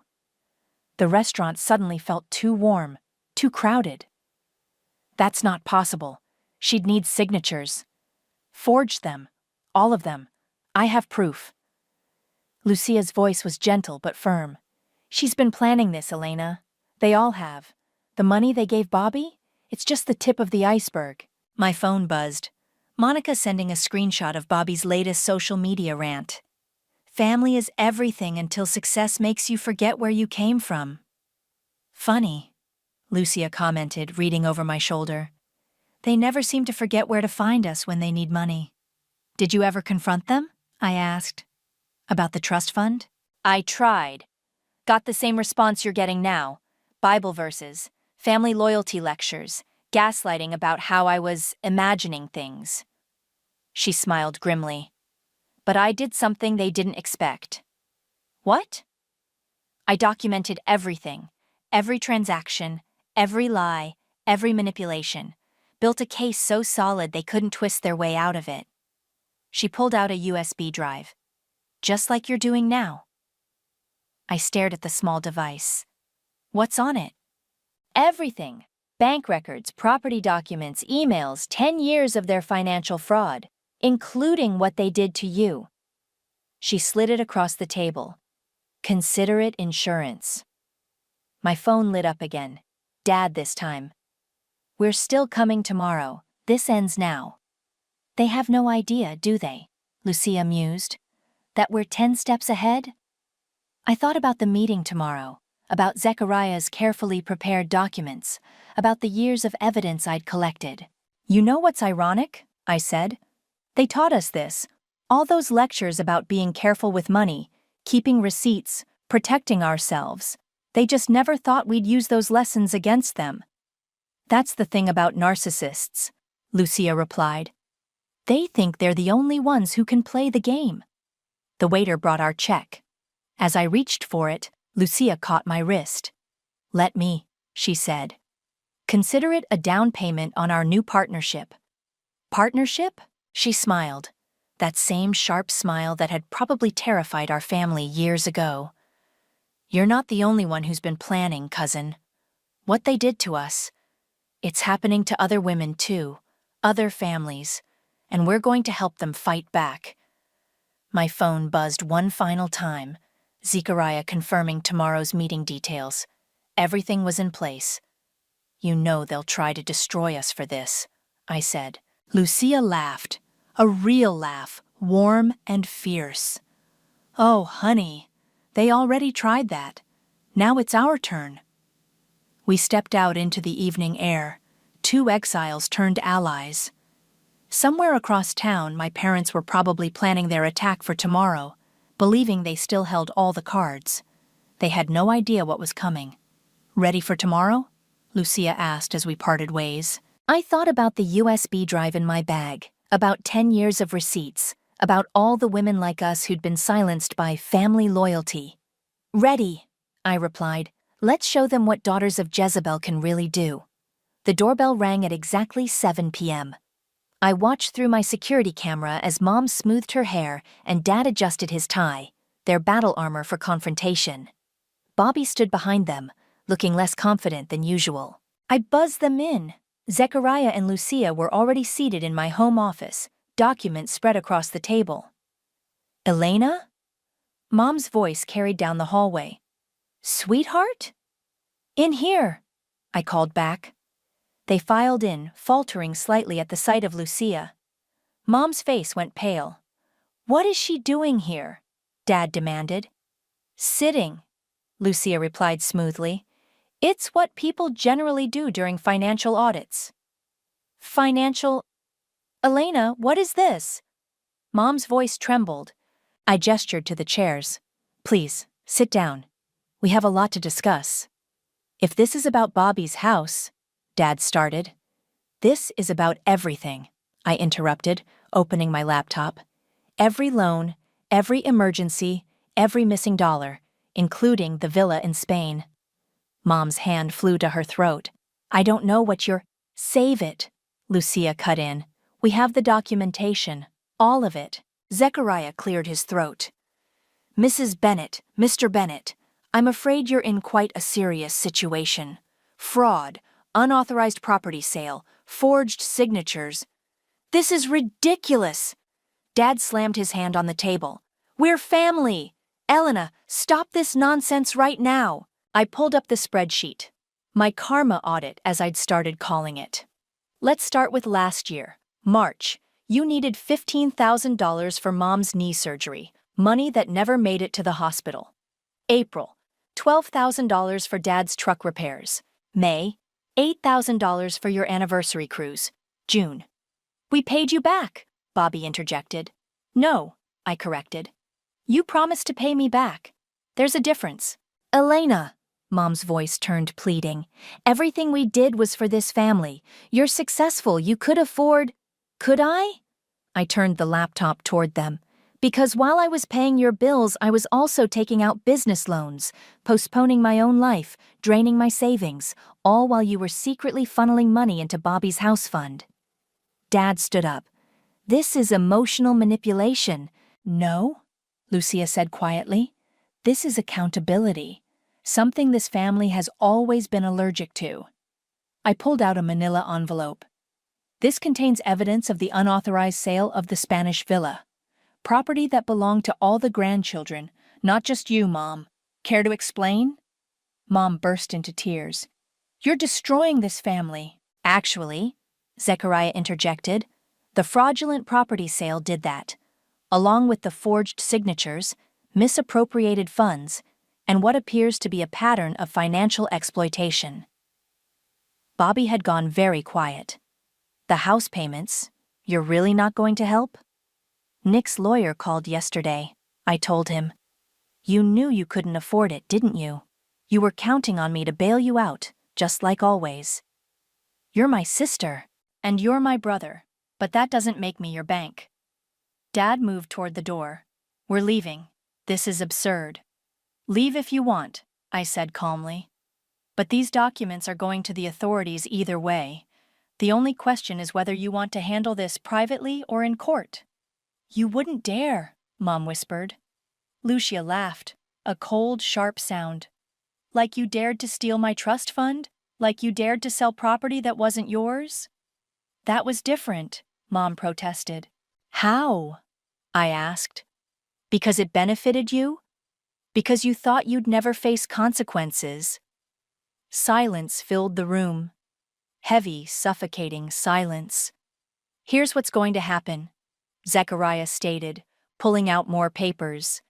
The restaurant suddenly felt too warm, too crowded. That's not possible. She'd need signatures. Forged them. All of them. I have proof. Lucia's voice was gentle but firm. She's been planning this, Elena. They all have. The money they gave Bobby? It's just the tip of the iceberg. My phone buzzed. Monica sending a screenshot of Bobby's latest social media rant. Family is everything until success makes you forget where you came from. Funny, Lucia commented, reading over my shoulder. They never seem to forget where to find us when they need money. Did you ever confront them? I asked. About the trust fund? I tried. Got the same response you're getting now. Bible verses, family loyalty lectures, gaslighting about how I was imagining things. She smiled grimly. But I did something they didn't expect. What? I documented everything, every transaction, every lie, every manipulation. Built a case so solid they couldn't twist their way out of it. She pulled out a USB drive. Just like you're doing now. I stared at the small device. What's on it? Everything. Bank records, property documents, emails, 10 years of their financial fraud, including what they did to you. She slid it across the table. Consider it insurance. My phone lit up again. Dad this time. We're still coming tomorrow. This ends now. They have no idea, do they? Lucia mused. That we're 10 steps ahead? I thought about the meeting tomorrow, about Zechariah's carefully prepared documents, about the years of evidence I'd collected. You know what's ironic? I said. They taught us this. All those lectures about being careful with money, keeping receipts, protecting ourselves. They just never thought we'd use those lessons against them. That's the thing about narcissists, Lucia replied. They think they're the only ones who can play the game. The waiter brought our check. As I reached for it, Lucia caught my wrist. Let me, she said. Consider it a down payment on our new partnership. Partnership? She smiled. That same sharp smile that had probably terrified our family years ago. You're not the only one who's been planning, cousin. What they did to us. It's happening to other women too, other families, and we're going to help them fight back. My phone buzzed one final time, Zechariah confirming tomorrow's meeting details. Everything was in place. You know they'll try to destroy us for this, I said. Lucia laughed, a real laugh, warm and fierce. Oh, honey, they already tried that. Now it's our turn. We stepped out into the evening air, 2 exiles turned allies. Somewhere across town, my parents were probably planning their attack for tomorrow, believing they still held all the cards. They had no idea what was coming. "Ready for tomorrow?" Lucia asked as we parted ways. I thought about the USB drive in my bag, about 10 years of receipts, about all the women like us who'd been silenced by family loyalty. "Ready," I replied. "Let's show them what daughters of Jezebel can really do." The doorbell rang at exactly 7 p.m. I watched through my security camera as Mom smoothed her hair and Dad adjusted his tie, their battle armor for confrontation. Bobby stood behind them, looking less confident than usual. I buzzed them in. Zechariah and Lucia were already seated in my home office, documents spread across the table. "Elena?" Mom's voice carried down the hallway. "Sweetheart?" "In here," I called back. They filed in, faltering slightly at the sight of Lucia. Mom's face went pale. "What is she doing here?" Dad demanded. "Sitting," Lucia replied smoothly. "It's what people generally do during financial audits." "Financial? Elena, what is this?" Mom's voice trembled. I gestured to the chairs. "Please, sit down. We have a lot to discuss." "If this is about Bobby's house," Dad started. "This is about everything," I interrupted, opening my laptop. "Every loan, every emergency, every missing dollar, including the villa in Spain." Mom's hand flew to her throat. "I don't know what you're—" "Save it," Lucia cut in. "We have the documentation, all of it." Zechariah cleared his throat. "Mrs. Bennett, Mr. Bennett, I'm afraid you're in quite a serious situation. Fraud, unauthorized property sale, forged signatures. This is ridiculous!" Dad slammed his hand on the table. "We're family! Elena, stop this nonsense right now!" I pulled up the spreadsheet. My karma audit, as I'd started calling it. Let's start with last year. March, you needed $15,000 for Mom's knee surgery, money that never made it to the hospital. April, $12,000 for Dad's truck repairs. May, $8,000 for your anniversary cruise. June. "We paid you back," Bobby interjected. "No," I corrected. "You promised to pay me back. There's a difference." "Elena," Mom's voice turned pleading, "everything we did was for this family. You're successful. You could afford—" "Could I?" I turned the laptop toward them. "Because while I was paying your bills, I was also taking out business loans, postponing my own life, draining my savings, all while you were secretly funneling money into Bobby's house fund." Dad stood up. "This is emotional manipulation." "No," Lucia said quietly. "This is accountability. Something this family has always been allergic to." I pulled out a manila envelope. "This contains evidence of the unauthorized sale of the Spanish villa. Property that belonged to all the grandchildren, not just you, Mom. Care to explain?" Mom burst into tears. "You're destroying this family." "Actually," Zechariah interjected, "the fraudulent property sale did that, along with the forged signatures, misappropriated funds, and what appears to be a pattern of financial exploitation." Bobby had gone very quiet. "The house payments, you're really not going to help?" "Nick's lawyer called yesterday," I told him. "You knew you couldn't afford it, didn't you? You were counting on me to bail you out, just like always." "You're my sister, and you're my brother, but that doesn't make me your bank." Dad moved toward the door. "We're leaving. This is absurd." "Leave if you want," I said calmly. "But these documents are going to the authorities either way. The only question is whether you want to handle this privately or in court." "You wouldn't dare," Mom whispered. Lucia laughed, a cold, sharp sound. "Like you dared to steal my trust fund? Like you dared to sell property that wasn't yours?" "That was different," Mom protested. "How?" I asked. "Because it benefited you? Because you thought you'd never face consequences?" Silence filled the room. Heavy, suffocating silence. "Here's what's going to happen," Zechariah stated, pulling out more papers.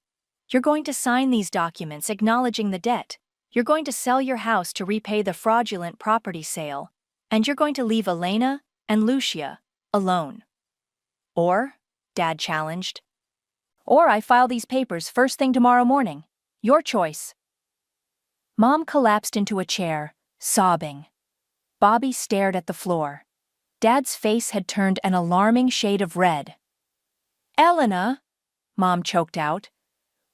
"You're going to sign these documents acknowledging the debt. You're going to sell your house to repay the fraudulent property sale. And you're going to leave Elena and Lucia alone." Or, Dad challenged. Or I file these papers first thing tomorrow morning. Your choice. Mom collapsed into a chair, sobbing. Bobby stared at the floor. Dad's face had turned an alarming shade of red. Elena, Mom choked out,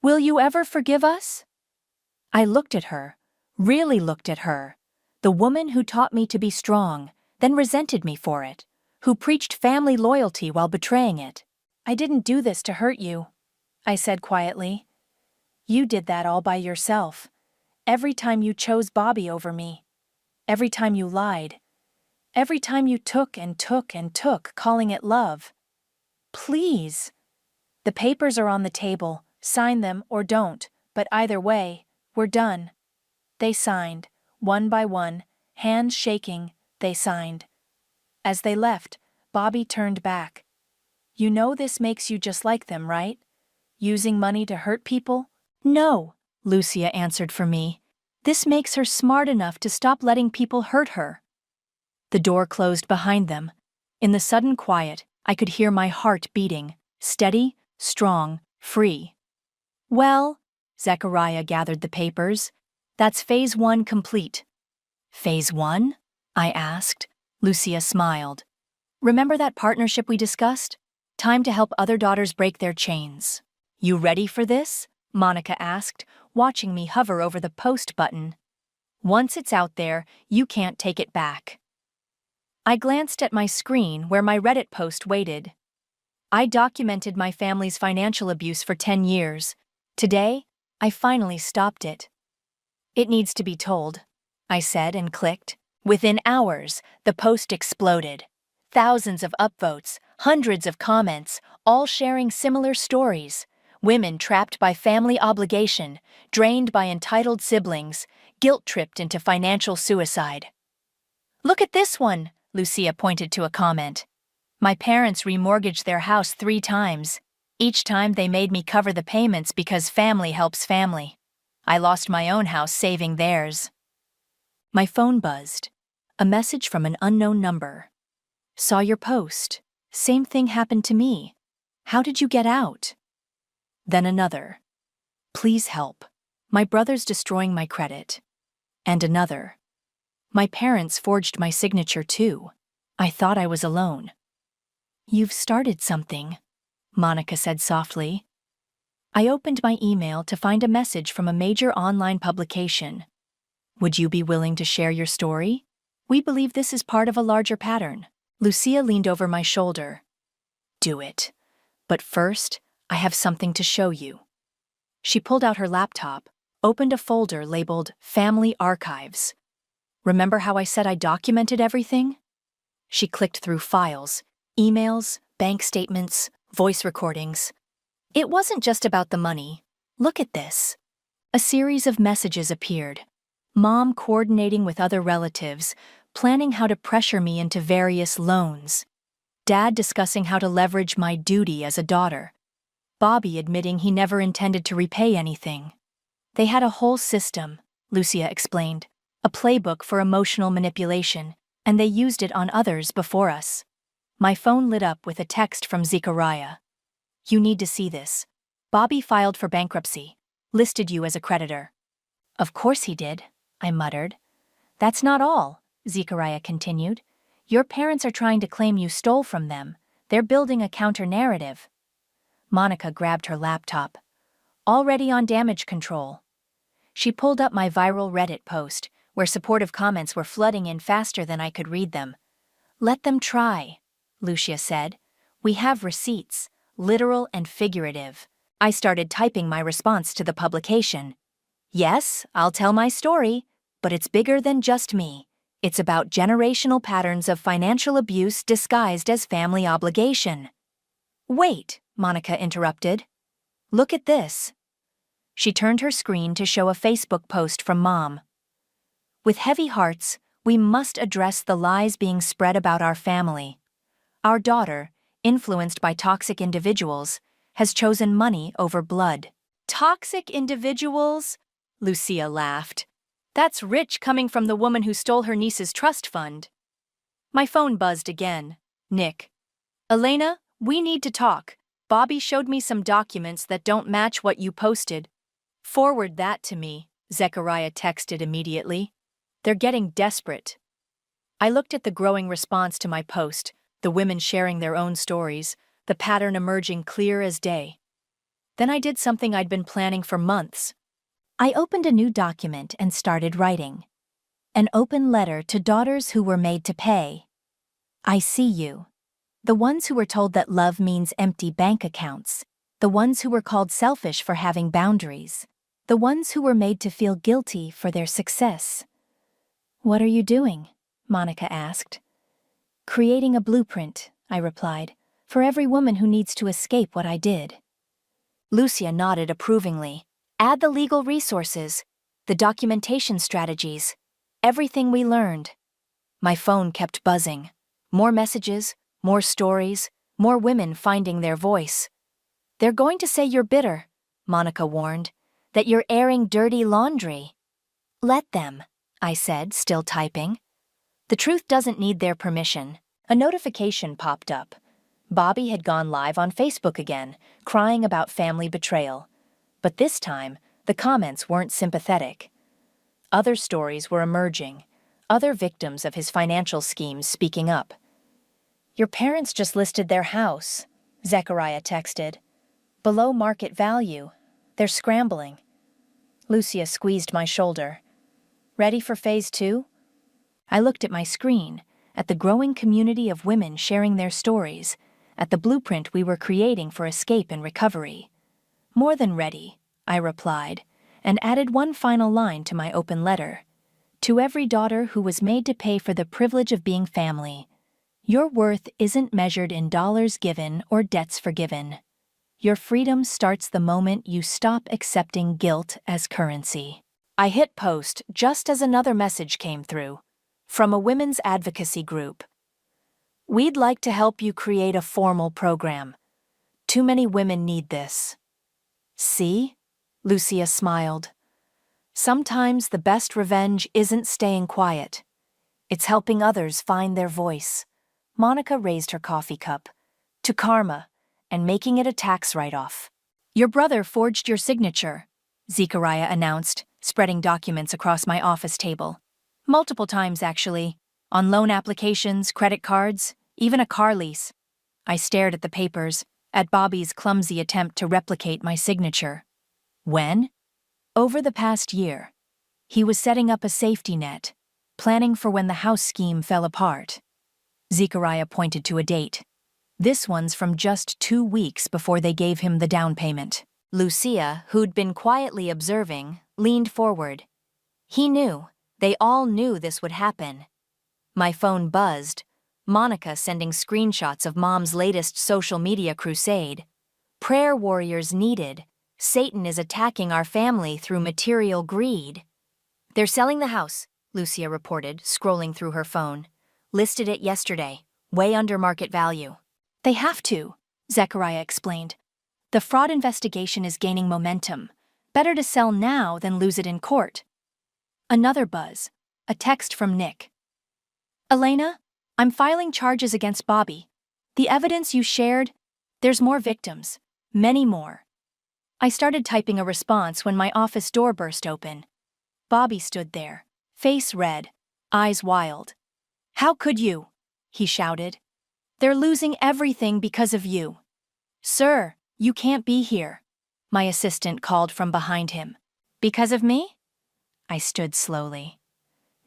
will you ever forgive us? I looked at her, really looked at her, the woman who taught me to be strong, then resented me for it, who preached family loyalty while betraying it. I didn't do this to hurt you, I said quietly. You did that all by yourself. Every time you chose Bobby over me. Every time you lied. Every time you took and took and took, calling it love. Please. The papers are on the table. Sign them or don't, but either way, we're done. They signed, one by one, hands shaking, they signed. As they left, Bobby turned back. You know this makes you just like them, right? Using money to hurt people? No, Lucia answered for me. This makes her smart enough to stop letting people hurt her. The door closed behind them. In the sudden quiet, I could hear my heart beating, steady, strong, free. Well, Zechariah gathered the papers. That's phase 1 complete. Phase 1? I asked. Lucia smiled. Remember that partnership we discussed? Time to help other daughters break their chains. You ready for this? Monica asked, watching me hover over the post button. Once it's out there, you can't take it back. I glanced at my screen where my Reddit post waited. I documented my family's financial abuse for 10 years. Today, I finally stopped it. It needs to be told, I said and clicked. Within hours, the post exploded. Thousands of upvotes, hundreds of comments, all sharing similar stories. Women trapped by family obligation, drained by entitled siblings, guilt-tripped into financial suicide. Look at this one, Lucia pointed to a comment. My parents remortgaged their house 3 times. Each time they made me cover the payments because family helps family. I lost my own house saving theirs. My phone buzzed. A message from an unknown number. Saw your post. Same thing happened to me. How did you get out? Then another. Please help. My brother's destroying my credit. And another. My parents forged my signature too. I thought I was alone. You've started something, Monica said softly. I opened my email to find a message from a major online publication. Would you be willing to share your story? We believe this is part of a larger pattern. Lucia leaned over my shoulder. Do it. But first, I have something to show you. She pulled out her laptop, opened a folder labeled Family Archives. Remember how I said I documented everything? She clicked through files, emails, bank statements, voice recordings. It wasn't just about the money. Look at this. A series of messages appeared. Mom coordinating with other relatives, planning how to pressure me into various loans. Dad discussing how to leverage my duty as a daughter. Bobby admitting he never intended to repay anything. They had a whole system, Lucia explained, a playbook for emotional manipulation, and they used it on others before us. My phone lit up with a text from Zechariah. You need to see this. Bobby filed for bankruptcy, listed you as a creditor. Of course he did, I muttered. That's not all, Zechariah continued. Your parents are trying to claim you stole from them. They're building a counter-narrative. Monica grabbed her laptop. Already on damage control. She pulled up my viral Reddit post, where supportive comments were flooding in faster than I could read them. Let them try, Lucia said. We have receipts, literal and figurative. I started typing my response to the publication. Yes, I'll tell my story, but it's bigger than just me. It's about generational patterns of financial abuse disguised as family obligation. Wait, Monica interrupted. Look at this. She turned her screen to show a Facebook post from Mom. With heavy hearts, we must address the lies being spread about our family. Our daughter, influenced by toxic individuals, has chosen money over blood. Toxic individuals? Lucia laughed. That's rich coming from the woman who stole her niece's trust fund. My phone buzzed again. Nick. Elena, We need to talk. Bobby showed me some documents that don't match what you posted. Forward that to me, Zechariah texted immediately. They're getting desperate. I looked at the growing response to my post, the women sharing their own stories, the pattern emerging clear as day. Then I did something I'd been planning for months. I opened a new document and started writing. An open letter to daughters who were made to pay. I see you. The ones who were told that love means empty bank accounts. The ones who were called selfish for having boundaries. The ones who were made to feel guilty for their success. What are you doing? Monica asked. Creating a blueprint, I replied, for every woman who needs to escape what I did. Lucia nodded approvingly. Add the legal resources, the documentation strategies, everything we learned. My phone kept buzzing. More messages, more stories, more women finding their voice. They're going to say you're bitter, Monica warned, that you're airing dirty laundry. Let them, I said, still typing. The truth doesn't need their permission. A notification popped up. Bobby had gone live on Facebook again, crying about family betrayal. But this time, the comments weren't sympathetic. Other stories were emerging, other victims of his financial schemes speaking up. Your parents just listed their house, Zechariah texted. Below market value. They're scrambling. Lucia squeezed my shoulder. Ready for phase 2? I looked at my screen, at the growing community of women sharing their stories, at the blueprint we were creating for escape and recovery. More than ready, I replied, and added one final line to my open letter. To every daughter who was made to pay for the privilege of being family, your worth isn't measured in dollars given or debts forgiven. Your freedom starts the moment you stop accepting guilt as currency. I hit post just as another message came through, from a women's advocacy group. We'd like to help you create a formal program. Too many women need this. See? Lucia smiled. Sometimes the best revenge isn't staying quiet. It's helping others find their voice. Monica raised her coffee cup. To karma, and making it a tax write-off. Your brother forged your signature, Zechariah announced, spreading documents across my office table. Multiple times, actually. On loan applications, credit cards, even a car lease. I stared at the papers, at Bobby's clumsy attempt to replicate my signature. When? Over the past year. He was setting up a safety net, planning for when the house scheme fell apart. Zechariah pointed to a date. This one's from just 2 weeks before they gave him the down payment. Lucia, who'd been quietly observing, leaned forward. He knew. They all knew this would happen. My phone buzzed. Monica sending screenshots of Mom's latest social media crusade. Prayer warriors needed. Satan is attacking our family through material greed. They're selling the house, Lucia reported, scrolling through her phone. Listed it yesterday, way under market value. They have to, Zechariah explained. The fraud investigation is gaining momentum. Better to sell now than lose it in court. Another buzz. A text from Nick. Elena, I'm filing charges against Bobby. The evidence you shared, there's more victims. Many more. I started typing a response when my office door burst open. Bobby stood there, face red, eyes wild. How could you? He shouted. They're losing everything because of you. Sir, you can't be here. My assistant called from behind him. Because of me? I stood slowly.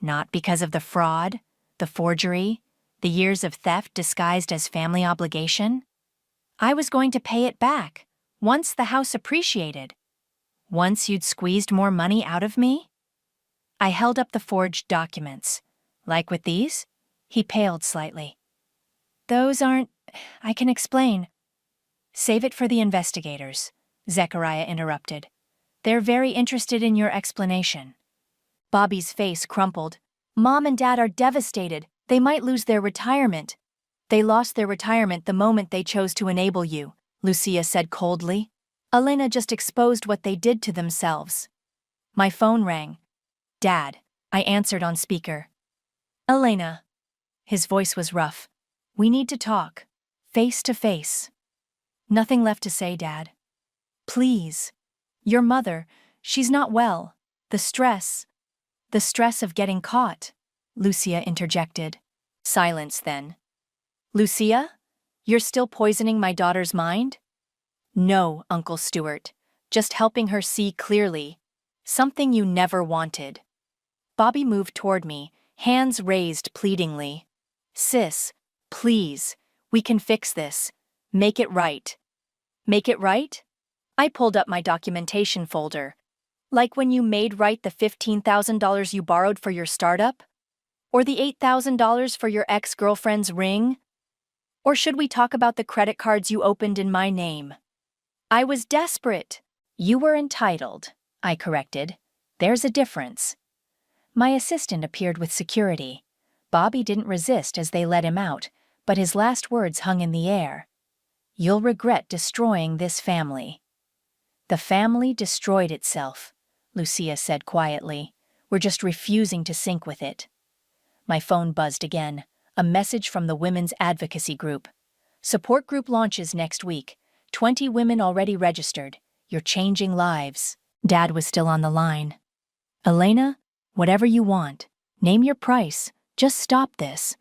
Not because of the fraud, the forgery, the years of theft disguised as family obligation. I was going to pay it back, once the house appreciated. Once you'd squeezed more money out of me? I held up the forged documents. Like with these? He paled slightly. Those aren't... I can explain. Save it for the investigators, Zechariah interrupted. They're very interested in your explanation. Bobby's face crumpled. Mom and Dad are devastated. They might lose their retirement. They lost their retirement the moment they chose to enable you, Lucia said coldly. Elena just exposed what they did to themselves. My phone rang. Dad, I answered on speaker. Elena. His voice was rough. We need to talk. face to face. Nothing left to say, Dad. Please. Your mother, she's not well. The stress of getting caught, Lucia interjected. Silence then. Lucia? You're still poisoning my daughter's mind? No, Uncle Stuart. Just helping her see clearly. Something you never wanted. Bobby moved toward me, hands raised pleadingly. Sis, please, we can fix this. Make it right. Make it right? I pulled up my documentation folder. Like when you made right the $15,000 you borrowed for your startup? Or the $8,000 for your ex-girlfriend's ring? Or should we talk about the credit cards you opened in my name? I was desperate. You were entitled, I corrected. There's a difference. My assistant appeared with security. Bobby didn't resist as they let him out, but his last words hung in the air. You'll regret destroying this family. The family destroyed itself, Lucia said quietly. We're just refusing to sync with it. My phone buzzed again, a message from the women's advocacy group. Support group launches next week. 20 women already registered. You're changing lives. Dad was still on the line. Elena, whatever you want. Name your price. Just stop this.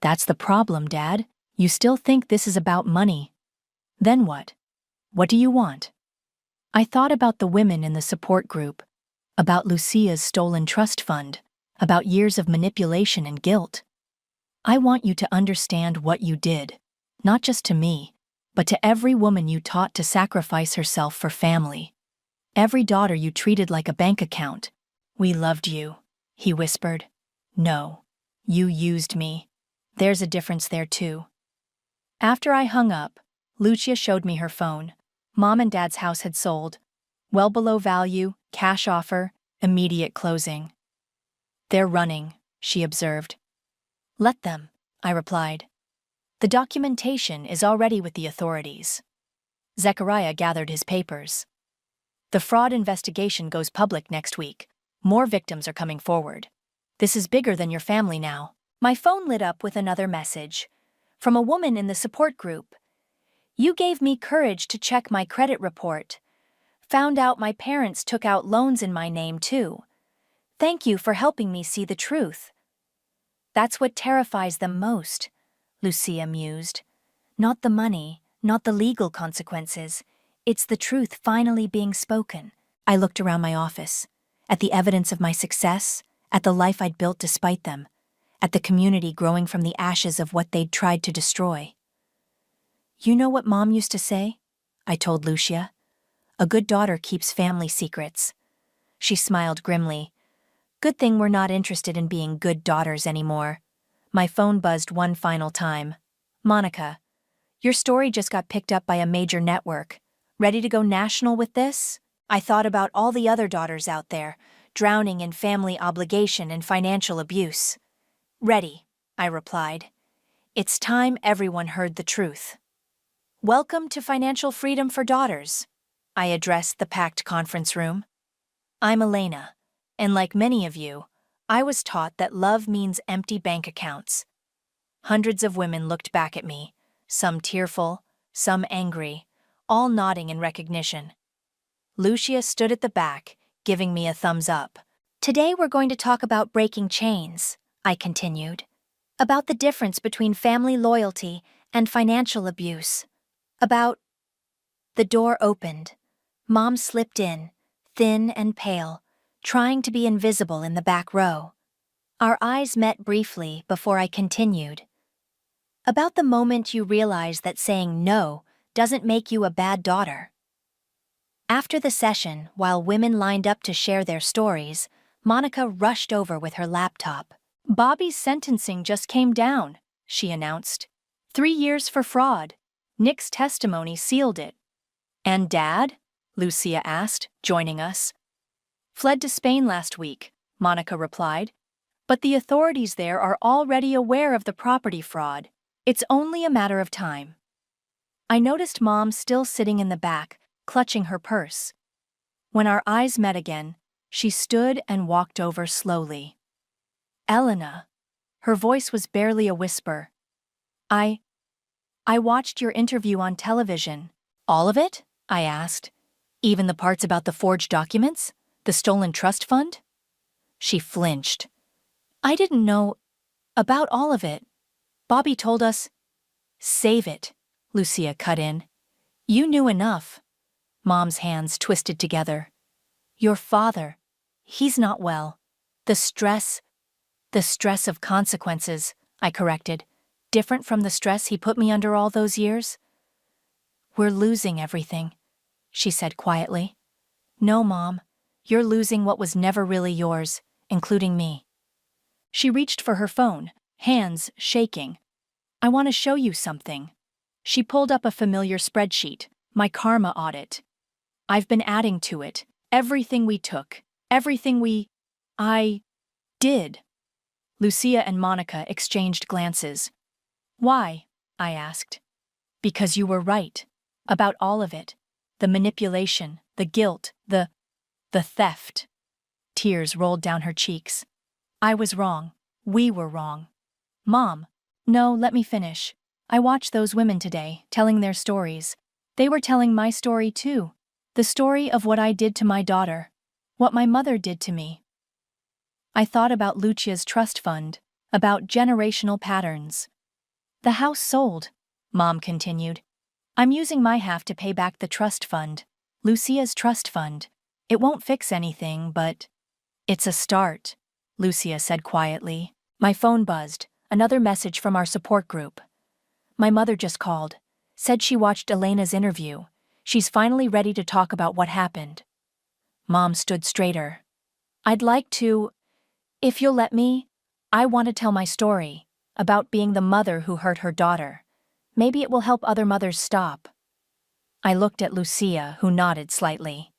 That's the problem, Dad. You still think this is about money. Then what? What do you want? I thought about the women in the support group, about Lucia's stolen trust fund, about years of manipulation and guilt. I want you to understand what you did, not just to me, but to every woman you taught to sacrifice herself for family. Every daughter you treated like a bank account. We loved you, he whispered. No, you used me. There's a difference there too. After I hung up, Lucia showed me her phone. Mom and Dad's house had sold. Well below value, cash offer, immediate closing. They're running, she observed. Let them, I replied. The documentation is already with the authorities. Zechariah gathered his papers. The fraud investigation goes public next week. More victims are coming forward. This is bigger than your family now. My phone lit up with another message. From a woman in the support group. You gave me courage to check my credit report. Found out my parents took out loans in my name too. Thank you for helping me see the truth. That's what terrifies them most, Lucia mused. Not the money, not the legal consequences. It's the truth finally being spoken. I looked around my office, at the evidence of my success, at the life I'd built despite them, at the community growing from the ashes of what they'd tried to destroy. You know what Mom used to say? I told Lucia. A good daughter keeps family secrets. She smiled grimly. Good thing we're not interested in being good daughters anymore. My phone buzzed one final time. Monica, your story just got picked up by a major network. Ready to go national with this? I thought about all the other daughters out there, drowning in family obligation and financial abuse. Ready, I replied. It's time everyone heard the truth. Welcome to Financial Freedom for Daughters, I addressed the packed conference room. I'm Elena, and like many of you, I was taught that love means empty bank accounts. Hundreds of women looked back at me, some tearful, some angry, all nodding in recognition. Lucia stood at the back, giving me a thumbs up. Today we're going to talk about breaking chains, I continued. About the difference between family loyalty and financial abuse. About... The door opened. Mom slipped in, thin and pale, trying to be invisible in the back row. Our eyes met briefly before I continued. About the moment you realize that saying no doesn't make you a bad daughter. After the session, while women lined up to share their stories, Monica rushed over with her laptop. Bobby's sentencing just came down, she announced. 3 years for fraud. Nick's testimony sealed it. And Dad? Lucia asked, joining us. Fled to Spain last week, Monica replied. But the authorities there are already aware of the property fraud. It's only a matter of time. I noticed Mom still sitting in the back, clutching her purse. When our eyes met again, she stood and walked over slowly. Elena. Her voice was barely a whisper. I I watched your interview on television. All of it? I asked. Even the parts about the forged documents? The stolen trust fund? She flinched. I didn't know about all of it. Bobby told us. Save it, Lucia cut in. You knew enough. Mom's hands twisted together. Your father. He's not well. The stress of consequences, I corrected. Different from the stress he put me under all those years? We're losing everything, she said quietly. No, Mom. You're losing what was never really yours, including me. She reached for her phone, hands shaking. I want to show you something. She pulled up a familiar spreadsheet, my karma audit. I've been adding to it. Everything we took. I did. Lucia and Monica exchanged glances. Why? I asked. Because you were right. About all of it. The manipulation, the guilt, the theft. Tears rolled down her cheeks. I was wrong. We were wrong. Mom. No, let me finish. I watched those women today, telling their stories. They were telling my story too. The story of what I did to my daughter. What my mother did to me. I thought about Lucia's trust fund, about generational patterns. The house sold, Mom continued. I'm using my half to pay back the trust fund, Lucia's trust fund. It won't fix anything, but it's a start, Lucia said quietly. My phone buzzed, another message from our support group. My mother just called, said she watched Elena's interview. She's finally ready to talk about what happened. Mom stood straighter. I'd like to, if you'll let me, I want to tell my story, about being the mother who hurt her daughter. Maybe it will help other mothers stop. I looked at Lucia, who nodded slightly.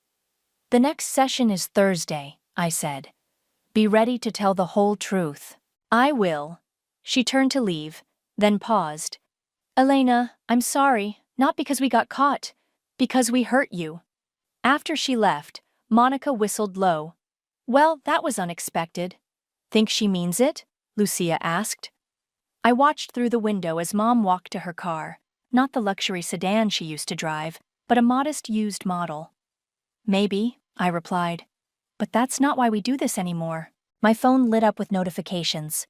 The next session is Thursday, I said. Be ready to tell the whole truth. I will. She turned to leave, then paused. Elena, I'm sorry, not because we got caught, because we hurt you. After she left, Monica whistled low. Well, that was unexpected. Think she means it? Lucia asked. I watched through the window as Mom walked to her car, not the luxury sedan she used to drive, but a modest used model. Maybe, I replied. But that's not why we do this anymore. My phone lit up with notifications.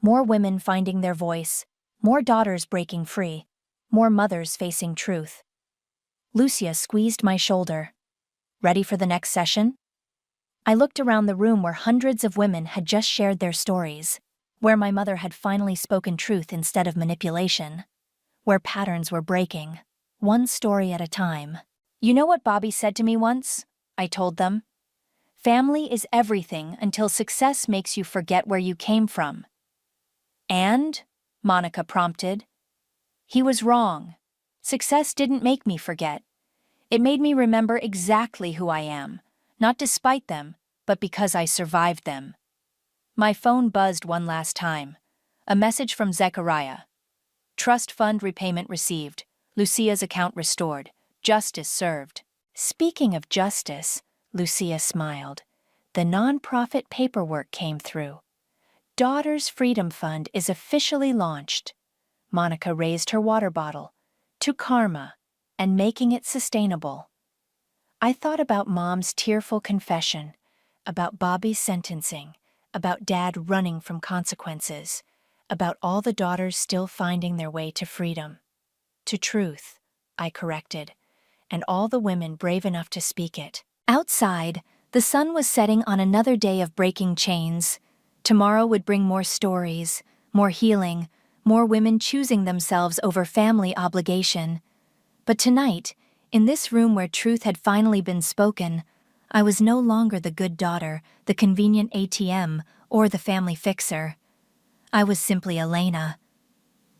More women finding their voice, more daughters breaking free, more mothers facing truth. Lucia squeezed my shoulder. Ready for the next session? I looked around the room where hundreds of women had just shared their stories, where my mother had finally spoken truth instead of manipulation, where patterns were breaking, one story at a time. You know what Bobby said to me once? I told them. Family is everything until success makes you forget where you came from. And? Monica prompted. He was wrong. Success didn't make me forget. It made me remember exactly who I am, not despite them, but because I survived them. My phone buzzed one last time. A message from Zechariah. Trust fund repayment received. Lucia's account restored. Justice served. Speaking of justice, Lucia smiled. The nonprofit paperwork came through. Daughter's Freedom Fund is officially launched. Monica raised her water bottle. To karma, and making it sustainable. I thought about Mom's tearful confession, about Bobby's sentencing, about Dad running from consequences, about all the daughters still finding their way to freedom. To truth, I corrected, and all the women brave enough to speak it. Outside, the sun was setting on another day of breaking chains. Tomorrow would bring more stories, more healing, more women choosing themselves over family obligation. But tonight, in this room where truth had finally been spoken, I was no longer the good daughter, the convenient ATM, or the family fixer. I was simply Elena.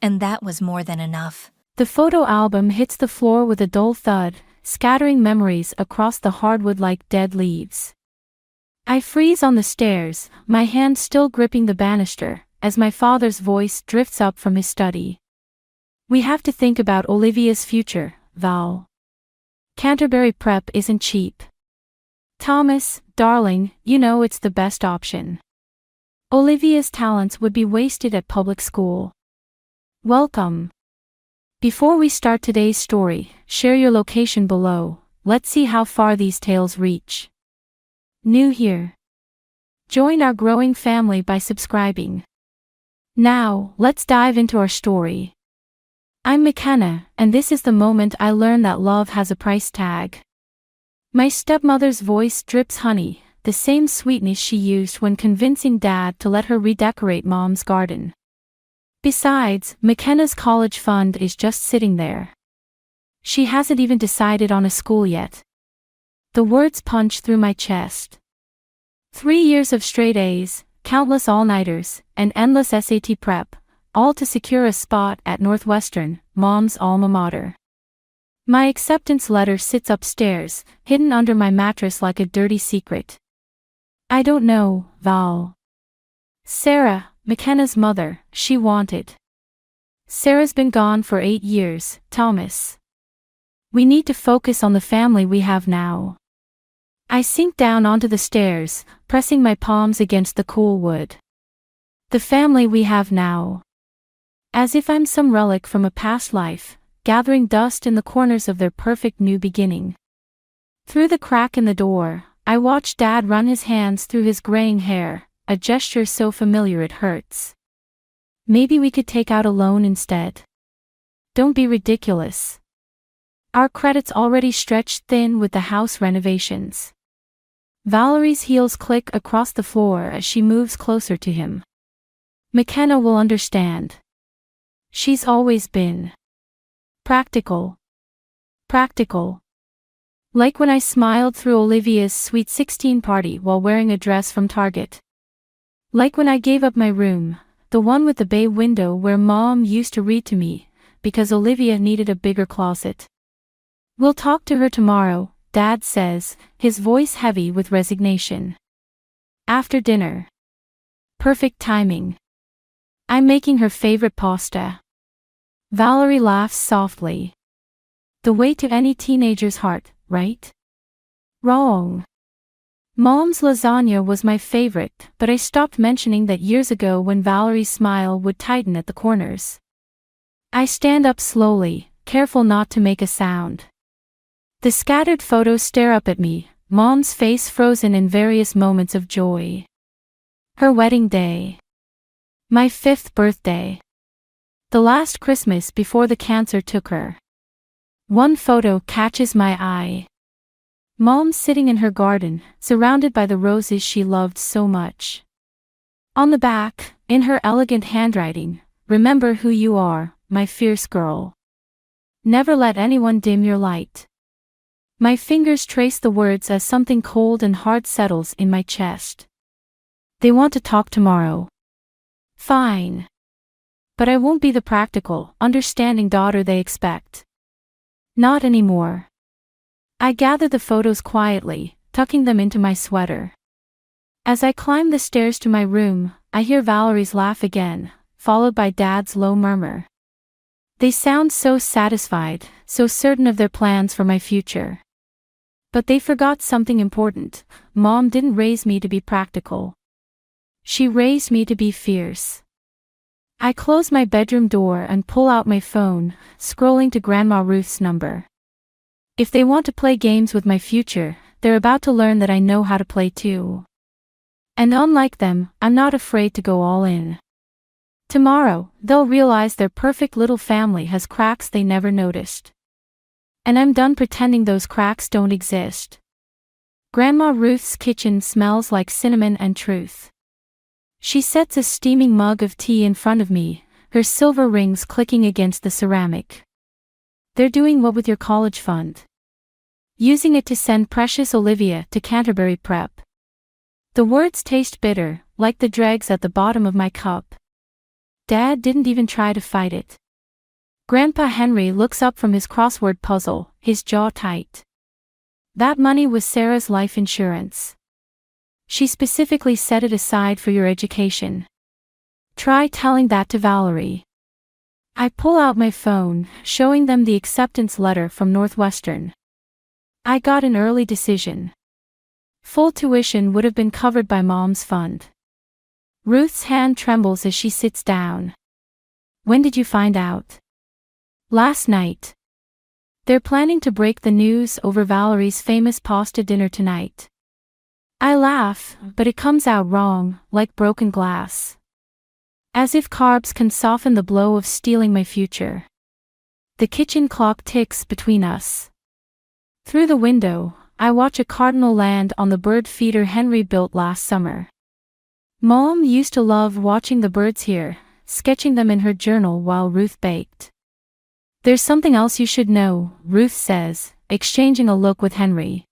And that was more than enough. The photo album hits the floor with a dull thud, scattering memories across the hardwood like dead leaves. I freeze on the stairs, my hand still gripping the banister, as my father's voice drifts up from his study. We have to think about Olivia's future, Val. Canterbury Prep isn't cheap. Thomas, darling, you know it's the best option. Olivia's talents would be wasted at public school. Welcome. Before we start today's story, share your location below. Let's see how far these tales reach. New here? Join our growing family by subscribing. Now, let's dive into our story. I'm McKenna, and this is the moment I learned that love has a price tag. My stepmother's voice drips honey, the same sweetness she used when convincing Dad to let her redecorate Mom's garden. Besides, McKenna's college fund is just sitting there. She hasn't even decided on a school yet. The words punch through my chest. 3 years of straight A's, countless all-nighters, and endless SAT prep, all to secure a spot at Northwestern, Mom's alma mater. My acceptance letter sits upstairs, hidden under my mattress like a dirty secret. I don't know, Val. Sarah, McKenna's mother, she wanted. Sarah's been gone for 8 years, Thomas. We need to focus on the family we have now. I sink down onto the stairs, pressing my palms against the cool wood. The family we have now. As if I'm some relic from a past life, gathering dust in the corners of their perfect new beginning. Through the crack in the door, I watch Dad run his hands through his graying hair, a gesture so familiar it hurts. Maybe we could take out a loan instead. Don't be ridiculous. Our credit's already stretched thin with the house renovations. Valerie's heels click across the floor as she moves closer to him. McKenna will understand. She's always been practical. Practical. Like when I smiled through Olivia's sweet 16 party while wearing a dress from Target. Like when I gave up my room, the one with the bay window where Mom used to read to me, because Olivia needed a bigger closet. We'll talk to her tomorrow, Dad says, his voice heavy with resignation. After dinner. Perfect timing. I'm making her favorite pasta. Valerie laughs softly. The way to any teenager's heart, right? Wrong. Mom's lasagna was my favorite, but I stopped mentioning that years ago when Valerie's smile would tighten at the corners. I stand up slowly, careful not to make a sound. The scattered photos stare up at me, Mom's face frozen in various moments of joy. Her wedding day. My 5th birthday. The last Christmas before the cancer took her. One photo catches my eye. Mom sitting in her garden, surrounded by the roses she loved so much. On the back, in her elegant handwriting, "Remember who you are, my fierce girl. Never let anyone dim your light." My fingers trace the words as something cold and hard settles in my chest. They want to talk tomorrow. Fine. But I won't be the practical, understanding daughter they expect. Not anymore. I gather the photos quietly, tucking them into my sweater. As I climb the stairs to my room, I hear Valerie's laugh again, followed by Dad's low murmur. They sound so satisfied, so certain of their plans for my future. But they forgot something important. Mom didn't raise me to be practical. She raised me to be fierce. I close my bedroom door and pull out my phone, scrolling to Grandma Ruth's number. If they want to play games with my future, they're about to learn that I know how to play too. And unlike them, I'm not afraid to go all in. Tomorrow, they'll realize their perfect little family has cracks they never noticed. And I'm done pretending those cracks don't exist. Grandma Ruth's kitchen smells like cinnamon and truth. She sets a steaming mug of tea in front of me, her silver rings clicking against the ceramic. They're doing what with your college fund? Using it to send precious Olivia to Canterbury Prep. The words taste bitter, like the dregs at the bottom of my cup. Dad didn't even try to fight it. Grandpa Henry looks up from his crossword puzzle, his jaw tight. That money was Sarah's life insurance. She specifically set it aside for your education. Try telling that to Valerie. I pull out my phone, showing them the acceptance letter from Northwestern. I got an early decision. Full tuition would have been covered by Mom's fund. Ruth's hand trembles as she sits down. When did you find out? Last night. They're planning to break the news over Valerie's famous pasta dinner tonight. I laugh, but it comes out wrong, like broken glass. As if carbs can soften the blow of stealing my future. The kitchen clock ticks between us. Through the window, I watch a cardinal land on the bird feeder Henry built last summer. Mom used to love watching the birds here, sketching them in her journal while Ruth baked. There's something else you should know, Ruth says, exchanging a look with Henry.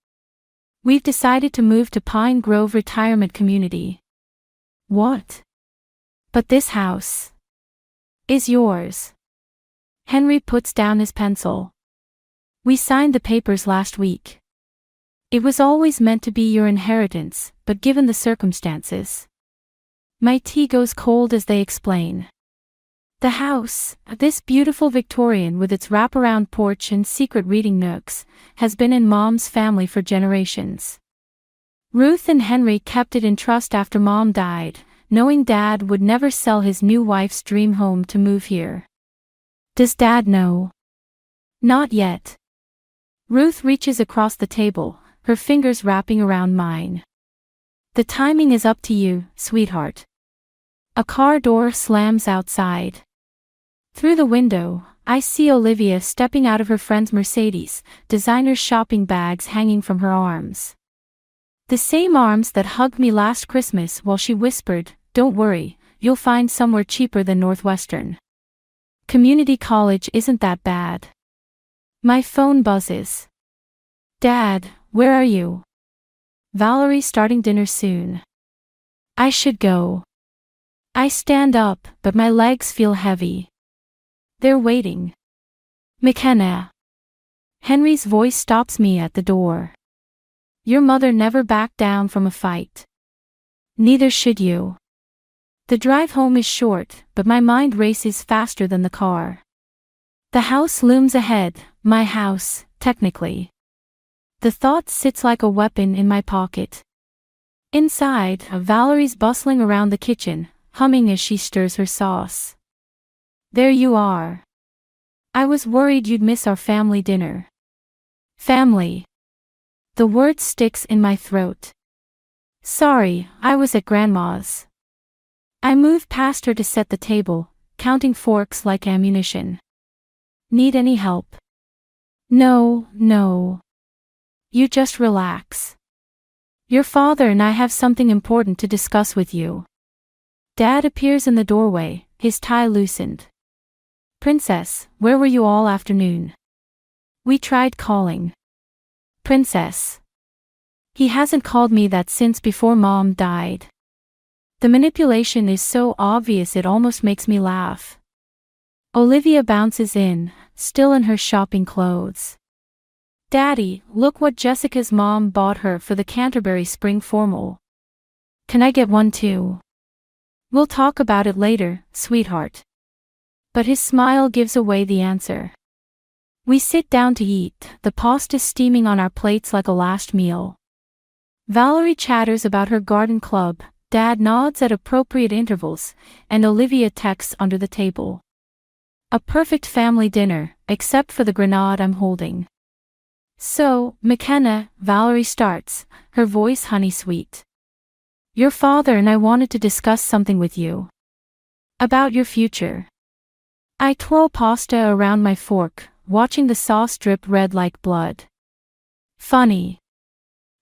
We've decided to move to Pine Grove Retirement Community. What? But this house is yours. Henry puts down his pencil. We signed the papers last week. It was always meant to be your inheritance, but given the circumstances. My tea goes cold as they explain. The house, this beautiful Victorian with its wraparound porch and secret reading nooks, has been in Mom's family for generations. Ruth and Henry kept it in trust after Mom died, knowing Dad would never sell his new wife's dream home to move here. Does Dad know? Not yet. Ruth reaches across the table, her fingers wrapping around mine. The timing is up to you, sweetheart. A car door slams outside. Through the window, I see Olivia stepping out of her friend's Mercedes, designer shopping bags hanging from her arms. The same arms that hugged me last Christmas while she whispered, "Don't worry, you'll find somewhere cheaper than Northwestern. Community college isn't that bad." My phone buzzes. Dad, where are you? Valerie starting dinner soon. I should go. I stand up, but my legs feel heavy. They're waiting. McKenna. Henry's voice stops me at the door. Your mother never backed down from a fight. Neither should you. The drive home is short, but my mind races faster than the car. The house looms ahead, my house, technically. The thought sits like a weapon in my pocket. Inside, Valerie's bustling around the kitchen, humming as she stirs her sauce. There you are. I was worried you'd miss our family dinner. Family. The word sticks in my throat. Sorry, I was at Grandma's. I moved past her to set the table, counting forks like ammunition. Need any help? No. You just relax. Your father and I have something important to discuss with you. Dad appears in the doorway, his tie loosened. Princess, where were you all afternoon? We tried calling. Princess. He hasn't called me that since before Mom died. The manipulation is so obvious it almost makes me laugh. Olivia bounces in, still in her shopping clothes. Daddy, look what Jessica's mom bought her for the Canterbury Spring Formal. Can I get one too? We'll talk about it later, sweetheart. But his smile gives away the answer. We sit down to eat, the pasta steaming on our plates like a last meal. Valerie chatters about her garden club, Dad nods at appropriate intervals, and Olivia texts under the table. A perfect family dinner, except for the grenade I'm holding. So, McKenna, Valerie starts, her voice honey-sweet. Your father and I wanted to discuss something with you. About your future. I twirl pasta around my fork, watching the sauce drip red like blood. Funny.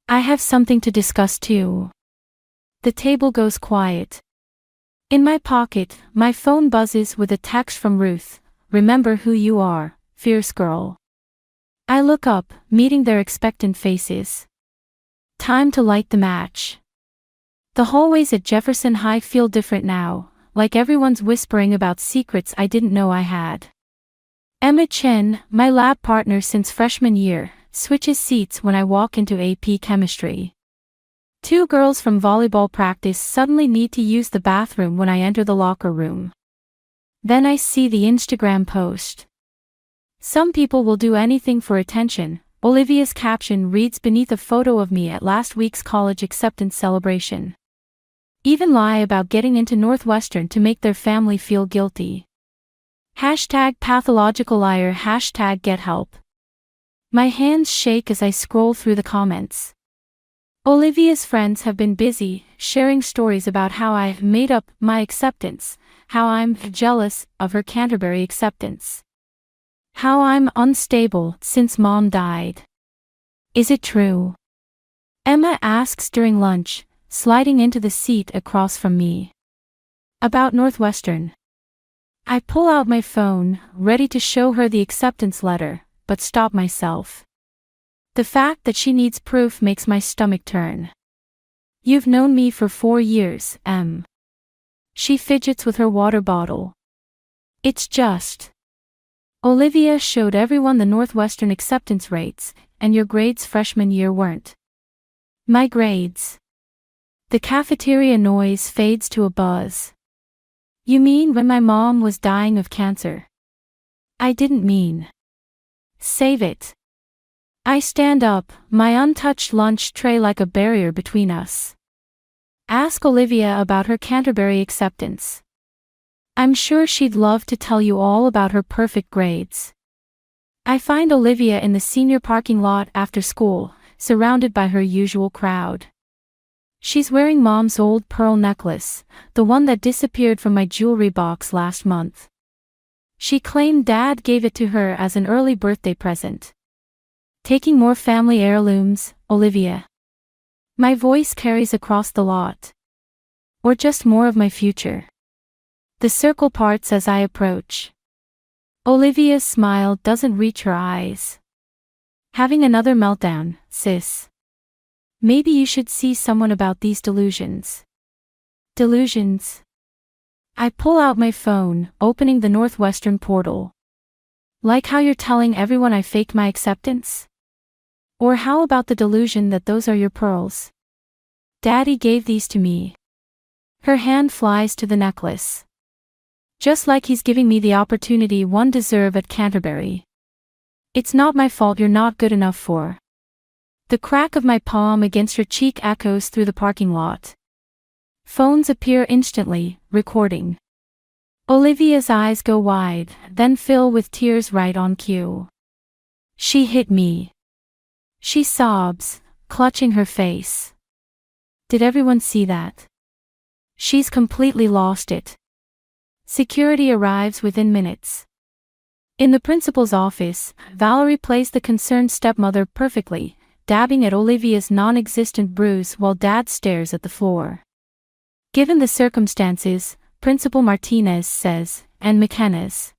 I have something to discuss too. The table goes quiet. In my pocket, my phone buzzes with a text from Ruth. Remember who you are, fierce girl. I look up, meeting their expectant faces. Time to light the match. The hallways at Jefferson High feel different now, like everyone's whispering about secrets I didn't know I had. Emma Chen, my lab partner since freshman year, switches seats when I walk into AP Chemistry. Two girls from volleyball practice suddenly need to use the bathroom when I enter the locker room. Then I see the Instagram post. Some people will do anything for attention. Olivia's caption reads beneath a photo of me at last week's college acceptance celebration. Even lie about getting into Northwestern to make their family feel guilty. Hashtag pathological liar. Hashtag get help. My hands shake as I scroll through the comments. Olivia's friends have been busy, sharing stories about how I've made up my acceptance, how I'm jealous of her Canterbury acceptance, how I'm unstable since mom died. Is it true? Emma asks during lunch, sliding into the seat across from me. About Northwestern. I pull out my phone, ready to show her the acceptance letter, but stop myself. The fact that she needs proof makes my stomach turn. You've known me for 4 years, Em. She fidgets with her water bottle. It's just. Olivia showed everyone the Northwestern acceptance rates, and your grades freshman year weren't. My grades. The cafeteria noise fades to a buzz. You mean when my mom was dying of cancer? I didn't mean. Save it. I stand up, my untouched lunch tray like a barrier between us. Ask Olivia about her Canterbury acceptance. I'm sure she'd love to tell you all about her perfect grades. I find Olivia in the senior parking lot after school, surrounded by her usual crowd. She's wearing mom's old pearl necklace, the one that disappeared from my jewelry box last month. She claimed Dad gave it to her as an early birthday present. Taking more family heirlooms, Olivia? My voice carries across the lot. Or just more of my future? The circle parts as I approach. Olivia's smile doesn't reach her eyes. Having another meltdown, sis. Maybe you should see someone about these delusions. Delusions? I pull out my phone, opening the Northwestern portal. Like how you're telling everyone I faked my acceptance? Or how about the delusion that those are your pearls? Daddy gave these to me. Her hand flies to the necklace. Just like he's giving me the opportunity one deserve at Canterbury. It's not my fault you're not good enough for. The crack of my palm against her cheek echoes through the parking lot. Phones appear instantly, recording. Olivia's eyes go wide, then fill with tears right on cue. She hit me. She sobs, clutching her face. Did everyone see that? She's completely lost it. Security arrives within minutes. In the principal's office, Valerie plays the concerned stepmother perfectly, dabbing at Olivia's non-existent bruise while Dad stares at the floor. Given the circumstances, Principal Martinez says, and McKenna's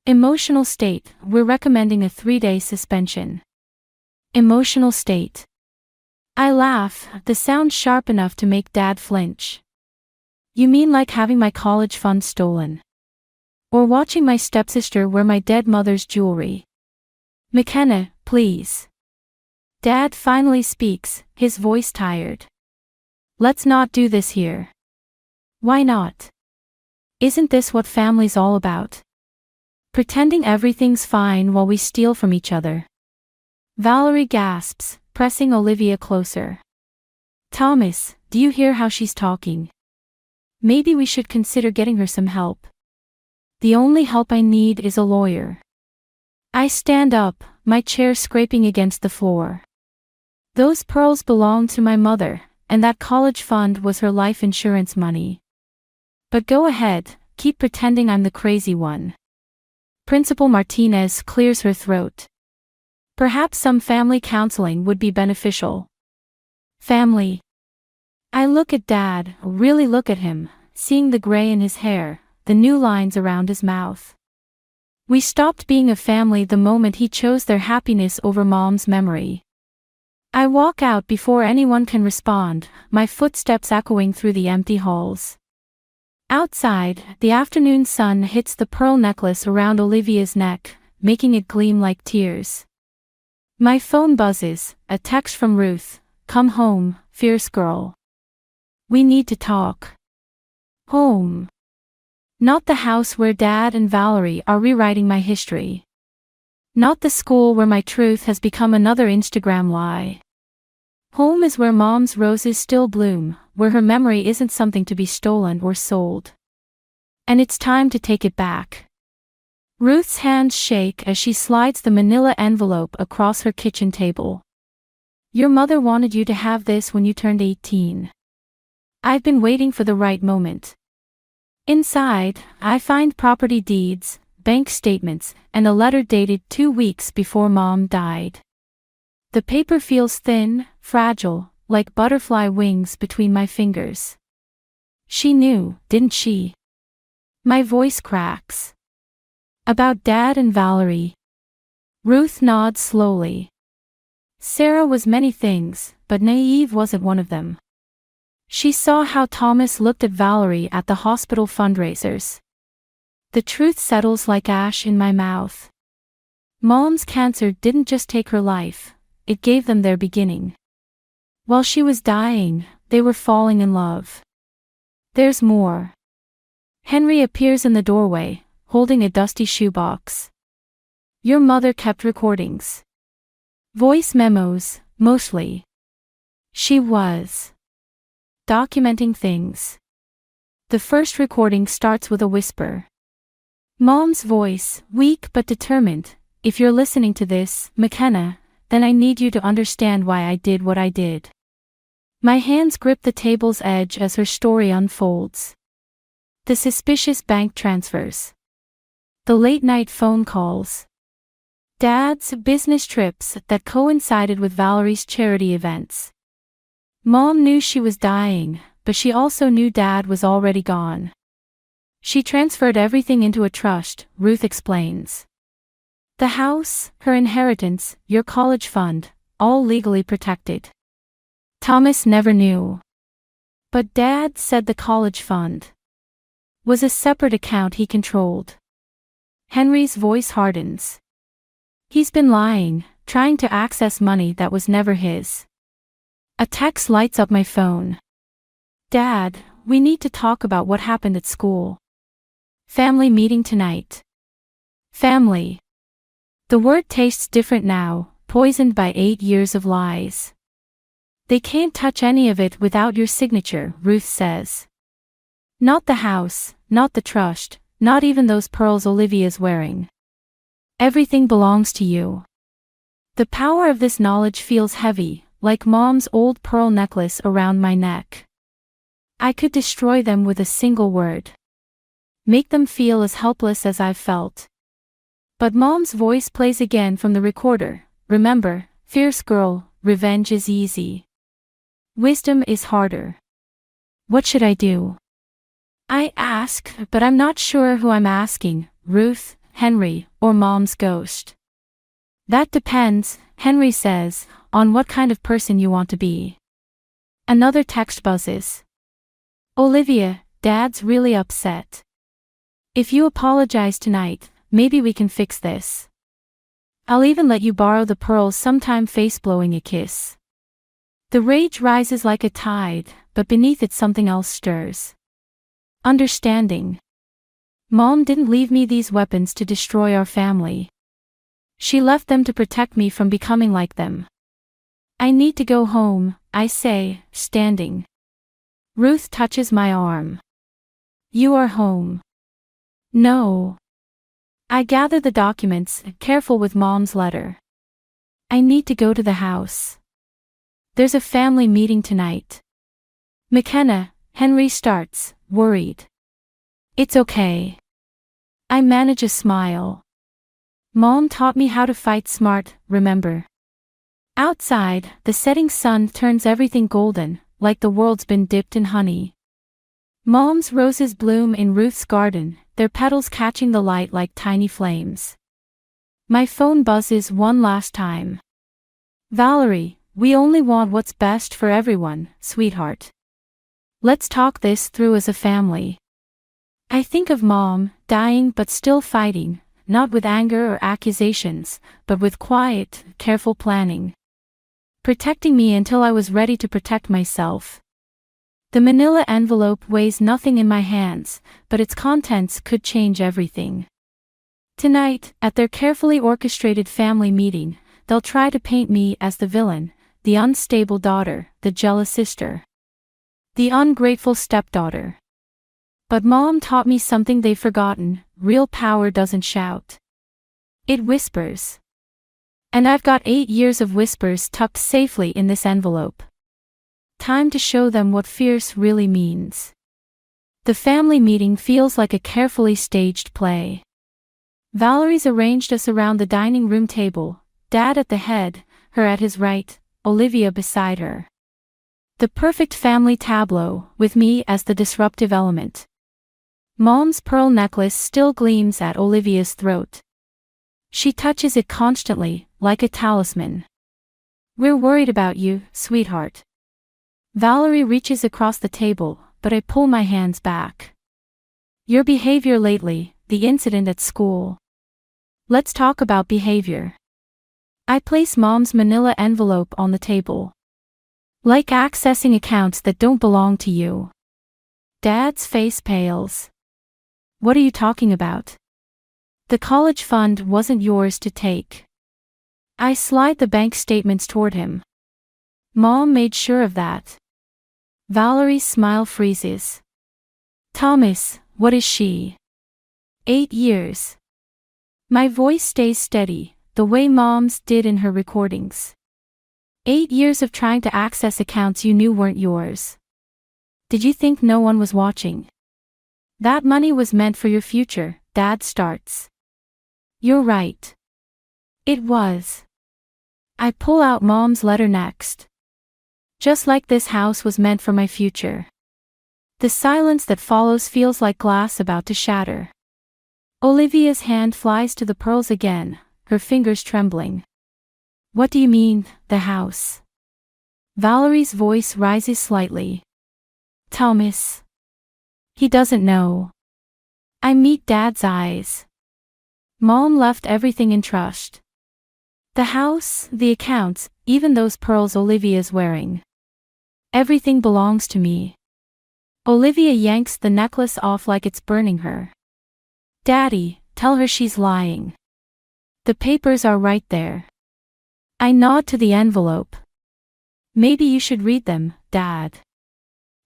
emotional state, we're recommending a 3-day suspension. Emotional state. I laugh, the sound sharp enough to make Dad flinch. You mean like having my college fund stolen? Or watching my stepsister wear my dead mother's jewelry? McKenna, please. Dad finally speaks, his voice tired. Let's not do this here. Why not? Isn't this what family's all about? Pretending everything's fine while we steal from each other. Valerie gasps, pressing Olivia closer. Thomas, do you hear how she's talking? Maybe we should consider getting her some help. The only help I need is a lawyer. I stand up, my chair scraping against the floor. Those pearls belonged to my mother, and that college fund was her life insurance money. But go ahead, keep pretending I'm the crazy one. Principal Martinez clears her throat. Perhaps some family counseling would be beneficial. Family. I look at Dad, really look at him, seeing the gray in his hair, the new lines around his mouth. We stopped being a family the moment he chose their happiness over Mom's memory. I walk out before anyone can respond, my footsteps echoing through the empty halls. Outside, the afternoon sun hits the pearl necklace around Olivia's neck, making it gleam like tears. My phone buzzes, a text from Ruth, "Come home, fierce girl. We need to talk." Home. Not the house where Dad and Valerie are rewriting my history. Not the school where my truth has become another Instagram lie. Home is where Mom's roses still bloom, where her memory isn't something to be stolen or sold. And it's time to take it back. Ruth's hands shake as she slides the manila envelope across her kitchen table. Your mother wanted you to have this when you turned 18. I've been waiting for the right moment. Inside, I find property deeds, bank statements, and a letter dated 2 weeks before Mom died. The paper feels thin, fragile, like butterfly wings between my fingers. She knew, didn't she? My voice cracks. About Dad and Valerie. Ruth nods slowly. Sarah was many things, but naive wasn't one of them. She saw how Thomas looked at Valerie at the hospital fundraisers. The truth settles like ash in my mouth. Mom's cancer didn't just take her life, it gave them their beginning. While she was dying, they were falling in love. There's more. Henry appears in the doorway, holding a dusty shoebox. Your mother kept recordings. Voice memos, mostly. She was documenting things. The first recording starts with a whisper. Mom's voice, weak but determined. If you're listening to this, McKenna, then I need you to understand why I did what I did. My hands grip the table's edge as her story unfolds. The suspicious bank transfers. The late-night phone calls. Dad's business trips that coincided with Valerie's charity events. Mom knew she was dying, but she also knew Dad was already gone. She transferred everything into a trust, Ruth explains. The house, her inheritance, your college fund, all legally protected. Thomas never knew. But Dad said the college fund was a separate account he controlled. Henry's voice hardens. He's been lying, trying to access money that was never his. A text lights up my phone. Dad, we need to talk about what happened at school. Family meeting tonight. Family. The word tastes different now, poisoned by 8 years of lies. They can't touch any of it without your signature, Ruth says. Not the house, not the trust, not even those pearls Olivia's wearing. Everything belongs to you. The power of this knowledge feels heavy, like Mom's old pearl necklace around my neck. I could destroy them with a single word. Make them feel as helpless as I've felt. But Mom's voice plays again from the recorder. Remember, fierce girl, revenge is easy. Wisdom is harder. What should I do? I ask, but I'm not sure who I'm asking, Ruth, Henry, or Mom's ghost. That depends, Henry says, on what kind of person you want to be. Another text buzzes. Olivia, Dad's really upset. If you apologize tonight, maybe we can fix this. I'll even let you borrow the pearls sometime, face blowing a kiss. The rage rises like a tide, but beneath it something else stirs. Understanding. Mom didn't leave me these weapons to destroy our family. She left them to protect me from becoming like them. I need to go home, I say, standing. Ruth touches my arm. You are home. No. I gather the documents, careful with Mom's letter. I need to go to the house. There's a family meeting tonight. McKenna, Henry starts, worried. It's okay. I manage a smile. Mom taught me how to fight smart, remember? Outside, the setting sun turns everything golden, like the world's been dipped in honey. Mom's roses bloom in Ruth's garden, their petals catching the light like tiny flames. My phone buzzes one last time. Valerie, we only want what's best for everyone, sweetheart. Let's talk this through as a family. I think of Mom, dying but still fighting, not with anger or accusations, but with quiet, careful planning. Protecting me until I was ready to protect myself. The manila envelope weighs nothing in my hands, but its contents could change everything. Tonight, at their carefully orchestrated family meeting, they'll try to paint me as the villain, the unstable daughter, the jealous sister. The ungrateful stepdaughter. But Mom taught me something they've forgotten: real power doesn't shout. It whispers. And I've got 8 years of whispers tucked safely in this envelope. Time to show them what fierce really means. The family meeting feels like a carefully staged play. Valerie's arranged us around the dining room table, Dad at the head, her at his right, Olivia beside her. The perfect family tableau, with me as the disruptive element. Mom's pearl necklace still gleams at Olivia's throat. She touches it constantly, like a talisman. We're worried about you, sweetheart. Valerie reaches across the table, but I pull my hands back. Your behavior lately, the incident at school. Let's talk about behavior. I place Mom's manila envelope on the table. Like accessing accounts that don't belong to you. Dad's face pales. What are you talking about? The college fund wasn't yours to take. I slide the bank statements toward him. Mom made sure of that. Valerie's smile freezes. Thomas, what is she? 8 years. My voice stays steady, the way Mom's did in her recordings. 8 years of trying to access accounts you knew weren't yours. Did you think no one was watching? That money was meant for your future, Dad starts. You're right. It was. I pull out Mom's letter next. Just like this house was meant for my future. The silence that follows feels like glass about to shatter. Olivia's hand flies to the pearls again, her fingers trembling. What do you mean, the house? Valerie's voice rises slightly. Thomas. He doesn't know. I meet Dad's eyes. Mom left everything in trust. The house, the accounts, even those pearls Olivia's wearing. Everything belongs to me. Olivia yanks the necklace off like it's burning her. Daddy, tell her she's lying. The papers are right there. I nod to the envelope. Maybe you should read them, Dad.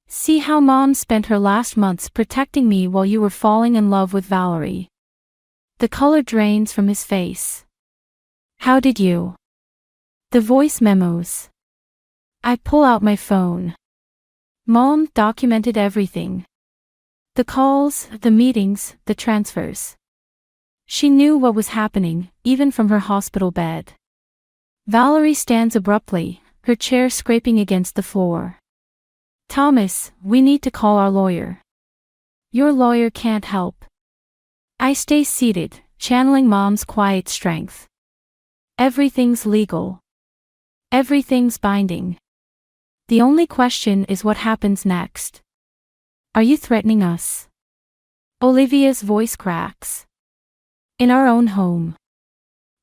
See how Mom spent her last months protecting me while you were falling in love with Valerie. The color drains from his face. How did you? The voice memos. I pull out my phone. Mom documented everything. The calls, the meetings, the transfers. She knew what was happening, even from her hospital bed. Valerie stands abruptly, her chair scraping against the floor. Thomas, we need to call our lawyer. Your lawyer can't help. I stay seated, channeling Mom's quiet strength. Everything's legal. Everything's binding. The only question is what happens next. Are you threatening us? Olivia's voice cracks. In our own home.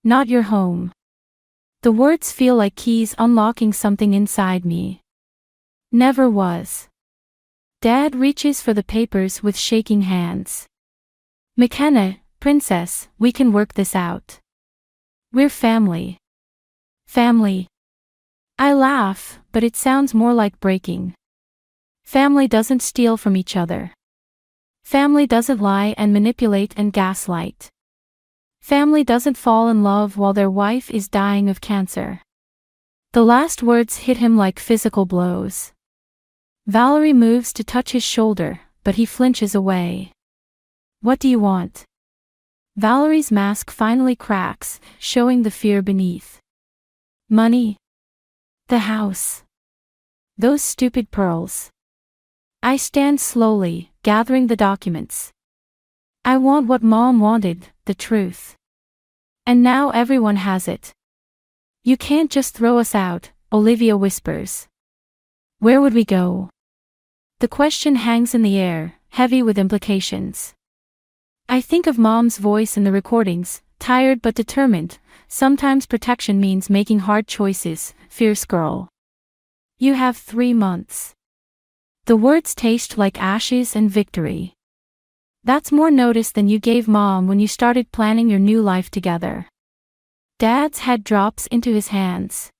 Not your home. The words feel like keys unlocking something inside me. Never was. Dad reaches for the papers with shaking hands. McKenna, princess, we can work this out. We're family. Family. I laugh, but it sounds more like breaking. Family doesn't steal from each other. Family doesn't lie and manipulate and gaslight. Family doesn't fall in love while their wife is dying of cancer. The last words hit him like physical blows. Valerie moves to touch his shoulder, but he flinches away. What do you want? Valerie's mask finally cracks, showing the fear beneath. Money. The house. Those stupid pearls. I stand slowly, gathering the documents. I want what Mom wanted, the truth. And now everyone has it. You can't just throw us out, Olivia whispers. Where would we go? The question hangs in the air, heavy with implications. I think of Mom's voice in the recordings, tired but determined. Sometimes protection means making hard choices, fierce girl. You have 3 months. The words taste like ashes and victory. That's more notice than you gave Mom when you started planning your new life together. Dad's head drops into his hands.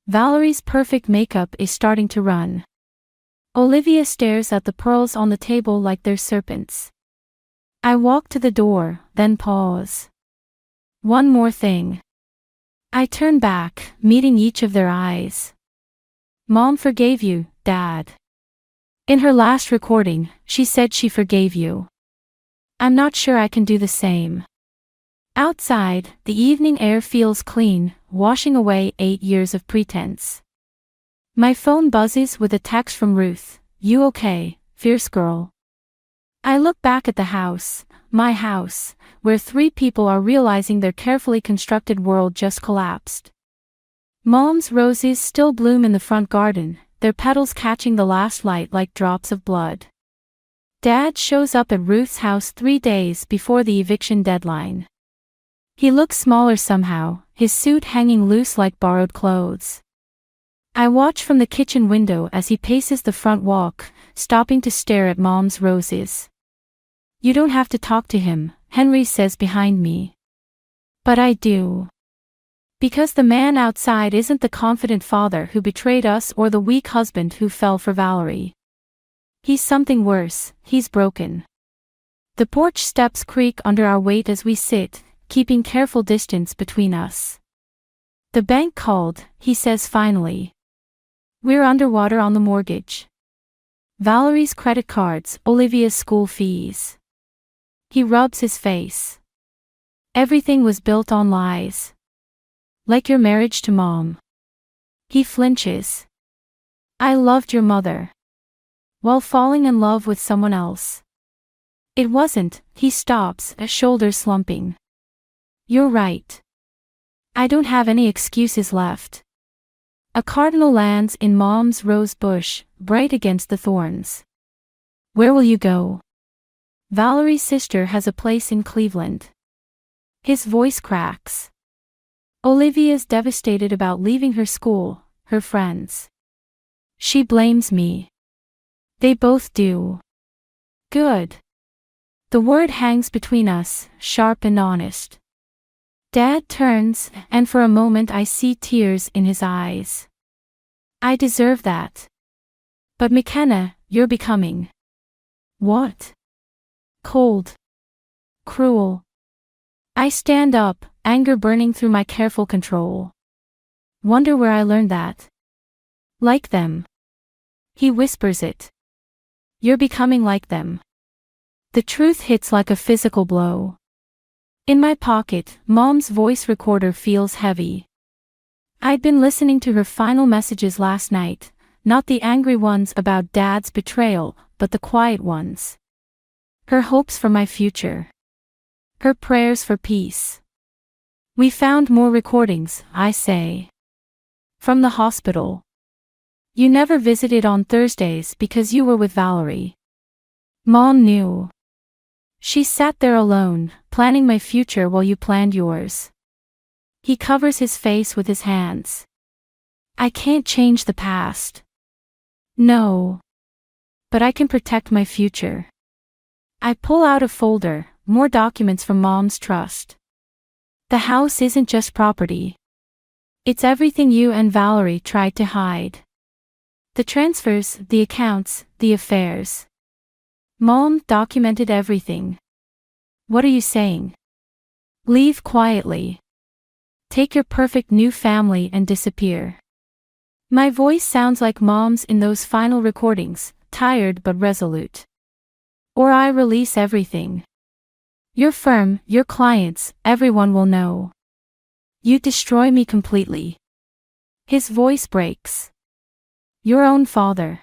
Valerie's perfect makeup is starting to run. Olivia stares at the pearls on the table like they're serpents. I walk to the door, then pause. One more thing. I turn back, meeting each of their eyes. Mom forgave you, Dad. In her last recording, she said she forgave you. I'm not sure I can do the same. Outside, the evening air feels clean, washing away 8 years of pretense. My phone buzzes with a text from Ruth. You okay, fierce girl? I look back at the house, my house, where 3 people are realizing their carefully constructed world just collapsed. Mom's roses still bloom in the front garden, their petals catching the last light like drops of blood. Dad shows up at Ruth's house 3 days before the eviction deadline. He looks smaller somehow, his suit hanging loose like borrowed clothes. I watch from the kitchen window as he paces the front walk, stopping to stare at Mom's roses. You don't have to talk to him, Henry says behind me. But I do. Because the man outside isn't the confident father who betrayed us or the weak husband who fell for Valerie. He's something worse, he's broken. The porch steps creak under our weight as we sit, keeping careful distance between us. The bank called, he says finally. We're underwater on the mortgage. Valerie's credit cards, Olivia's school fees. He rubs his face. Everything was built on lies. Like your marriage to Mom. He flinches. I loved your mother. While falling in love with someone else. It wasn't, he stops, his shoulders slumping. You're right. I don't have any excuses left. A cardinal lands in Mom's rose bush, bright against the thorns. Where will you go? Valerie's sister has a place in Cleveland. His voice cracks. Olivia's devastated about leaving her school, her friends. She blames me. They both do. Good. The word hangs between us, sharp and honest. Dad turns, and for a moment I see tears in his eyes. I deserve that. But McKenna, you're becoming. What? Cold. Cruel. I stand up, anger burning through my careful control. Wonder where I learned that. Like them. He whispers it. You're becoming like them. The truth hits like a physical blow. In my pocket, Mom's voice recorder feels heavy. I'd been listening to her final messages last night, not the angry ones about Dad's betrayal, but the quiet ones. Her hopes for my future. Her prayers for peace. We found more recordings, I say. From the hospital. You never visited on Thursdays because you were with Valerie. Mom knew. She sat there alone, planning my future while you planned yours. He covers his face with his hands. I can't change the past. No. But I can protect my future. I pull out a folder, more documents from Mom's trust. The house isn't just property. It's everything you and Valerie tried to hide. The transfers, the accounts, the affairs. Mom documented everything. What are you saying? Leave quietly. Take your perfect new family and disappear. My voice sounds like Mom's in those final recordings, tired but resolute. Or I release everything. Your firm, your clients, everyone will know. You destroy me completely. His voice breaks. Your own father.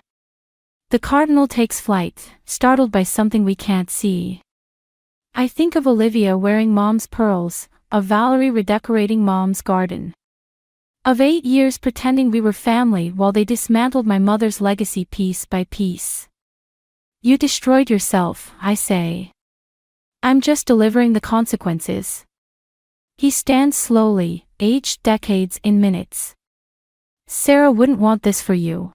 The cardinal takes flight, startled by something we can't see. I think of Olivia wearing Mom's pearls, of Valerie redecorating Mom's garden. Of 8 years pretending we were family while they dismantled my mother's legacy piece by piece. You destroyed yourself, I say. I'm just delivering the consequences. He stands slowly, aged decades in minutes. Sarah wouldn't want this for you.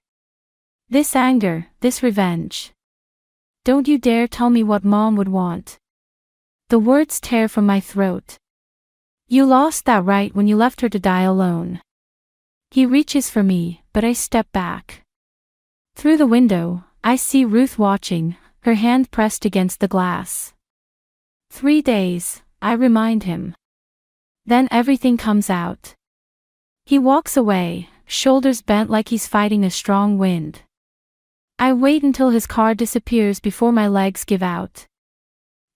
This anger, this revenge. Don't you dare tell me what Mom would want. The words tear from my throat. You lost that right when you left her to die alone. He reaches for me, but I step back. Through the window, I see Ruth watching, her hand pressed against the glass. 3 days, I remind him. Then everything comes out. He walks away, shoulders bent like he's fighting a strong wind. I wait until his car disappears before my legs give out.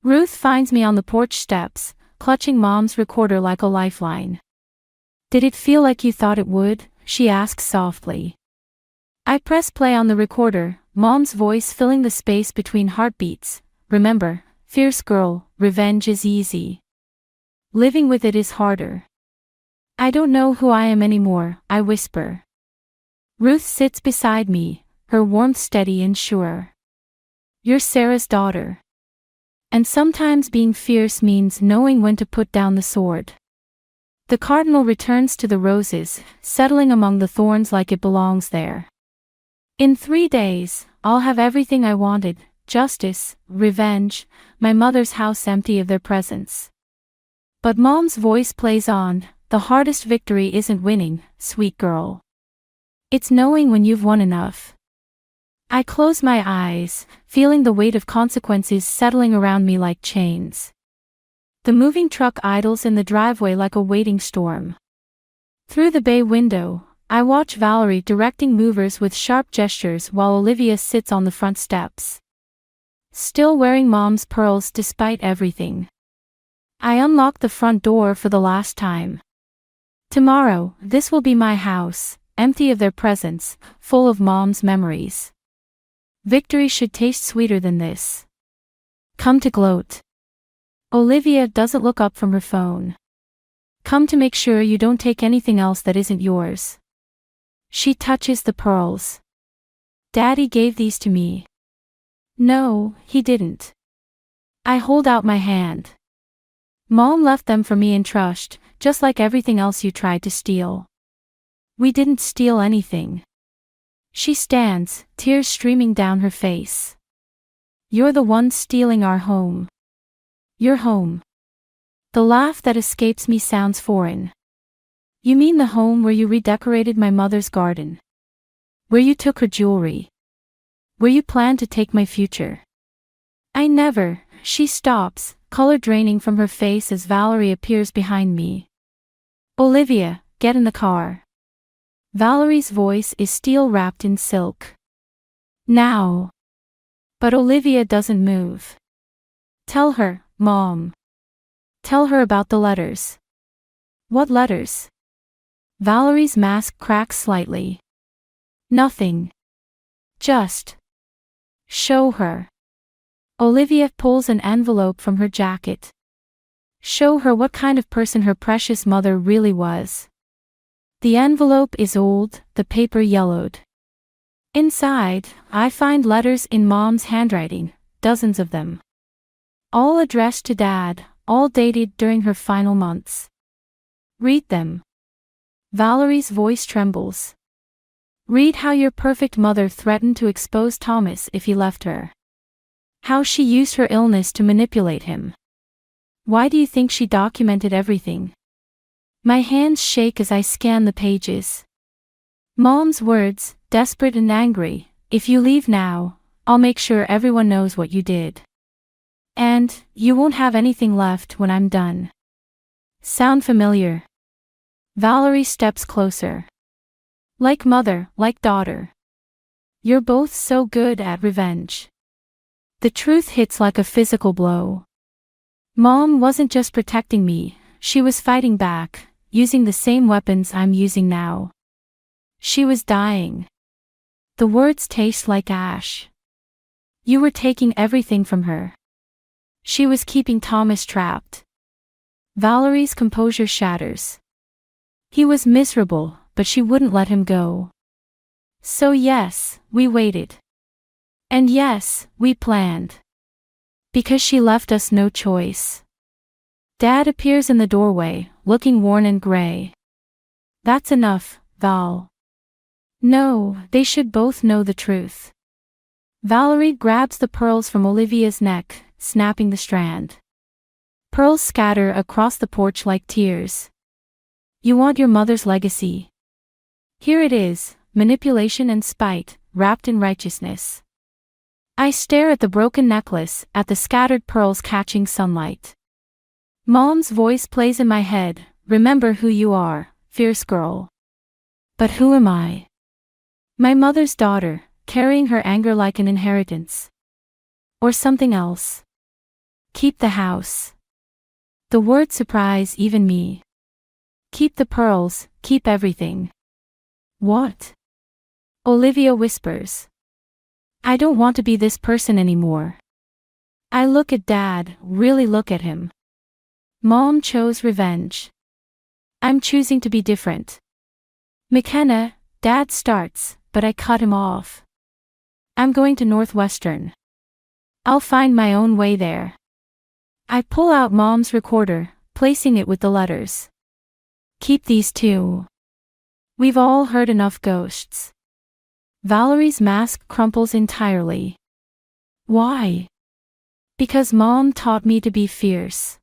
Ruth finds me on the porch steps, clutching Mom's recorder like a lifeline. "Did it feel like you thought it would?" she asks softly. I press play on the recorder, Mom's voice filling the space between heartbeats. "Remember, fierce girl, revenge is easy. Living with it is harder." "I don't know who I am anymore," I whisper. Ruth sits beside me, her warmth steady and sure. "You're Sarah's daughter. And sometimes being fierce means knowing when to put down the sword." The cardinal returns to the roses, settling among the thorns like it belongs there. "In 3 days, I'll have everything I wanted: justice, revenge, my mother's house empty of their presence." But Mom's voice plays on. "The hardest victory isn't winning, sweet girl. It's knowing when you've won enough." I close my eyes, feeling the weight of consequences settling around me like chains. The moving truck idles in the driveway like a waiting storm. Through the bay window, I watch Valerie directing movers with sharp gestures while Olivia sits on the front steps. Still wearing Mom's pearls despite everything. I unlock the front door for the last time. Tomorrow, this will be my house, empty of their presence, full of Mom's memories. Victory should taste sweeter than this. Come to gloat. Olivia doesn't look up from her phone. Come to make sure you don't take anything else that isn't yours. She touches the pearls. Daddy gave these to me. No, he didn't. I hold out my hand. Mom left them for me in trust, just like everything else you tried to steal. We didn't steal anything. She stands, tears streaming down her face. You're the one stealing our home. Your home. The laugh that escapes me sounds foreign. You mean the home where you redecorated my mother's garden? Where you took her jewelry? Where you planned to take my future? I never. She stops, color draining from her face as Valerie appears behind me. Olivia, get in the car. Valerie's voice is steel wrapped in silk. Now. But Olivia doesn't move. Tell her, Mom. Tell her about the letters. What letters? Valerie's mask cracks slightly. Nothing. Just. Show her. Olivia pulls an envelope from her jacket. Show her what kind of person her precious mother really was. The envelope is old, the paper yellowed. Inside, I find letters in Mom's handwriting, dozens of them. All addressed to Dad, all dated during her final months. Read them. Valerie's voice trembles. Read how your perfect mother threatened to expose Thomas if he left her. How she used her illness to manipulate him. Why do you think she documented everything? My hands shake as I scan the pages. Mom's words, desperate and angry: "If you leave now, I'll make sure everyone knows what you did. And, you won't have anything left when I'm done." Sound familiar? Valerie steps closer. Like mother, like daughter. You're both so good at revenge. The truth hits like a physical blow. Mom wasn't just protecting me, she was fighting back, using the same weapons I'm using now. She was dying. The words taste like ash. You were taking everything from her. She was keeping Thomas trapped. Valerie's composure shatters. He was miserable, but she wouldn't let him go. So yes, we waited. And yes, we planned. Because she left us no choice. Dad appears in the doorway, looking worn and gray. That's enough, Val. No, they should both know the truth. Valerie grabs the pearls from Olivia's neck, snapping the strand. Pearls scatter across the porch like tears. You want your mother's legacy? Here it is, manipulation and spite, wrapped in righteousness. I stare at the broken necklace, at the scattered pearls catching sunlight. Mom's voice plays in my head, remember who you are, fierce girl. But who am I? My mother's daughter, carrying her anger like an inheritance. Or something else. Keep the house. The words surprise even me. Keep the pearls, keep everything. What? Olivia whispers. I don't want to be this person anymore. I look at Dad, really look at him. Mom chose revenge. I'm choosing to be different. McKenna, Dad starts, but I cut him off. I'm going to Northwestern. I'll find my own way there. I pull out Mom's recorder, placing it with the letters. Keep these too. We've all heard enough ghosts. Valerie's mask crumples entirely. Why? Because Mom taught me to be fierce.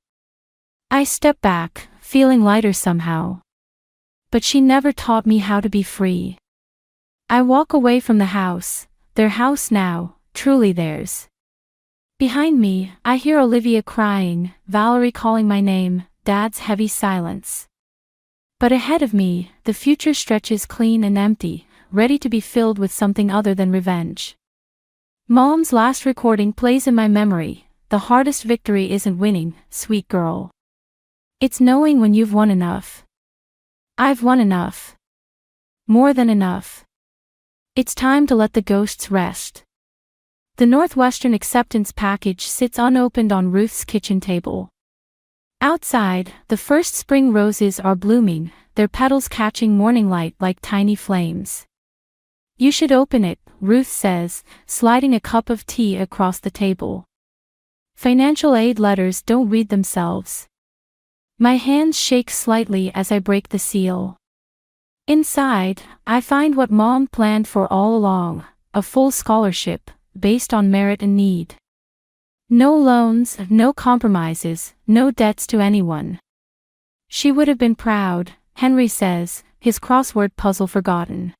I step back, feeling lighter somehow. But she never taught me how to be free. I walk away from the house, their house now, truly theirs. Behind me, I hear Olivia crying, Valerie calling my name, Dad's heavy silence. But ahead of me, the future stretches clean and empty, ready to be filled with something other than revenge. Mom's last recording plays in my memory. The hardest victory isn't winning, sweet girl. It's knowing when you've won enough. I've won enough. More than enough. It's time to let the ghosts rest. The Northwestern acceptance package sits unopened on Ruth's kitchen table. Outside, the first spring roses are blooming, their petals catching morning light like tiny flames. You should open it, Ruth says, sliding a cup of tea across the table. Financial aid letters don't read themselves. My hands shake slightly as I break the seal. Inside, I find what Mom planned for all along, a full scholarship, based on merit and need. No loans, no compromises, no debts to anyone. She would have been proud, Henry says, his crossword puzzle forgotten.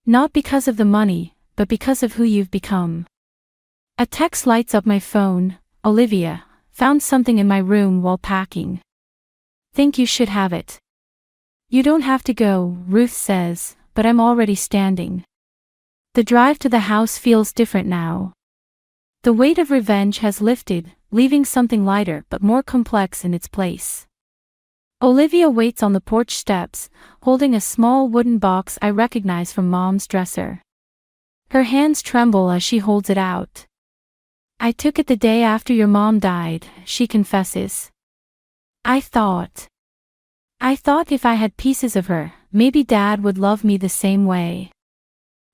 Not because of the money, but because of who you've become. A text lights up my phone. Olivia, found something in my room while packing. Think you should have it. You don't have to go, Ruth says, but I'm already standing. The drive to the house feels different now. The weight of revenge has lifted, leaving something lighter but more complex in its place. Olivia waits on the porch steps, holding a small wooden box I recognize from Mom's dresser. Her hands tremble as she holds it out. I took it the day after your mom died, she confesses. I thought if I had pieces of her, maybe Dad would love me the same way.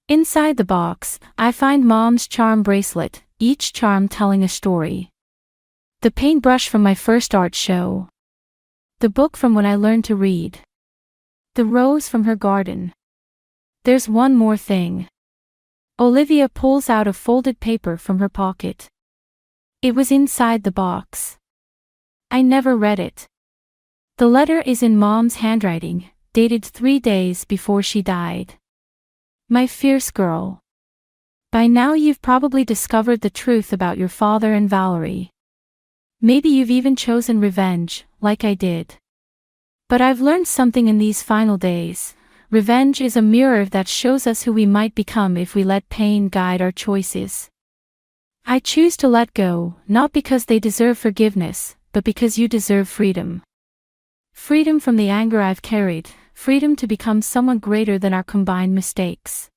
Inside the box, I find Mom's charm bracelet, each charm telling a story. The paintbrush from my first art show. The book from when I learned to read. The rose from her garden. There's one more thing. Olivia pulls out a folded paper from her pocket. It was inside the box. I never read it. The letter is in Mom's handwriting, dated 3 days before she died. My fierce girl. By now you've probably discovered the truth about your father and Valerie. Maybe you've even chosen revenge, like I did. But I've learned something in these final days. Revenge is a mirror that shows us who we might become if we let pain guide our choices. I choose to let go, not because they deserve forgiveness, but because you deserve freedom. Freedom from the anger I've carried, freedom to become someone greater than our combined mistakes.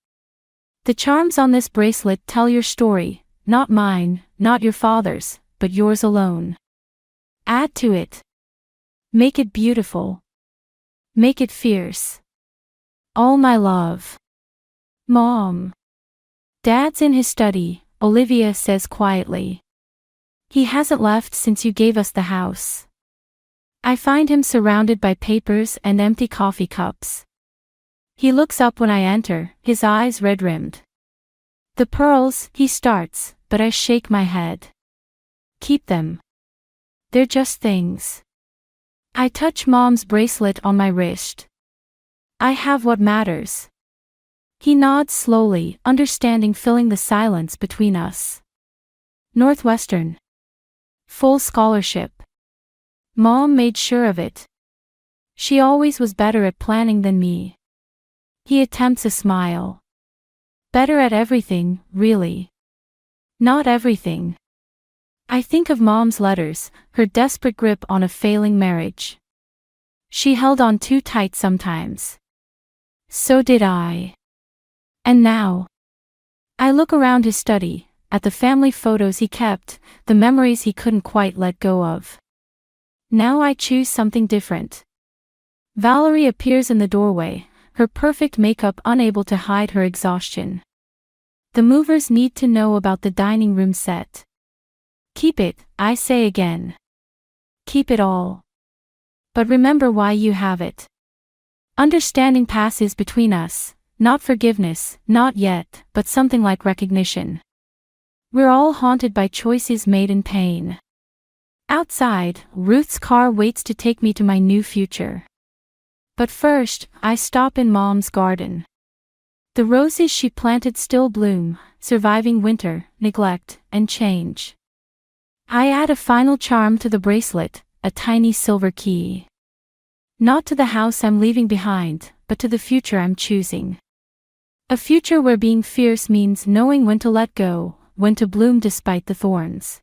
The charms on this bracelet tell your story, not mine, not your father's, but yours alone. Add to it. Make it beautiful. Make it fierce. All my love. Mom. Dad's in his study, Olivia says quietly. He hasn't left since you gave us the house. I find him surrounded by papers and empty coffee cups. He looks up when I enter, his eyes red-rimmed. The pearls, he starts, but I shake my head. Keep them. They're just things. I touch Mom's bracelet on my wrist. I have what matters. He nods slowly, understanding filling the silence between us. Northwestern. Full scholarship. Mom made sure of it. She always was better at planning than me. He attempts a smile. Better at everything, really. Not everything. I think of Mom's letters, her desperate grip on a failing marriage. She held on too tight sometimes. So did I. And now, I look around his study, at the family photos he kept, the memories he couldn't quite let go of. Now I choose something different. Valerie appears in the doorway, her perfect makeup unable to hide her exhaustion. The movers need to know about the dining room set. Keep it, I say again. Keep it all. But remember why you have it. Understanding passes between us, not forgiveness, not yet, but something like recognition. We're all haunted by choices made in pain. Outside, Ruth's car waits to take me to my new future. But first, I stop in Mom's garden. The roses she planted still bloom, surviving winter, neglect, and change. I add a final charm to the bracelet, a tiny silver key. Not to the house I'm leaving behind, but to the future I'm choosing. A future where being fierce means knowing when to let go, when to bloom despite the thorns.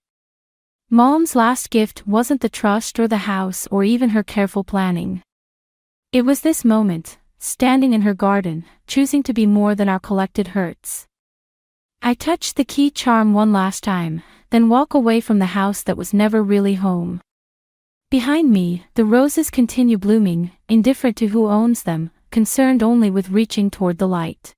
Mom's last gift wasn't the trust or the house or even her careful planning. It was this moment, standing in her garden, choosing to be more than our collected hurts. I touch the key charm one last time, then walk away from the house that was never really home. Behind me, the roses continue blooming, indifferent to who owns them, concerned only with reaching toward the light.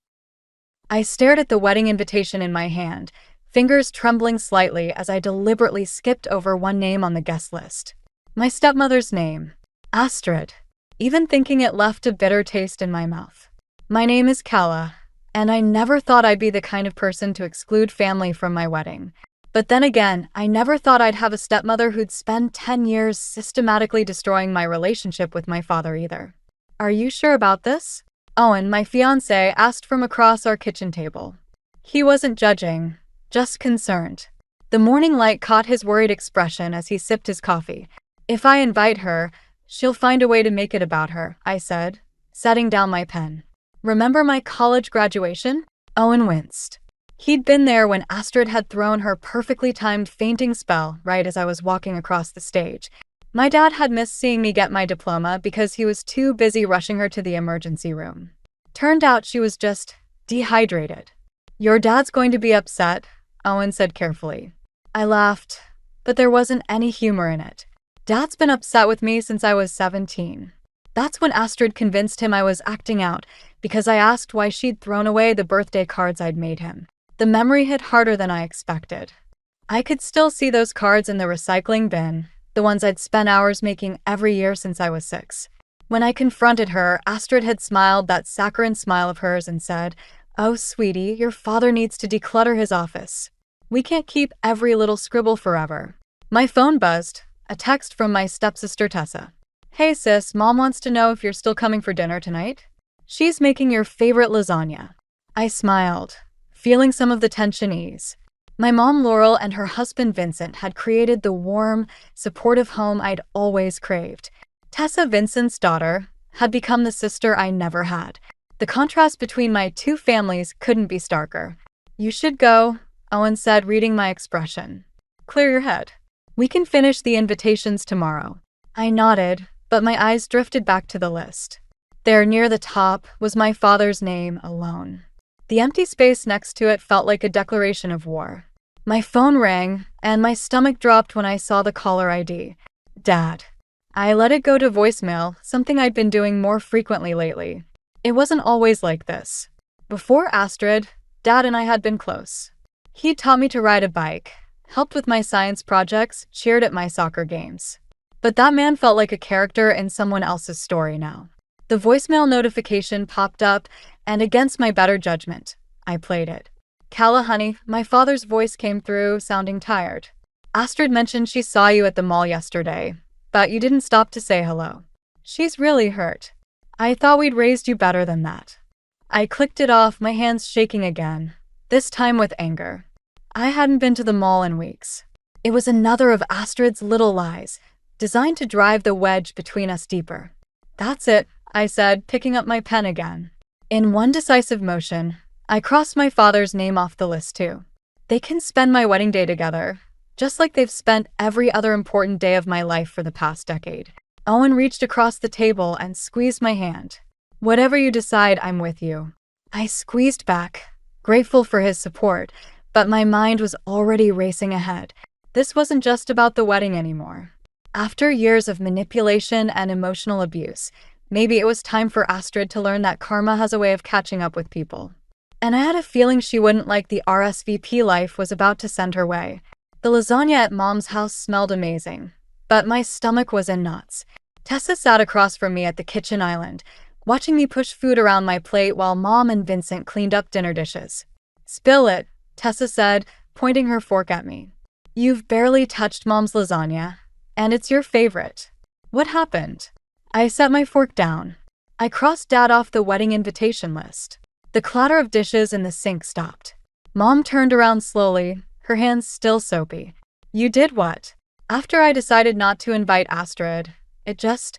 I stared at the wedding invitation in my hand, fingers trembling slightly as I deliberately skipped over one name on the guest list. My stepmother's name, Astrid. Even thinking it left a bitter taste in my mouth. My name is Kala, and I never thought I'd be the kind of person to exclude family from my wedding. But then again, I never thought I'd have a stepmother who'd spend 10 years systematically destroying my relationship with my father either. Are you sure about this? Owen, my fiancé, asked from across our kitchen table. He wasn't judging, just concerned. The morning light caught his worried expression as he sipped his coffee. If I invite her, she'll find a way to make it about her, I said, setting down my pen. Remember my college graduation? Owen winced. He'd been there when Astrid had thrown her perfectly timed fainting spell right as I was walking across the stage. My dad had missed seeing me get my diploma because he was too busy rushing her to the emergency room. Turned out she was just dehydrated. Your dad's going to be upset, Owen said carefully. I laughed, but there wasn't any humor in it. Dad's been upset with me since I was 17. That's when Astrid convinced him I was acting out because I asked why she'd thrown away the birthday cards I'd made him. The memory hit harder than I expected. I could still see those cards in the recycling bin, the ones I'd spent hours making every year since I was 6. When I confronted her, Astrid had smiled that saccharine smile of hers and said, "Oh, sweetie, your father needs to declutter his office. We can't keep every little scribble forever." My phone buzzed. A text from my stepsister Tessa. "Hey sis, Mom wants to know if you're still coming for dinner tonight. She's making your favorite lasagna." I smiled, feeling some of the tension ease. My mom Laurel and her husband Vincent had created the warm, supportive home I'd always craved. Tessa, Vincent's daughter, had become the sister I never had. The contrast between my two families couldn't be starker. "You should go," Owen said, reading my expression. "Clear your head. We can finish the invitations tomorrow." I nodded, but my eyes drifted back to the list. There, near the top, was my father's name alone. The empty space next to it felt like a declaration of war. My phone rang, and my stomach dropped when I saw the caller ID. Dad. I let it go to voicemail, something I'd been doing more frequently lately. It wasn't always like this. Before Astrid, Dad and I had been close. He'd taught me to ride a bike, helped with my science projects, cheered at my soccer games. But that man felt like a character in someone else's story now. The voicemail notification popped up, and against my better judgment, I played it. "Kala, honey," my father's voice came through, sounding tired. "Astrid mentioned she saw you at the mall yesterday, but you didn't stop to say hello. She's really hurt. I thought we'd raised you better than that." I clicked it off, my hands shaking again, this time with anger. I hadn't been to the mall in weeks. It was another of Astrid's little lies, designed to drive the wedge between us deeper. That's it, I said, picking up my pen again. In one decisive motion, I crossed my father's name off the list too. They can spend my wedding day together, just like they've spent every other important day of my life for the past decade. Owen reached across the table and squeezed my hand. Whatever you decide, I'm with you. I squeezed back, grateful for his support, but my mind was already racing ahead. This wasn't just about the wedding anymore. After years of manipulation and emotional abuse, maybe it was time for Astrid to learn that karma has a way of catching up with people. And I had a feeling she wouldn't like the RSVP life was about to send her way. The lasagna at Mom's house smelled amazing, but my stomach was in knots. Tessa sat across from me at the kitchen island, watching me push food around my plate while Mom and Vincent cleaned up dinner dishes. "Spill it," Tessa said, pointing her fork at me. "You've barely touched Mom's lasagna, and it's your favorite. What happened?" I set my fork down. I crossed Dad off the wedding invitation list. The clatter of dishes in the sink stopped. Mom turned around slowly, her hands still soapy. "You did what?" "After I decided not to invite Astrid, it just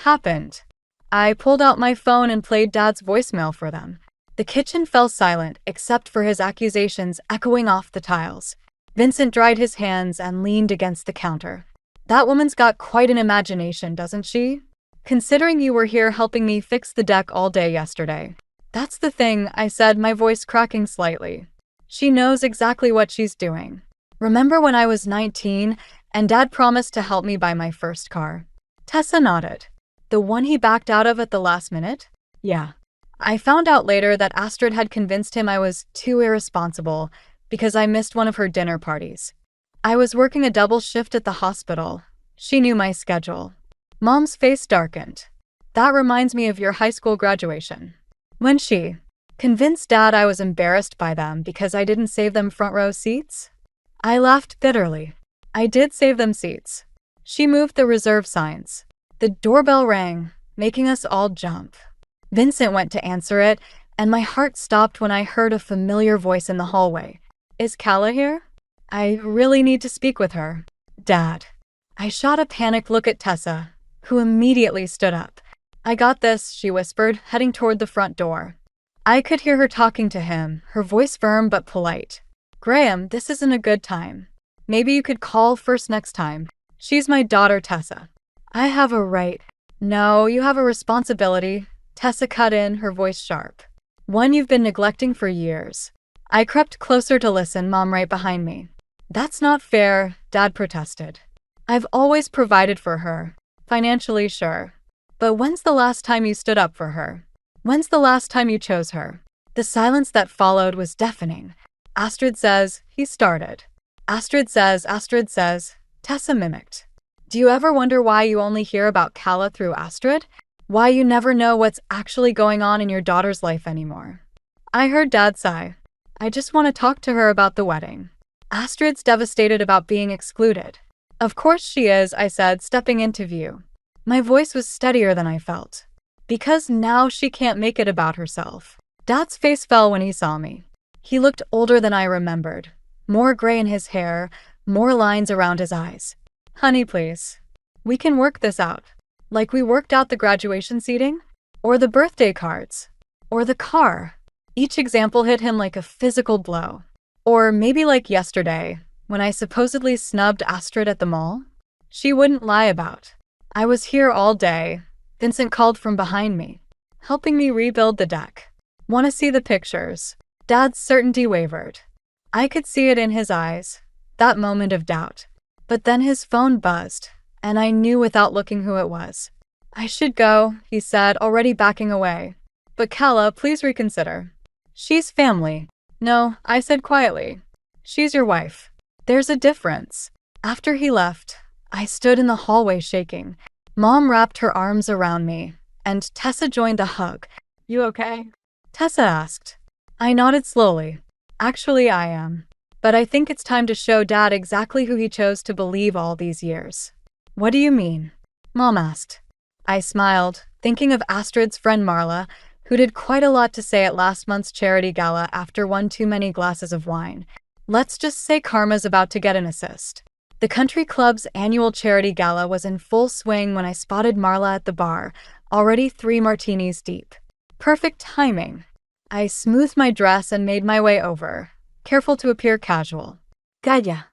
happened." I pulled out my phone and played Dad's voicemail for them. The kitchen fell silent except for his accusations echoing off the tiles. Vincent dried his hands and leaned against the counter. "That woman's got quite an imagination, doesn't she? Considering you were here helping me fix the deck all day yesterday." "That's the thing," I said, my voice cracking slightly. "She knows exactly what she's doing. Remember when I was 19 and Dad promised to help me buy my first car?" Tessa nodded. "The one he backed out of at the last minute?" "Yeah." I found out later that Astrid had convinced him I was too irresponsible because I missed one of her dinner parties. I was working a double shift at the hospital. She knew my schedule. Mom's face darkened. "That reminds me of your high school graduation. When she convinced Dad I was embarrassed by them because I didn't save them front row seats?" I laughed bitterly. "I did save them seats." She moved the reserve signs. The doorbell rang, making us all jump. Vincent went to answer it, and my heart stopped when I heard a familiar voice in the hallway. "Is Kala here? I really need to speak with her." "Dad." I shot a panicked look at Tessa, who immediately stood up. "I got this," she whispered, heading toward the front door. I could hear her talking to him, her voice firm but polite. "Graham, this isn't a good time. Maybe you could call first next time. She's my daughter, Tessa." "I have a right." "No, you have a responsibility," Tessa cut in, her voice sharp. "One you've been neglecting for years." I crept closer to listen, Mom right behind me. "That's not fair," Dad protested. "I've always provided for her. Financially, sure. But when's the last time you stood up for her? When's the last time you chose her?" The silence that followed was deafening. "Astrid says," he started. Astrid says," Tessa mimicked. "Do you ever wonder why you only hear about Kala through Astrid? Why you never know what's actually going on in your daughter's life anymore?" I heard Dad sigh. "I just want to talk to her about the wedding. Astrid's devastated about being excluded." "Of course she is," I said, stepping into view. My voice was steadier than I felt. "Because now she can't make it about herself." Dad's face fell when he saw me. He looked older than I remembered. More gray in his hair, more lines around his eyes. "Honey, please. We can work this out. Like we worked out the graduation seating? Or the birthday cards? Or the car?" Each example hit him like a physical blow. "Or maybe like yesterday, when I supposedly snubbed Astrid at the mall?" She wouldn't lie about. "I was here all day," Vincent called from behind me, "helping me rebuild the deck. Want to see the pictures?" Dad's certainty wavered. I could see it in his eyes, that moment of doubt. But then his phone buzzed, and I knew without looking who it was. "I should go," he said, already backing away. "But Kala, please reconsider. She's family." "No," I said quietly. "She's your wife. There's a difference." After he left, I stood in the hallway shaking. Mom wrapped her arms around me, and Tessa joined the hug. "You okay?" Tessa asked. I nodded slowly. "Actually, I am. But I think it's time to show Dad exactly who he chose to believe all these years." "What do you mean?" Mom asked. I smiled, thinking of Astrid's friend Marla, who did quite a lot to say at last month's charity gala after one too many glasses of wine. Let's just say karma's about to get an assist. The country club's annual charity gala was in full swing when I spotted Marla at the bar, already 3 martinis deep. Perfect timing. I smoothed my dress and made my way over, careful to appear casual. Gaya.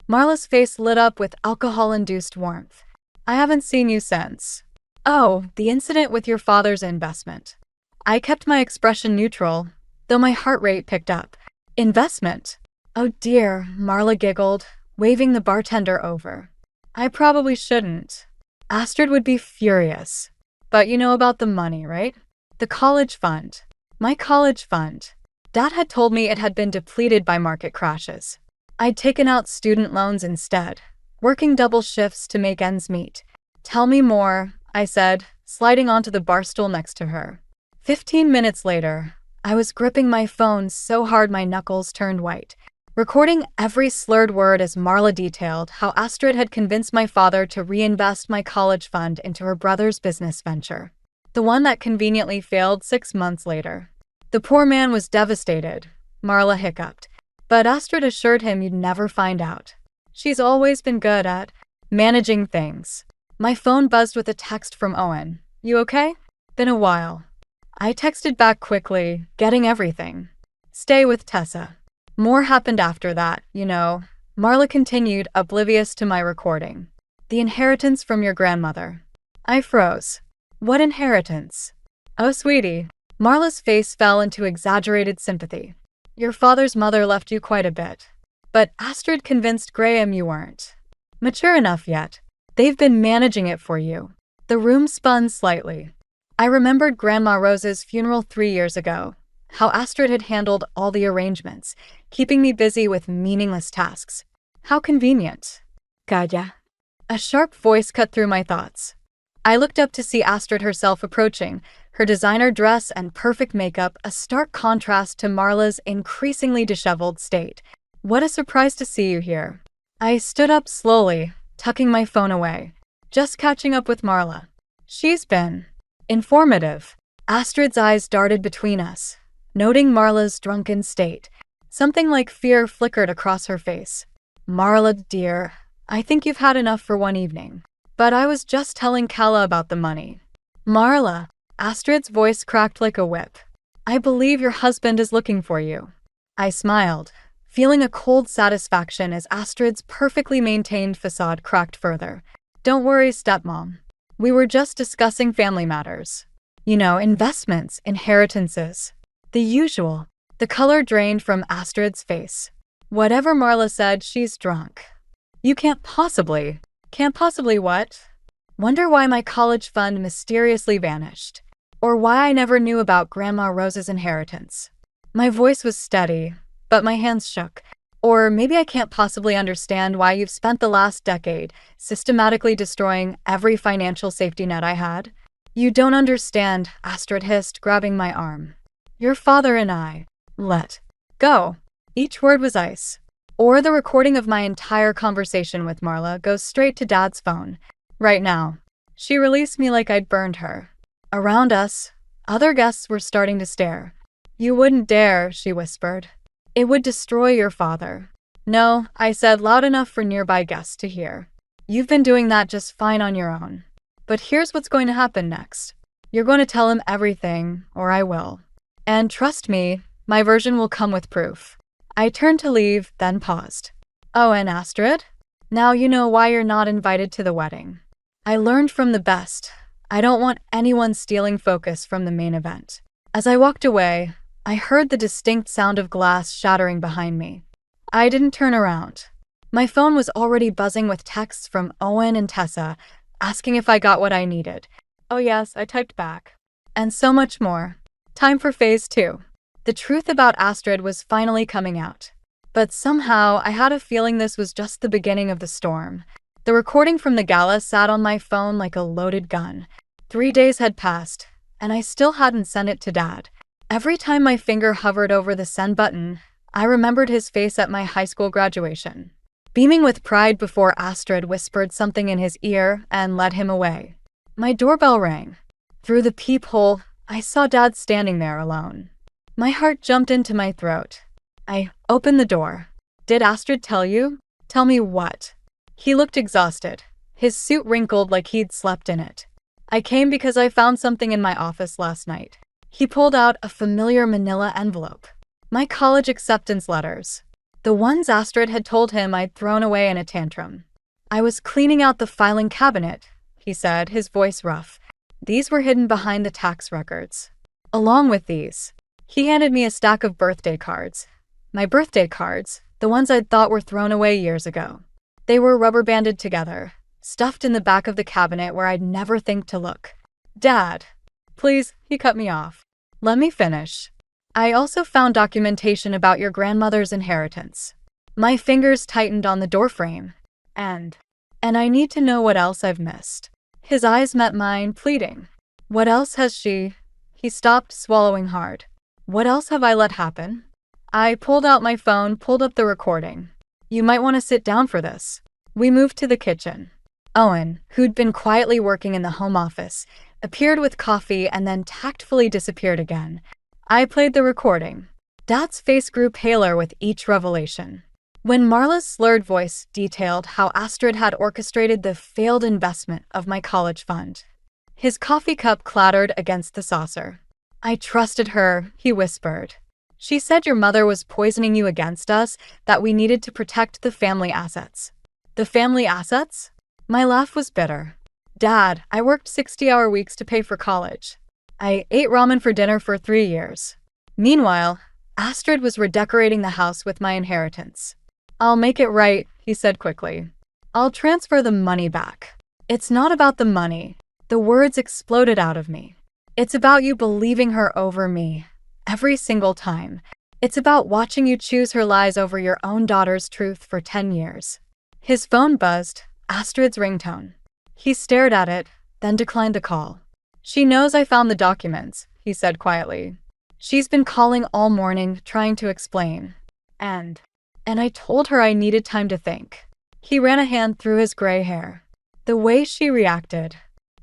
Marla's face lit up with alcohol-induced warmth. I haven't seen you since. Oh, the incident with your father's investment. I kept my expression neutral, though my heart rate picked up. Investment? Oh dear, Marla giggled, waving the bartender over. I probably shouldn't. Astrid would be furious. But you know about the money, right? The college fund. My college fund. Dad had told me it had been depleted by market crashes. I'd taken out student loans instead, working double shifts to make ends meet. Tell me more, I said, sliding onto the bar stool next to her. 15 minutes later, I was gripping my phone so hard my knuckles turned white, recording every slurred word as Marla detailed how Astrid had convinced my father to reinvest my college fund into her brother's business venture, the one that conveniently failed 6 months later. The poor man was devastated, Marla hiccuped, but Astrid assured him you'd never find out. She's always been good at managing things. My phone buzzed with a text from Owen. You okay? Been a while. I texted back quickly, getting everything. Stay with Tessa. More happened after that, you know. Marla continued, oblivious to my recording. The inheritance from your grandmother. I froze. What inheritance? Oh, sweetie. Marla's face fell into exaggerated sympathy. Your father's mother left you quite a bit. But Astrid convinced Graham you weren't mature enough yet. They've been managing it for you. The room spun slightly. I remembered Grandma Rose's funeral 3 years ago, how Astrid had handled all the arrangements, keeping me busy with meaningless tasks. How convenient. Kaya. A sharp voice cut through my thoughts. I looked up to see Astrid herself approaching, her designer dress and perfect makeup a stark contrast to Marla's increasingly disheveled state. What a surprise to see you here. I stood up slowly, tucking my phone away. Just catching up with Marla. She's been informative. Astrid's eyes darted between us, noting Marla's drunken state. Something like fear flickered across her face. Marla, dear, I think you've had enough for one evening. But I was just telling Kala about the money. Marla, Astrid's voice cracked like a whip. I believe your husband is looking for you. I smiled, feeling a cold satisfaction as Astrid's perfectly maintained facade cracked further. Don't worry, stepmom. We were just discussing family matters. You know, investments, inheritances. The usual. The color drained from Astrid's face. Whatever Marla said, she's drunk. You can't possibly what? Wonder why my college fund mysteriously vanished. Or why I never knew about Grandma Rose's inheritance. My voice was steady, but my hands shook. Or maybe I can't possibly understand why you've spent the last decade systematically destroying every financial safety net I had. You don't understand, Astrid hissed, grabbing my arm. Your father and I let go. Each word was ice. Or the recording of my entire conversation with Marla goes straight to Dad's phone. Right now. She released me like I'd burned her. Around us, other guests were starting to stare. You wouldn't dare, she whispered. It would destroy your father. No, I said loud enough for nearby guests to hear. You've been doing that just fine on your own. But here's what's going to happen next. You're going to tell him everything, or I will. And trust me, my version will come with proof. I turned to leave, then paused. Oh, and Astrid? Now you know why you're not invited to the wedding. I learned from the best. I don't want anyone stealing focus from the main event. As I walked away, I heard the distinct sound of glass shattering behind me. I didn't turn around. My phone was already buzzing with texts from Owen and Tessa, asking if I got what I needed. Oh yes, I typed back. And so much more. Time for phase 2. The truth about Astrid was finally coming out. But somehow, I had a feeling this was just the beginning of the storm. The recording from the gala sat on my phone like a loaded gun. 3 days had passed, and I still hadn't sent it to Dad. Every time my finger hovered over the send button, I remembered his face at my high school graduation, beaming with pride before Astrid whispered something in his ear and led him away. My doorbell rang. Through the peephole, I saw Dad standing there alone. My heart jumped into my throat. I opened the door. Did Astrid tell you? Tell me what? He looked exhausted, his suit wrinkled like he'd slept in it. I came because I found something in my office last night. He pulled out a familiar manila envelope. My college acceptance letters. The ones Astrid had told him I'd thrown away in a tantrum. I was cleaning out the filing cabinet, he said, his voice rough. These were hidden behind the tax records. Along with these, he handed me a stack of birthday cards. My birthday cards, the ones I'd thought were thrown away years ago. They were rubber banded together, stuffed in the back of the cabinet where I'd never think to look. Dad, please, he cut me off. Let me finish. I also found documentation about your grandmother's inheritance. My fingers tightened on the doorframe. And I need to know what else I've missed. His eyes met mine, pleading. What else has she? He stopped, swallowing hard. What else have I let happen? I pulled out my phone, pulled up the recording. You might want to sit down for this. We moved to the kitchen. Owen, who'd been quietly working in the home office, appeared with coffee and then tactfully disappeared again. I played the recording. Dad's face grew paler with each revelation. When Marla's slurred voice detailed how Astrid had orchestrated the failed investment of my college fund. His coffee cup clattered against the saucer. I trusted her, he whispered. She said your mother was poisoning you against us, that we needed to protect the family assets. The family assets? My laugh was bitter. Dad, I worked 60-hour weeks to pay for college. I ate ramen for dinner for 3 years. Meanwhile, Astrid was redecorating the house with my inheritance. I'll make it right, he said quickly. I'll transfer the money back. It's not about the money. The words exploded out of me. It's about you believing her over me. Every single time. It's about watching you choose her lies over your own daughter's truth for 10 years. His phone buzzed, Astrid's ringtone. He stared at it, then declined the call. She knows I found the documents, he said quietly. She's been calling all morning, trying to explain. And I told her I needed time to think. He ran a hand through his gray hair. The way she reacted,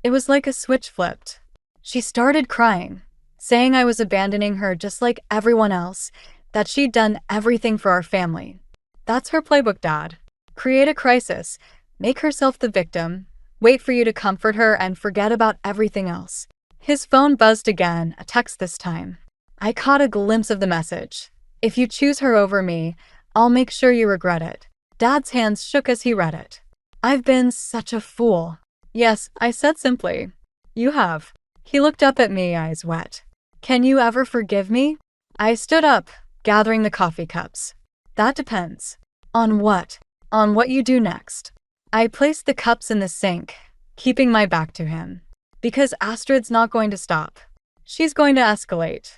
it was like a switch flipped. She started crying, saying I was abandoning her just like everyone else, that she'd done everything for our family. That's her playbook, Dad. Create a crisis, make herself the victim, wait for you to comfort her and forget about everything else. His phone buzzed again, a text this time. I caught a glimpse of the message. If you choose her over me, I'll make sure you regret it. Dad's hands shook as he read it. I've been such a fool. Yes, I said simply. You have. He looked up at me, eyes wet. Can you ever forgive me? I stood up, gathering the coffee cups. That depends. On what? On what you do next. I placed the cups in the sink, keeping my back to him. Because Astrid's not going to stop. She's going to escalate.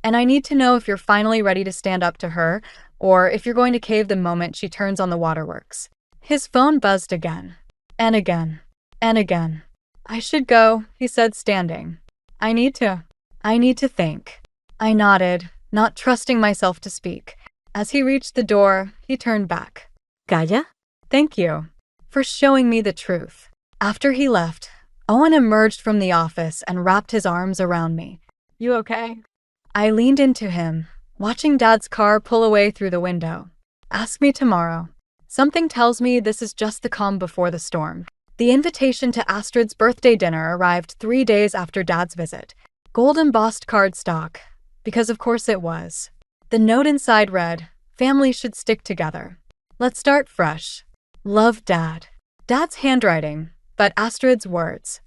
And I need to know if you're finally ready to stand up to her, or if you're going to cave the moment she turns on the waterworks. His phone buzzed again. And again. And again. I should go, he said, standing. I need to think. I nodded, not trusting myself to speak. As he reached the door, he turned back. Calla? Thank you for showing me the truth. After he left, Owen emerged from the office and wrapped his arms around me. You okay? I leaned into him, watching Dad's car pull away through the window. Ask me tomorrow. Something tells me this is just the calm before the storm. The invitation to Astrid's birthday dinner arrived 3 days after Dad's visit. Gold embossed cardstock, because of course it was. The note inside read, "Family should stick together. Let's start fresh. Love, Dad." Dad's handwriting, but Astrid's words.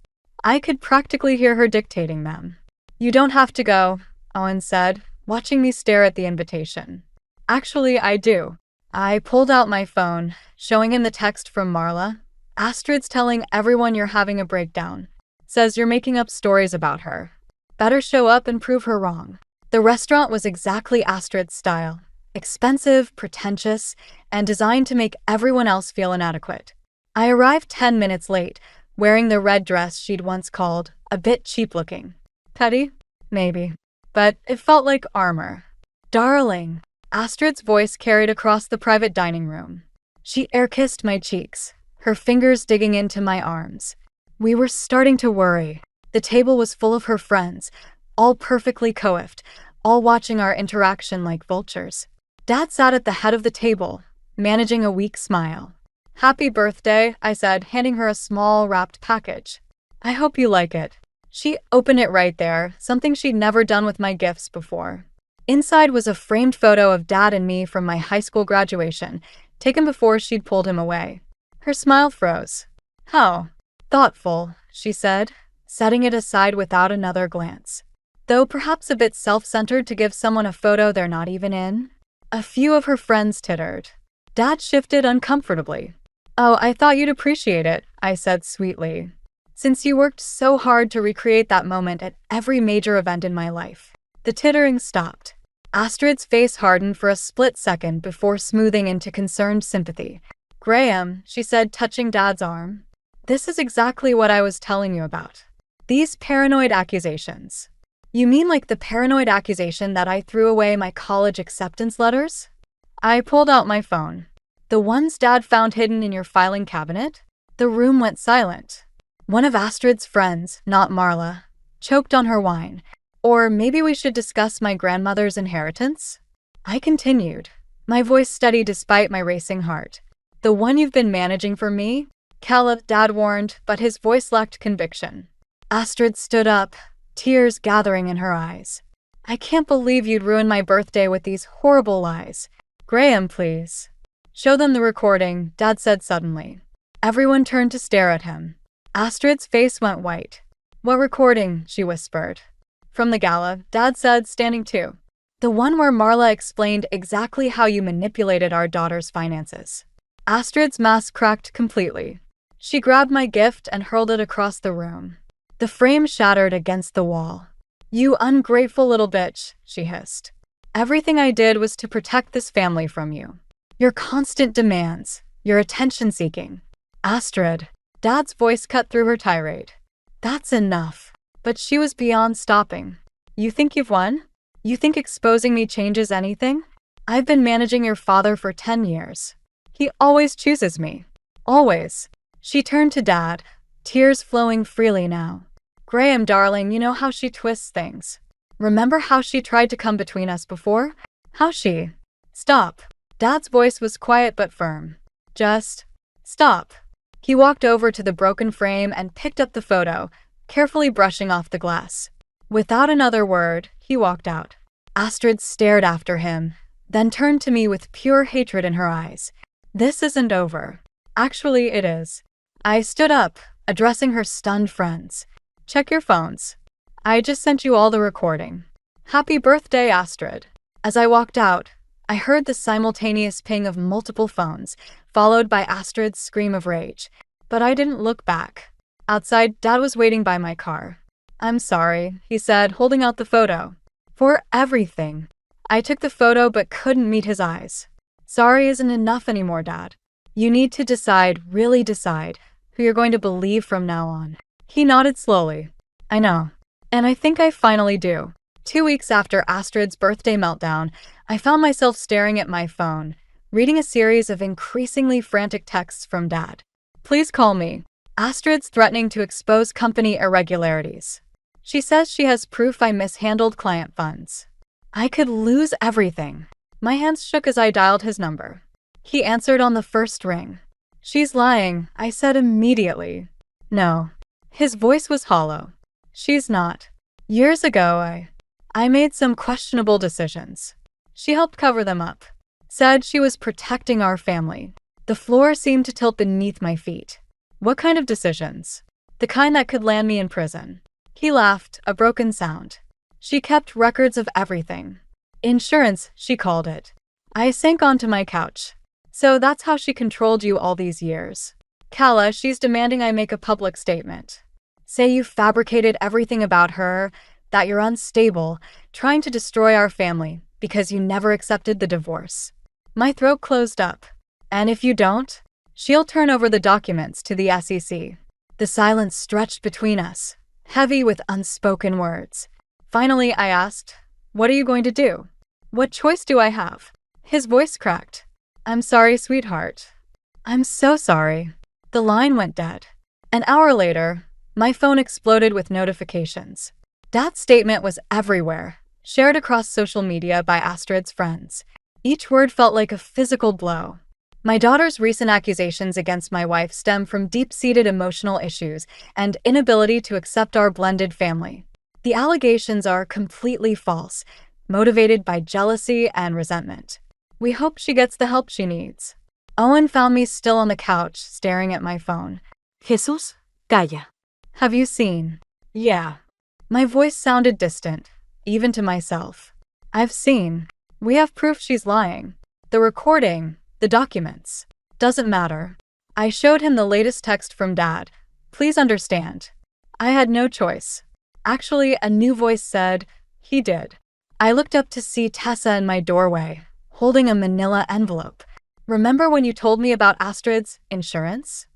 I could practically hear her dictating them. You don't have to go, Owen said, watching me stare at the invitation. Actually, I do. I pulled out my phone, showing him the text from Marla. Astrid's telling everyone you're having a breakdown. Says you're making up stories about her. Better show up and prove her wrong. The restaurant was exactly Astrid's style. Expensive, pretentious, and designed to make everyone else feel inadequate. I arrived 10 minutes late, wearing the red dress she'd once called a bit cheap-looking. Petty? Maybe. But it felt like armor. Darling. Astrid's voice carried across the private dining room. She air-kissed my cheeks, her fingers digging into my arms. We were starting to worry. The table was full of her friends, all perfectly coiffed, all watching our interaction like vultures. Dad sat at the head of the table, managing a weak smile. "Happy birthday," I said, handing her a small wrapped package. "I hope you like it." She opened it right there, something she'd never done with my gifts before. Inside was a framed photo of Dad and me from my high school graduation, taken before she'd pulled him away. Her smile froze. "How thoughtful," she said, setting it aside without another glance. Though perhaps a bit self-centered to give someone a photo they're not even in. A few of her friends tittered. Dad shifted uncomfortably. "Oh, I thought you'd appreciate it," I said sweetly. "Since you worked so hard to recreate that moment at every major event in my life." The tittering stopped. Astrid's face hardened for a split second before smoothing into concerned sympathy. "Graham," she said, touching Dad's arm. "This is exactly what I was telling you about. These paranoid accusations." "You mean like the paranoid accusation that I threw away my college acceptance letters?" I pulled out my phone. "The ones Dad found hidden in your filing cabinet?" The room went silent. One of Astrid's friends, not Marla, choked on her wine. "Or maybe we should discuss my grandmother's inheritance?" I continued, my voice steady despite my racing heart. "The one you've been managing for me?" "Caleb," Dad warned, but his voice lacked conviction. Astrid stood up, tears gathering in her eyes. "I can't believe you'd ruin my birthday with these horrible lies." "Graham, please." "Show them the recording," Dad said suddenly. Everyone turned to stare at him. Astrid's face went white. "What recording?" she whispered. "From the gala," Dad said, standing too. "The one where Marla explained exactly how you manipulated our daughter's finances." Astrid's mask cracked completely. She grabbed my gift and hurled it across the room. The frame shattered against the wall. "You ungrateful little bitch," she hissed. "Everything I did was to protect this family from you. Your constant demands, your attention-seeking." "Astrid," Dad's voice cut through her tirade. "That's enough." But she was beyond stopping. "You think you've won? You think exposing me changes anything? I've been managing your father for 10 years. He always chooses me. Always." She turned to Dad, tears flowing freely now. "Graham, darling, you know how she twists things. Remember how she tried to come between us before? How she—" "Stop." Dad's voice was quiet but firm. "Just stop." He walked over to the broken frame and picked up the photo, carefully brushing off the glass. Without another word, he walked out. Astrid stared after him, then turned to me with pure hatred in her eyes. "This isn't over." "Actually, it is." I stood up, addressing her stunned friends. "Check your phones. I just sent you all the recording." "Happy birthday, Astrid." As I walked out, I heard the simultaneous ping of multiple phones, followed by Astrid's scream of rage. But I didn't look back. Outside, Dad was waiting by my car. "I'm sorry," he said, holding out the photo. "For everything." I took the photo but couldn't meet his eyes. "Sorry isn't enough anymore, Dad. You need to decide, really decide, who you're going to believe from now on." He nodded slowly. "I know. And I think I finally do." 2 weeks after Astrid's birthday meltdown, I found myself staring at my phone, reading a series of increasingly frantic texts from Dad. "Please call me. Astrid's threatening to expose company irregularities. She says she has proof I mishandled client funds." I could lose everything. My hands shook as I dialed his number. He answered on the first ring. "She's lying," I said immediately. "No." His voice was hollow. "She's not. Years ago, I made some questionable decisions. She helped cover them up. Said she was protecting our family." The floor seemed to tilt beneath my feet. "What kind of decisions?" "The kind that could land me in prison." He laughed, a broken sound. "She kept records of everything. Insurance, she called it." I sank onto my couch. "So that's how she controlled you all these years." "Kala, she's demanding I make a public statement. Say you fabricated everything about her, that you're unstable, trying to destroy our family because you never accepted the divorce." My throat closed up. "And if you don't, she'll turn over the documents to the SEC." The silence stretched between us, heavy with unspoken words. Finally, I asked, "What are you going to do? What choice do I have?" His voice cracked. "I'm sorry, sweetheart. I'm so sorry." The line went dead. An hour later, my phone exploded with notifications. That statement was everywhere, shared across social media by Astrid's friends. Each word felt like a physical blow. My daughter's recent accusations against my wife stem from deep-seated emotional issues and inability to accept our blended family. The allegations are completely false, motivated by jealousy and resentment. We hope she gets the help she needs. Owen found me still on the couch, staring at my phone. Jesús, calla. Have you seen? Yeah. My voice sounded distant, even to myself. I've seen. We have proof she's lying. The recording, the documents. Doesn't matter. I showed him the latest text from Dad. Please understand. I had no choice. Actually, a new voice said, he did. I looked up to see Tessa in my doorway, holding a manila envelope. Remember when you told me about Astrid's insurance?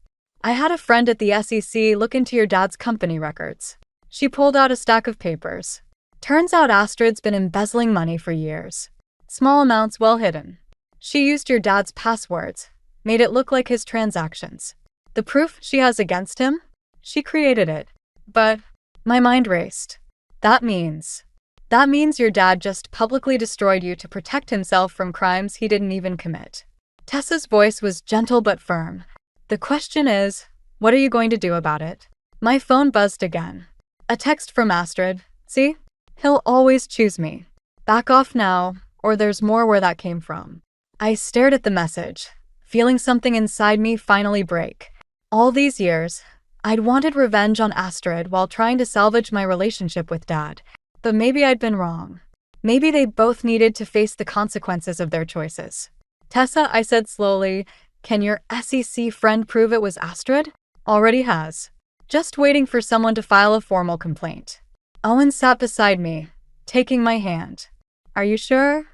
I had a friend at the SEC look into your dad's company records. She pulled out a stack of papers. Turns out Astrid's been embezzling money for years. Small amounts well hidden. She used your dad's passwords, made it look like his transactions. The proof she has against him? She created it. But my mind raced. That means your dad just publicly destroyed you to protect himself from crimes he didn't even commit. Tessa's voice was gentle but firm. The question is, what are you going to do about it? My phone buzzed again. A text from Astrid. See? He'll always choose me. Back off now, or there's more where that came from. I stared at the message, feeling something inside me finally break. All these years, I'd wanted revenge on Astrid while trying to salvage my relationship with Dad. But maybe I'd been wrong. Maybe they both needed to face the consequences of their choices. Tessa, I said slowly, can your SEC friend prove it was Astrid? Already has. Just waiting for someone to file a formal complaint. Owen sat beside me, taking my hand. Are you sure?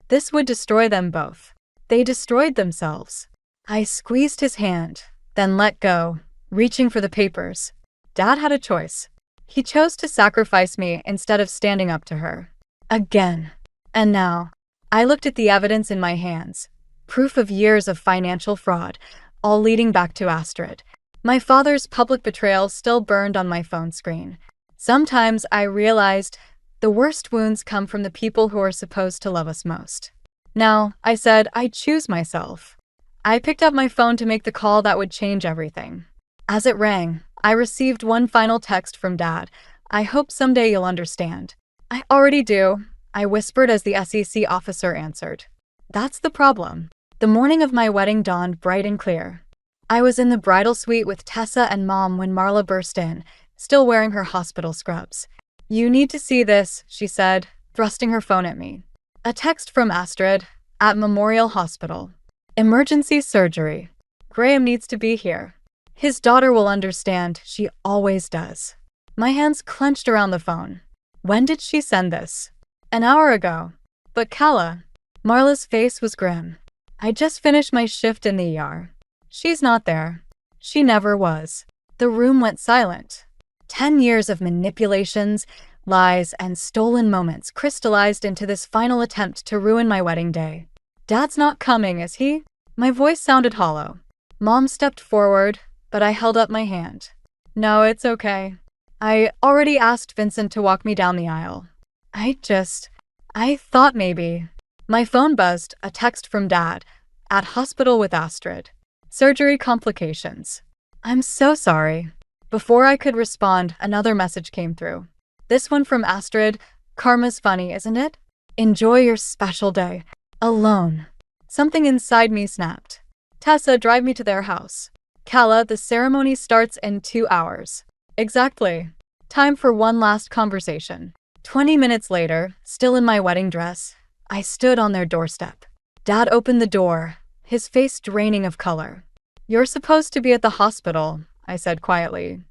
This would destroy them both. They destroyed themselves. I squeezed his hand, then let go, reaching for the papers. Dad had a choice. He chose to sacrifice me instead of standing up to her. Again. And now, I looked at the evidence in my hands. Proof of years of financial fraud, all leading back to Astrid. My father's public betrayal still burned on my phone screen. Sometimes I realized the worst wounds come from the people who are supposed to love us most. Now, I said, I choose myself. I picked up my phone to make the call that would change everything. As it rang, I received one final text from Dad. I hope someday you'll understand. I already do, I whispered as the SEC officer answered. That's the problem. The morning of my wedding dawned bright and clear. I was in the bridal suite with Tessa and Mom when Marla burst in, still wearing her hospital scrubs. You need to see this, she said, thrusting her phone at me. A text from Astrid, at Memorial Hospital. Emergency surgery. Graham needs to be here. His daughter will understand, she always does. My hands clenched around the phone. When did she send this? An hour ago. But Kala. Marla's face was grim. I just finished my shift in the ER. She's not there. She never was. The room went silent. 10 years of manipulations, lies, and stolen moments crystallized into this final attempt to ruin my wedding day. Dad's not coming, is he? My voice sounded hollow. Mom stepped forward, but I held up my hand. No, it's okay. I already asked Vincent to walk me down the aisle. I thought maybe. My phone buzzed, a text from Dad, at hospital with Astrid. Surgery complications. I'm so sorry. Before I could respond, another message came through. This one from Astrid. Karma's funny, isn't it? Enjoy your special day. Alone. Something inside me snapped. Tessa, drive me to their house. Kala, the ceremony starts in 2 hours. Exactly. Time for one last conversation. 20 minutes later, still in my wedding dress, I stood on their doorstep. Dad opened the door, his face draining of color. You're supposed to be at the hospital, I said quietly.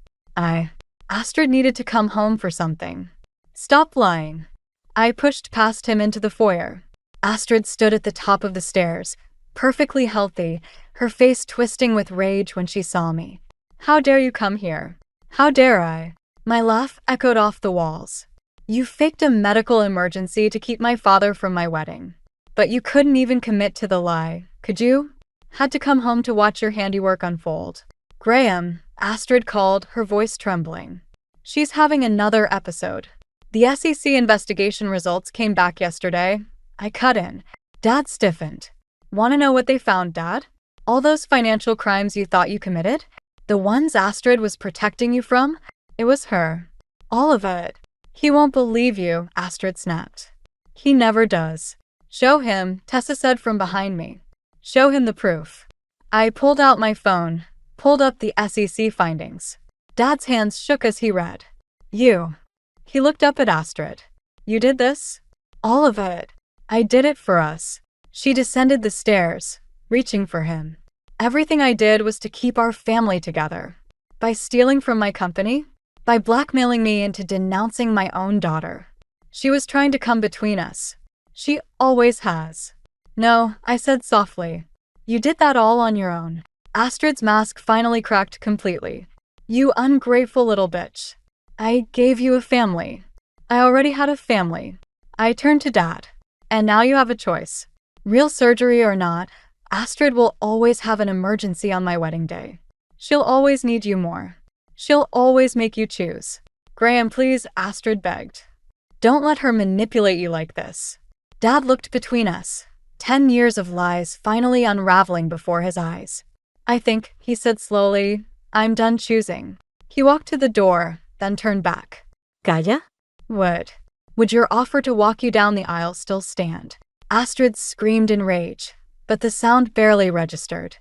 Astrid needed to come home for something. Stop lying. I pushed past him into the foyer. Astrid stood at the top of the stairs, perfectly healthy, her face twisting with rage when she saw me. How dare you come here? How dare I? My laugh echoed off the walls. You faked a medical emergency to keep my father from my wedding. But you couldn't even commit to the lie, could you? Had to come home to watch your handiwork unfold. Graham, Astrid called, her voice trembling. She's having another episode. The SEC investigation results came back yesterday. I cut in. Dad stiffened. Want to know what they found, Dad? All those financial crimes you thought you committed? The ones Astrid was protecting you from? It was her. All of it. He won't believe you, Astrid snapped. He never does. Show him, Tessa said from behind me. Show him the proof. I pulled out my phone, pulled up the SEC findings. Dad's hands shook as he read. You. He looked up at Astrid. You did this? All of it. I did it for us. She descended the stairs, reaching for him. Everything I did was to keep our family together. By stealing from my company? By blackmailing me into denouncing my own daughter. She was trying to come between us. She always has. No, I said softly. You did that all on your own. Astrid's mask finally cracked completely. You ungrateful little bitch. I gave you a family. I already had a family. I turned to Dad. And now you have a choice. Real surgery or not, Astrid will always have an emergency on my wedding day. She'll always need you more. She'll always make you choose. Graham, please, Astrid begged. Don't let her manipulate you like this. Dad looked between us, 10 years of lies finally unraveling before his eyes. I think, he said slowly, I'm done choosing. He walked to the door, then turned back. Calla. Would your offer to walk you down the aisle still stand? Astrid screamed in rage, but the sound barely registered.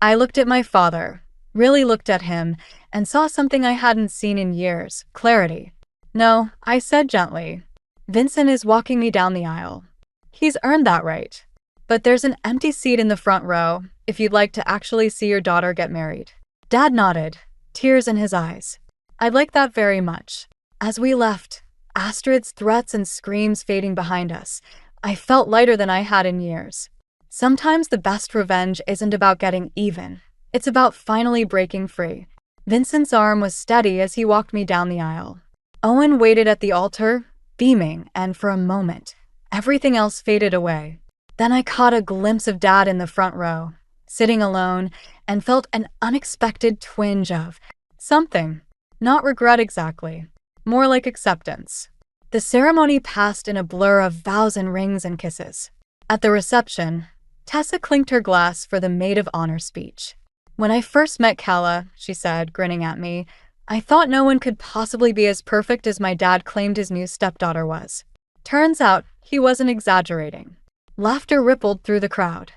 I looked at my father, really looked at him, and saw something I hadn't seen in years, clarity. No, I said gently. Vincent is walking me down the aisle. He's earned that right. But there's an empty seat in the front row, if you'd like to actually see your daughter get married. Dad nodded, tears in his eyes. I'd like that very much. As we left, Astrid's threats and screams fading behind us, I felt lighter than I had in years. Sometimes the best revenge isn't about getting even. It's about finally breaking free. Vincent's arm was steady as he walked me down the aisle. Owen waited at the altar, beaming, and for a moment, everything else faded away. Then I caught a glimpse of Dad in the front row, sitting alone, and felt an unexpected twinge of something. Not regret exactly, more like acceptance. The ceremony passed in a blur of vows and rings and kisses. At the reception, Tessa clinked her glass for the maid of honor speech. When I first met Calla, she said, grinning at me, I thought no one could possibly be as perfect as my dad claimed his new stepdaughter was. Turns out, he wasn't exaggerating. Laughter rippled through the crowd.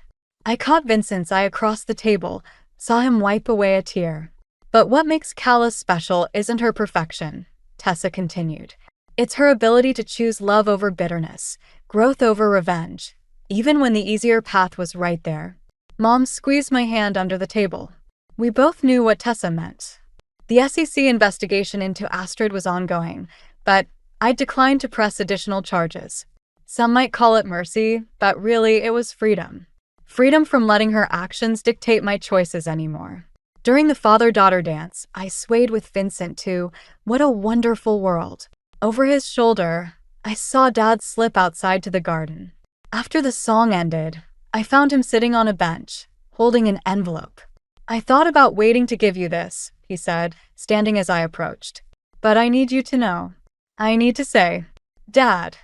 I caught Vincent's eye across the table, saw him wipe away a tear. But what makes Calla special isn't her perfection, Tessa continued. It's her ability to choose love over bitterness, growth over revenge, even when the easier path was right there. Mom squeezed my hand under the table. We both knew what Tessa meant. The SEC investigation into Astrid was ongoing, but I declined to press additional charges. Some might call it mercy, but really it was freedom. Freedom from letting her actions dictate my choices anymore. During the father-daughter dance, I swayed with Vincent to "What a Wonderful World." Over his shoulder, I saw Dad slip outside to the garden. After the song ended, I found him sitting on a bench, holding an envelope. I thought about waiting to give you this, he said, standing as I approached. But I need you to know. I need to say, Dad,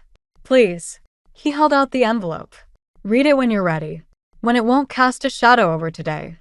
please. He held out the envelope. Read it when you're ready, when it won't cast a shadow over today.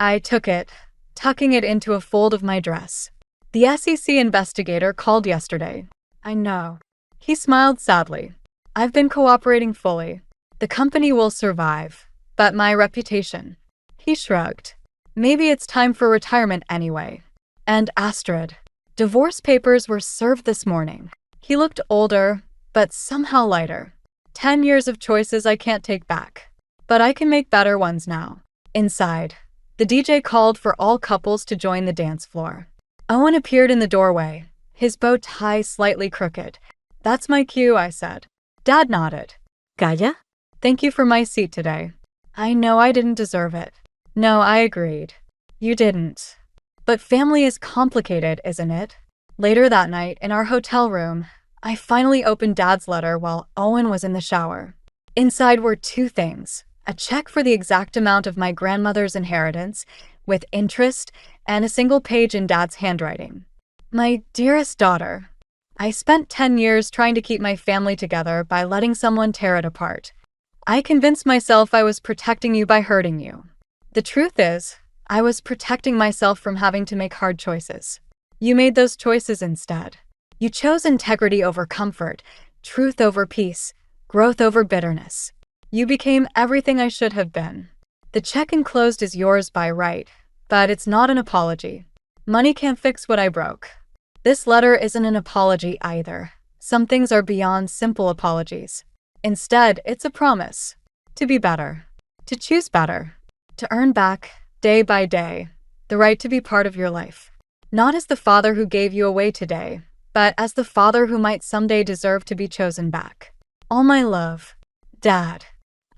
I took it, tucking it into a fold of my dress. The SEC investigator called yesterday. I know. He smiled sadly. I've been cooperating fully. The company will survive, but my reputation. He shrugged. Maybe it's time for retirement anyway. And Astrid. Divorce papers were served this morning. He looked older, but somehow lighter. 10 years of choices I can't take back. But I can make better ones now. Inside, the DJ called for all couples to join the dance floor. Owen appeared in the doorway, his bow tie slightly crooked. That's my cue, I said. Dad nodded. Calla. Thank you for my seat today. I know I didn't deserve it. No, I agreed. You didn't. But family is complicated, isn't it? Later that night, in our hotel room, I finally opened Dad's letter while Owen was in the shower. Inside were 2 things: a check for the exact amount of my grandmother's inheritance, with interest, and a single page in Dad's handwriting. My dearest daughter, I spent 10 years trying to keep my family together by letting someone tear it apart. I convinced myself I was protecting you by hurting you. The truth is, I was protecting myself from having to make hard choices. You made those choices instead. You chose integrity over comfort, truth over peace, growth over bitterness. You became everything I should have been. The check enclosed is yours by right, but it's not an apology. Money can't fix what I broke. This letter isn't an apology either. Some things are beyond simple apologies. Instead, it's a promise. To be better. To choose better. To earn back, day by day, the right to be part of your life. Not as the father who gave you away today, but as the father who might someday deserve to be chosen back. All my love, Dad.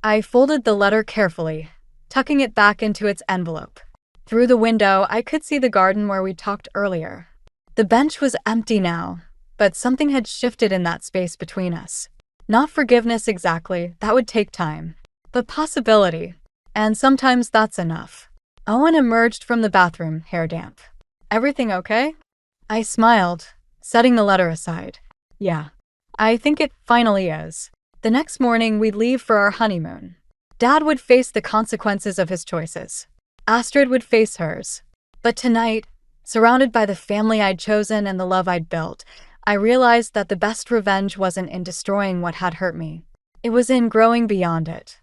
I folded the letter carefully, tucking it back into its envelope. Through the window, I could see the garden where we talked earlier. The bench was empty now, but something had shifted in that space between us. Not forgiveness exactly, that would take time, but possibility. And sometimes that's enough. Owen emerged from the bathroom, hair damp. Everything okay? I smiled, setting the letter aside. Yeah, I think it finally is. The next morning, we'd leave for our honeymoon. Dad would face the consequences of his choices. Astrid would face hers. But tonight, surrounded by the family I'd chosen and the love I'd built, I realized that the best revenge wasn't in destroying what had hurt me. It was in growing beyond it.